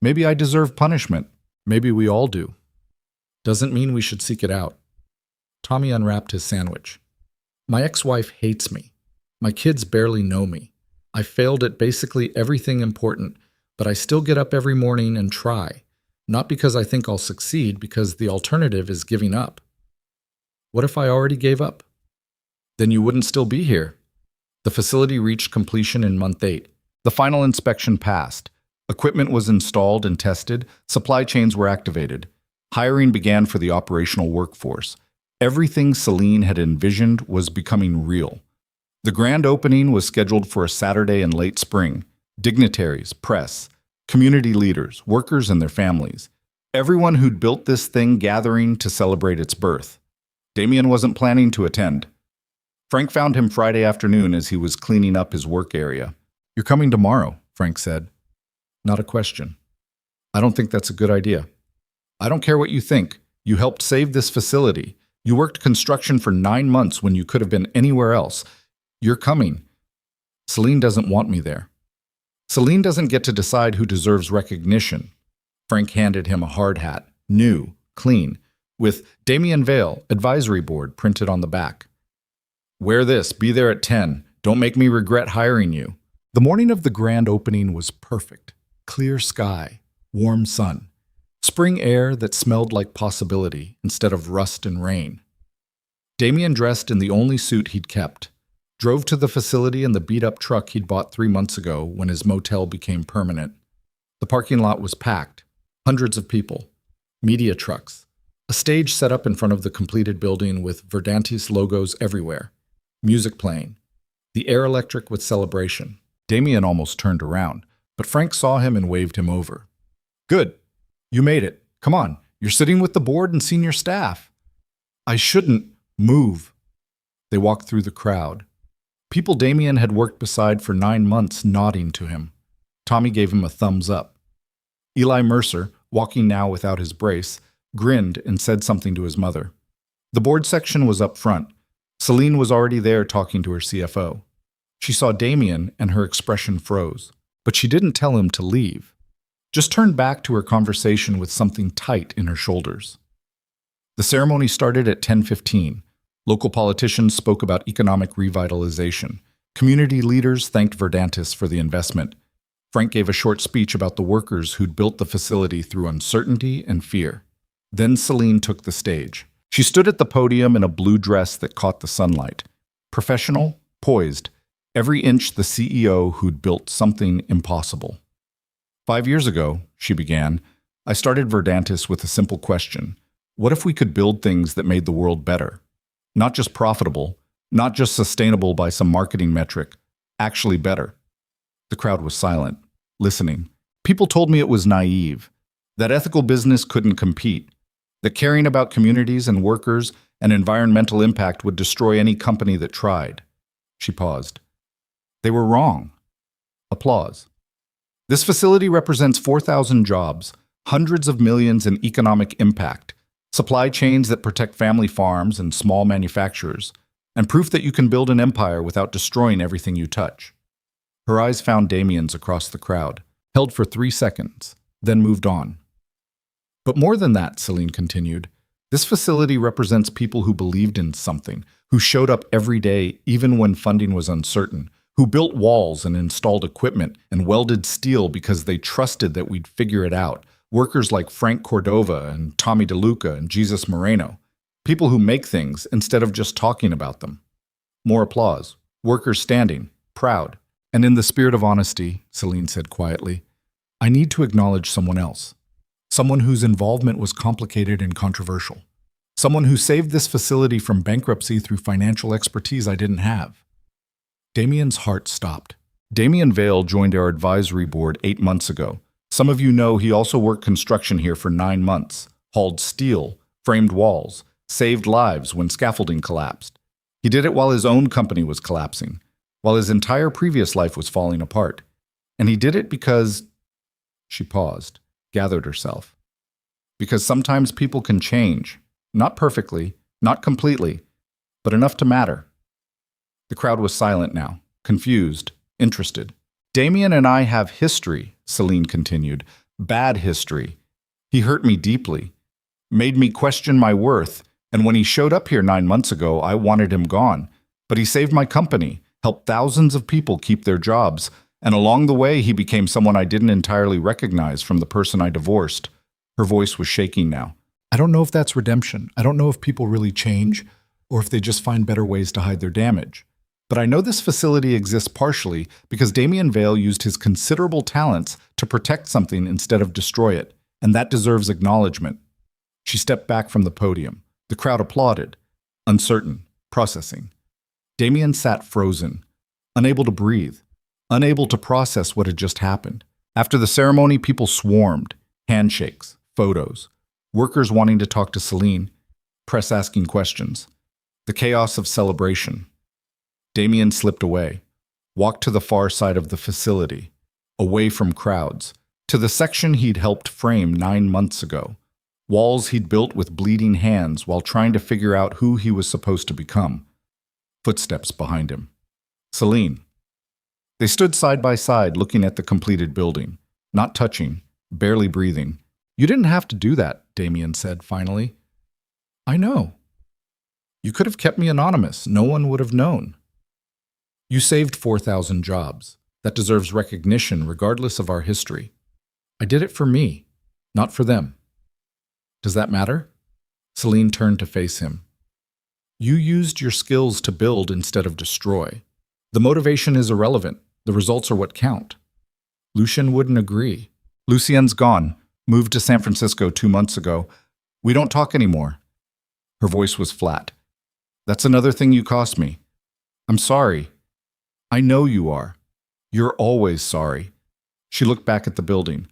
Maybe I deserve punishment. Maybe we all do. Doesn't mean we should seek it out." Tommy unwrapped his sandwich. "My ex-wife hates me. My kids barely know me. I failed at basically everything important, but I still get up every morning and try. Not because I think I'll succeed, because the alternative is giving up." "What if I already gave up?" "Then you wouldn't still be here." The facility reached completion in month 8. The final inspection passed. Equipment was installed and tested. Supply chains were activated. Hiring began for the operational workforce. Everything Selene had envisioned was becoming real. The grand opening was scheduled for a Saturday in late spring. Dignitaries, press, community leaders, workers and their families. Everyone who'd built this thing gathering to celebrate its birth. Damian wasn't planning to attend. Frank found him Friday afternoon as he was cleaning up his work area. "You're coming tomorrow," Frank said. "Not a question." "I don't think that's a good idea." "I don't care what you think. You helped save this facility. You worked construction for 9 months when you could have been anywhere else. You're coming." "Selene doesn't want me there." "Selene doesn't get to decide who deserves recognition." Frank handed him a hard hat, new, clean, with Damian Vale, advisory board, printed on the back. "Wear this, be there at 10. Don't make me regret hiring you." The morning of the grand opening was perfect. Clear sky, warm sun, spring air that smelled like possibility instead of rust and rain. Damian dressed in the only suit he'd kept, drove to the facility in the beat-up truck he'd bought 3 months ago when his motel became permanent. The parking lot was packed, hundreds of people, media trucks, a stage set up in front of the completed building with Verdantis logos everywhere, music playing, the air electric with celebration. Damian almost turned around, but Frank saw him and waved him over. "Good. You made it. Come on. You're sitting with the board and senior staff." "I shouldn't move." They walked through the crowd. People Damian had worked beside for 9 months nodding to him. Tommy gave him a thumbs up. Eli Mercer, walking now without his brace, grinned and said something to his mother. The board section was up front. Selene was already there talking to her CFO. She saw Damian and her expression froze. But she didn't tell him to leave. Just turned back to her conversation with something tight in her shoulders. The ceremony started at 10:15. Local politicians spoke about economic revitalization. Community leaders thanked Verdantis for the investment. Frank gave a short speech about the workers who'd built the facility through uncertainty and fear. Then Selene took the stage. She stood at the podium in a blue dress that caught the sunlight. Professional, poised, every inch the CEO who'd built something impossible. 5 years ago, she began, I started Verdantis with a simple question. What if we could build things that made the world better? Not just profitable, not just sustainable by some marketing metric, actually better. The crowd was silent, listening. People told me it was naive, that ethical business couldn't compete, that caring about communities and workers and environmental impact would destroy any company that tried. She paused. They were wrong. Applause. This facility represents 4,000 jobs, hundreds of millions in economic impact, supply chains that protect family farms and small manufacturers, and proof that you can build an empire without destroying everything you touch. Her eyes found Damian's across the crowd, held for 3 seconds, then moved on. But more than that, Selene continued, this facility represents people who believed in something, who showed up every day even when funding was uncertain, who built walls and installed equipment and welded steel because they trusted that we'd figure it out. Workers like Frank Cordova and Tommy DeLuca and Jesus Moreno. People who make things instead of just talking about them. More applause. Workers standing, proud. And in the spirit of honesty, Selene said quietly, I need to acknowledge someone else. Someone whose involvement was complicated and controversial. Someone who saved this facility from bankruptcy through financial expertise I didn't have. Damian's heart stopped. Damian Vale joined our advisory board 8 months ago. Some of you know he also worked construction here for 9 months, hauled steel, framed walls, saved lives when scaffolding collapsed. He did it while his own company was collapsing, while his entire previous life was falling apart. And he did it because... She paused, gathered herself. Because sometimes people can change. Not perfectly, not completely, but enough to matter. The crowd was silent now, confused, interested. Damian and I have history, Selene continued. Bad history. He hurt me deeply, made me question my worth, and when he showed up here 9 months ago, I wanted him gone. But he saved my company, helped thousands of people keep their jobs, and along the way he became someone I didn't entirely recognize from the person I divorced. Her voice was shaking now. I don't know if that's redemption. I don't know if people really change, or if they just find better ways to hide their damage. But I know this facility exists partially because Damian Vale used his considerable talents to protect something instead of destroy it, and that deserves acknowledgement. She stepped back from the podium. The crowd applauded, uncertain, processing. Damian sat frozen, unable to breathe, unable to process what had just happened. After the ceremony, people swarmed, handshakes, photos, workers wanting to talk to Selene, press asking questions. The chaos of celebration. Damian slipped away, walked to the far side of the facility, away from crowds, to the section he'd helped frame 9 months ago, walls he'd built with bleeding hands while trying to figure out who he was supposed to become. Footsteps behind him. Selene. They stood side by side looking at the completed building, not touching, barely breathing. You didn't have to do that, Damian said finally. I know. You could have kept me anonymous. No one would have known. You saved 4,000 jobs. That deserves recognition regardless of our history. I did it for me, not for them. Does that matter? Selene turned to face him. You used your skills to build instead of destroy. The motivation is irrelevant. The results are what count. Lucien wouldn't agree. Lucien's gone. Moved to San Francisco 2 months ago. We don't talk anymore. Her voice was flat. That's another thing you cost me. I'm sorry. I know you are. You're always sorry. She looked back at the building.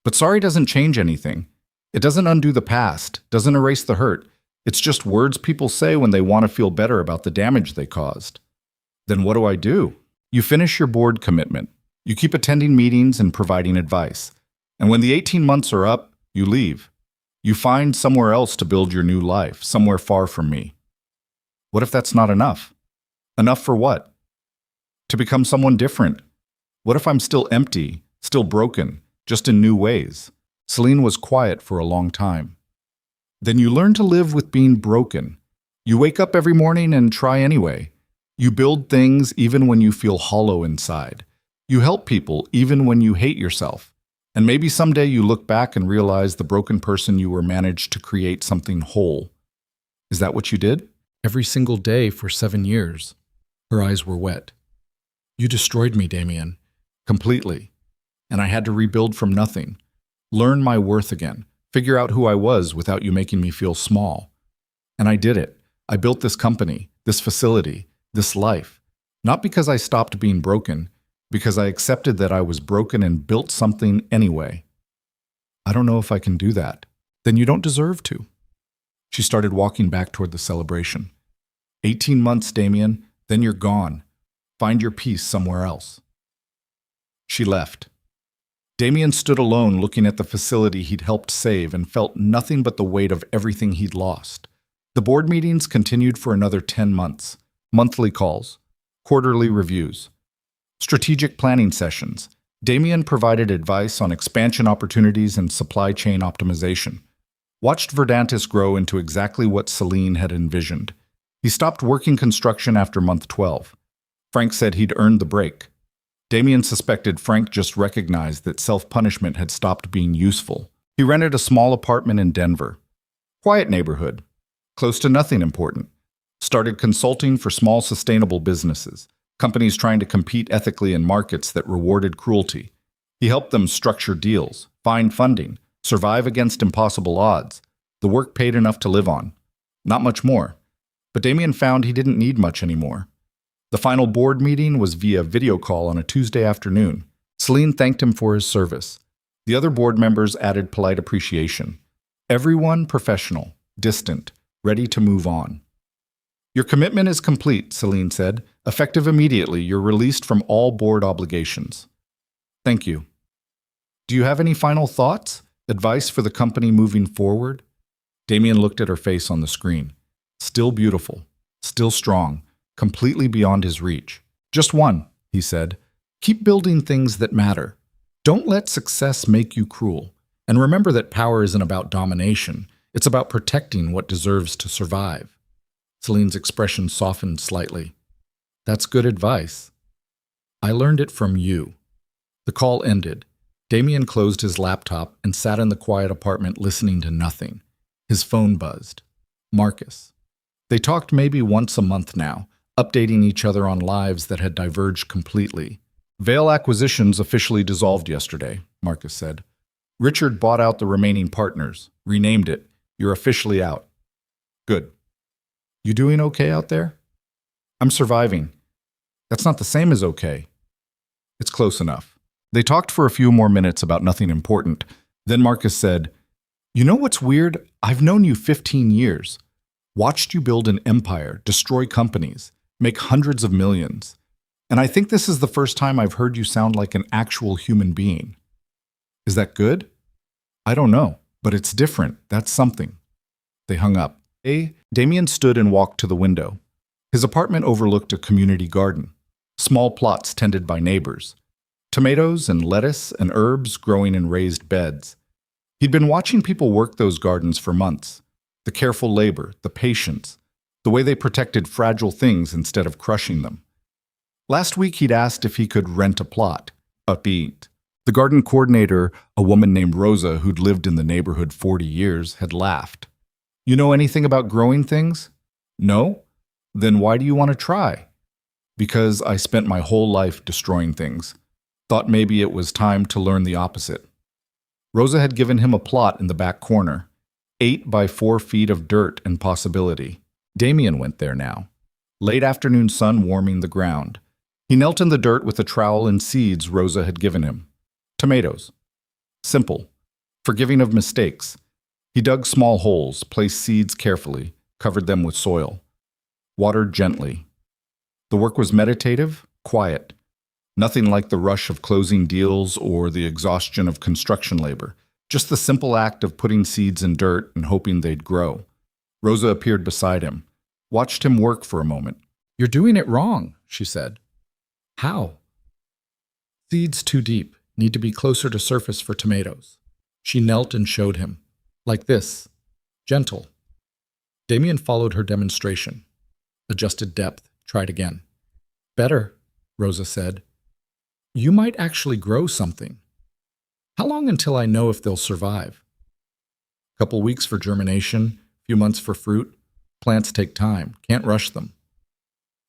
But sorry doesn't change anything. It doesn't undo the past, doesn't erase the hurt. It's just words people say when they want to feel better about the damage they caused. Then what do? You finish your board commitment. You keep attending meetings and providing advice. And when the 18 months are up, you leave. You find somewhere else to build your new life, somewhere far from me. What if that's not enough? Enough for what? To become someone different. What if I'm still empty, still broken, just in new ways? Selene was quiet for a long time. Then you learn to live with being broken. You wake up every morning and try anyway. You build things even when you feel hollow inside. You help people even when you hate yourself. And maybe someday you look back and realize the broken person you were managed to create something whole. Is that what you did? Every single day for 7 years. Her eyes were wet. You destroyed me, Damian. Completely. And I had to rebuild from nothing. Learn my worth again. Figure out who I was without you making me feel small. And I did it. I built this company, this facility, this life. Not because I stopped being broken, because I accepted that I was broken and built something anyway. I don't know if I can do that. Then you don't deserve to. She started walking back toward the celebration. 18 months, Damian, then you're gone. Find your peace somewhere else. She left. Damian stood alone looking at the facility he'd helped save and felt nothing but the weight of everything he'd lost. The board meetings continued for another 10 months. Monthly calls, quarterly reviews, strategic planning sessions. Damian provided advice on expansion opportunities and supply chain optimization. Watched Verdantis grow into exactly what Selene had envisioned. He stopped working construction after month 12. Frank said he'd earned the break. Damian suspected Frank just recognized that self-punishment had stopped being useful. He rented a small apartment in Denver. Quiet neighborhood, close to nothing important. Started consulting for small sustainable businesses, companies trying to compete ethically in markets that rewarded cruelty. He helped them structure deals, find funding, survive against impossible odds. The work paid enough to live on. Not much more. But Damian found he didn't need much anymore. The final board meeting was via video call on a Tuesday afternoon. Selene thanked him for his service. The other board members added polite appreciation. Everyone professional, distant, ready to move on. Your commitment is complete, Selene said. Effective immediately, you're released from all board obligations. Thank you. Do you have any final thoughts? Advice for the company moving forward? Damian looked at her face on the screen. Still beautiful, still strong, completely beyond his reach. Just one, he said. Keep building things that matter. Don't let success make you cruel. And remember that power isn't about domination. It's about protecting what deserves to survive. Selene's expression softened slightly. That's good advice. I learned it from you. The call ended. Damian closed his laptop and sat in the quiet apartment listening to nothing. His phone buzzed. Marcus. They talked maybe once a month now, updating each other on lives that had diverged completely. Vale Acquisitions officially dissolved yesterday, Marcus said. Richard bought out the remaining partners, renamed it. You're officially out. Good. You doing okay out there? I'm surviving. That's not the same as okay. It's close enough. They talked for a few more minutes about nothing important. Then Marcus said, You know what's weird? I've known you 15 years. Watched you build an empire, destroy companies, make hundreds of millions. And I think this is the first time I've heard you sound like an actual human being. Is that good? I don't know, but it's different. That's something. They hung up. Damian stood and walked to the window. His apartment overlooked a community garden, small plots tended by neighbors, tomatoes and lettuce and herbs growing in raised beds. He'd been watching people work those gardens for months. The careful labor, the patience, the way they protected fragile things instead of crushing them. Last week he'd asked if he could rent a plot. Upbeat. The garden coordinator, a woman named Rosa who'd lived in the neighborhood 40 years, had laughed. You know anything about growing things? No? Then why do you want to try? Because I spent my whole life destroying things. Thought maybe it was time to learn the opposite. Rosa had given him a plot in the back corner, 8 by 4 feet of dirt and possibility. Damian went there now. Late afternoon sun warming the ground. He knelt in the dirt with a trowel and seeds Rosa had given him. Tomatoes. Simple. Forgiving of mistakes. He dug small holes, placed seeds carefully, covered them with soil. Watered gently. The work was meditative, quiet. Nothing like the rush of closing deals or the exhaustion of construction labor. Just the simple act of putting seeds in dirt and hoping they'd grow. Rosa appeared beside him, watched him work for a moment. You're doing it wrong, she said. How? Seeds too deep, need to be closer to surface for tomatoes. She knelt and showed him. Like this. Gentle. Damian followed her demonstration. Adjusted depth, tried again. Better, Rosa said. You might actually grow something. How long until I know if they'll survive? Couple weeks for germination, few months for fruit. Plants take time, can't rush them.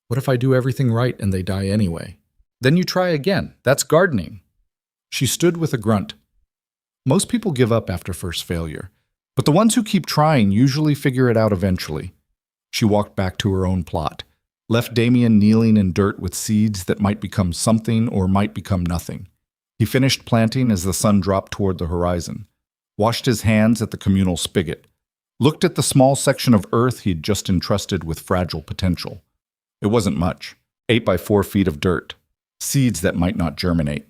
What if I do everything right and they die anyway? Then you try again. That's gardening. She stood with a grunt. Most people give up after first failure, but the ones who keep trying usually figure it out eventually. She walked back to her own plot, left Damian kneeling in dirt with seeds that might become something or might become nothing. He finished planting as the sun dropped toward the horizon, washed his hands at the communal spigot, looked at the small section of earth he'd just entrusted with fragile potential. It wasn't much, 8 by 4 feet of dirt, seeds that might not germinate,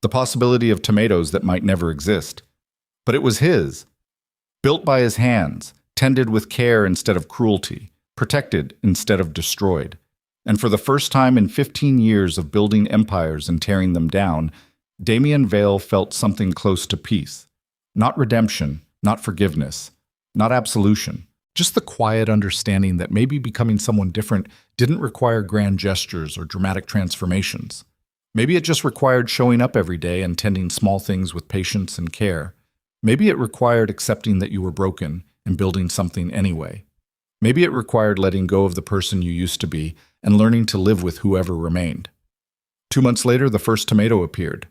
the possibility of tomatoes that might never exist. But it was his, built by his hands, tended with care instead of cruelty, protected instead of destroyed. And for the first time in 15 years of building empires and tearing them down, Damian Vale felt something close to peace. Not redemption, not forgiveness, not absolution. Just the quiet understanding that maybe becoming someone different didn't require grand gestures or dramatic transformations. Maybe it just required showing up every day and tending small things with patience and care. Maybe it required accepting that you were broken and building something anyway. Maybe it required letting go of the person you used to be and learning to live with whoever remained. 2 months later, the first tomato appeared.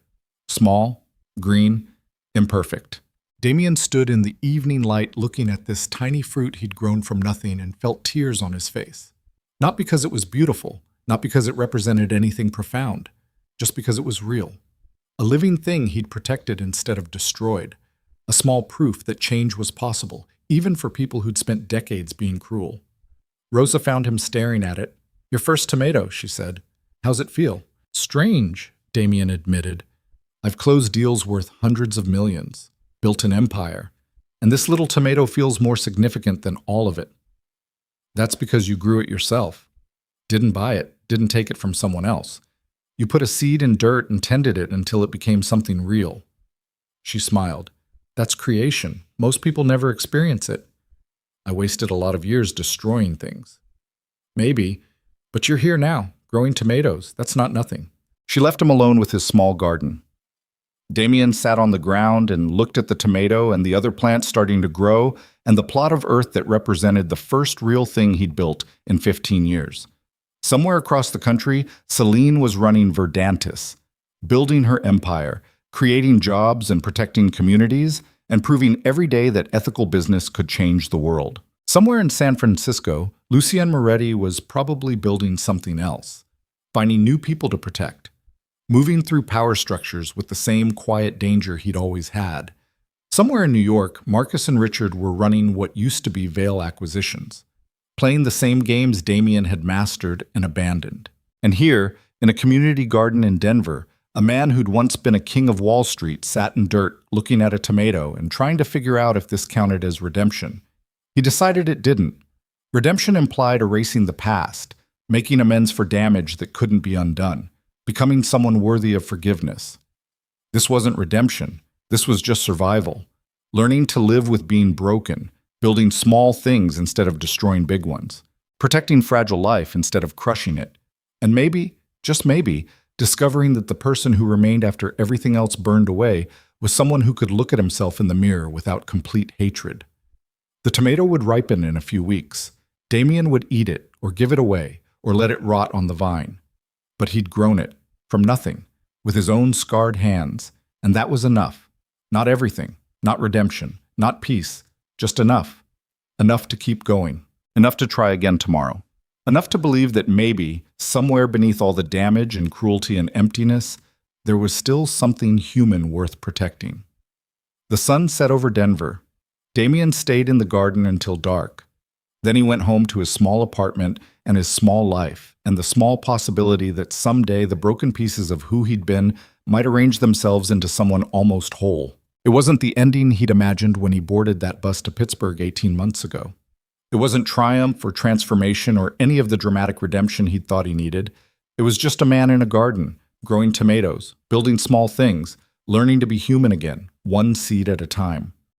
Small, green, imperfect. Damian stood in the evening light looking at this tiny fruit he'd grown from nothing and felt tears on his face. Not because it was beautiful, not because it represented anything profound, just because it was real. A living thing he'd protected instead of destroyed. a small proof that change was possible, even for people who'd spent decades being cruel. Rosa found him staring at it. "Your first tomato," she said. "How's it feel?" "Strange," Damian admitted. "I've closed deals worth hundreds of millions, built an empire, and this little tomato feels more significant than all of it." "That's because you grew it yourself. Didn't buy it, didn't take it from someone else. You put a seed in dirt and tended it until it became something real." She smiled. "That's creation. Most people never experience it." "I wasted a lot of years destroying things." "Maybe, but you're here now, growing tomatoes. That's not nothing." She left him alone with his small garden. Damian sat on the ground and looked at the tomato and the other plants starting to grow and the plot of earth that represented the first real thing he'd built in 15 years. Somewhere across the country, Selene was running Verdantis, building her empire, creating jobs and protecting communities, and proving every day that ethical business could change the world. Somewhere in San Francisco, Lucien Moretti was probably building something else, finding new people to protect, moving through power structures with the same quiet danger he'd always had. Somewhere in New York, Marcus and Richard were running what used to be Vale Acquisitions, playing the same games Damian had mastered and abandoned. And here, in a community garden in Denver, a man who'd once been a king of Wall Street sat in dirt looking at a tomato and trying to figure out if this counted as redemption. He decided it didn't. Redemption implied erasing the past, making amends for damage that couldn't be undone, becoming someone worthy of forgiveness. This wasn't redemption. This was just survival. Learning to live with being broken, building small things instead of destroying big ones, protecting fragile life instead of crushing it, and maybe, just maybe, discovering that the person who remained after everything else burned away was someone who could look at himself in the mirror without complete hatred. The tomato would ripen in a few weeks. Damian would eat it, or give it away, or let it rot on the vine. But he'd grown it, from nothing, with his own scarred hands, and that was enough. Not everything, not redemption, not peace, just enough. Enough to keep going, enough to try again tomorrow. Enough to believe that maybe, somewhere beneath all the damage and cruelty and emptiness, there was still something human worth protecting. The sun set over Denver. Damian stayed in the garden until dark. Then he went home to his small apartment and his small life, and the small possibility that someday the broken pieces of who he'd been might arrange themselves into someone almost whole. It wasn't the ending he'd imagined when he boarded that bus to Pittsburgh 18 months ago. It wasn't triumph or transformation or any of the dramatic redemption he'd thought he needed. It was just a man in a garden, growing tomatoes, building small things, learning to be human again, one seed at a time.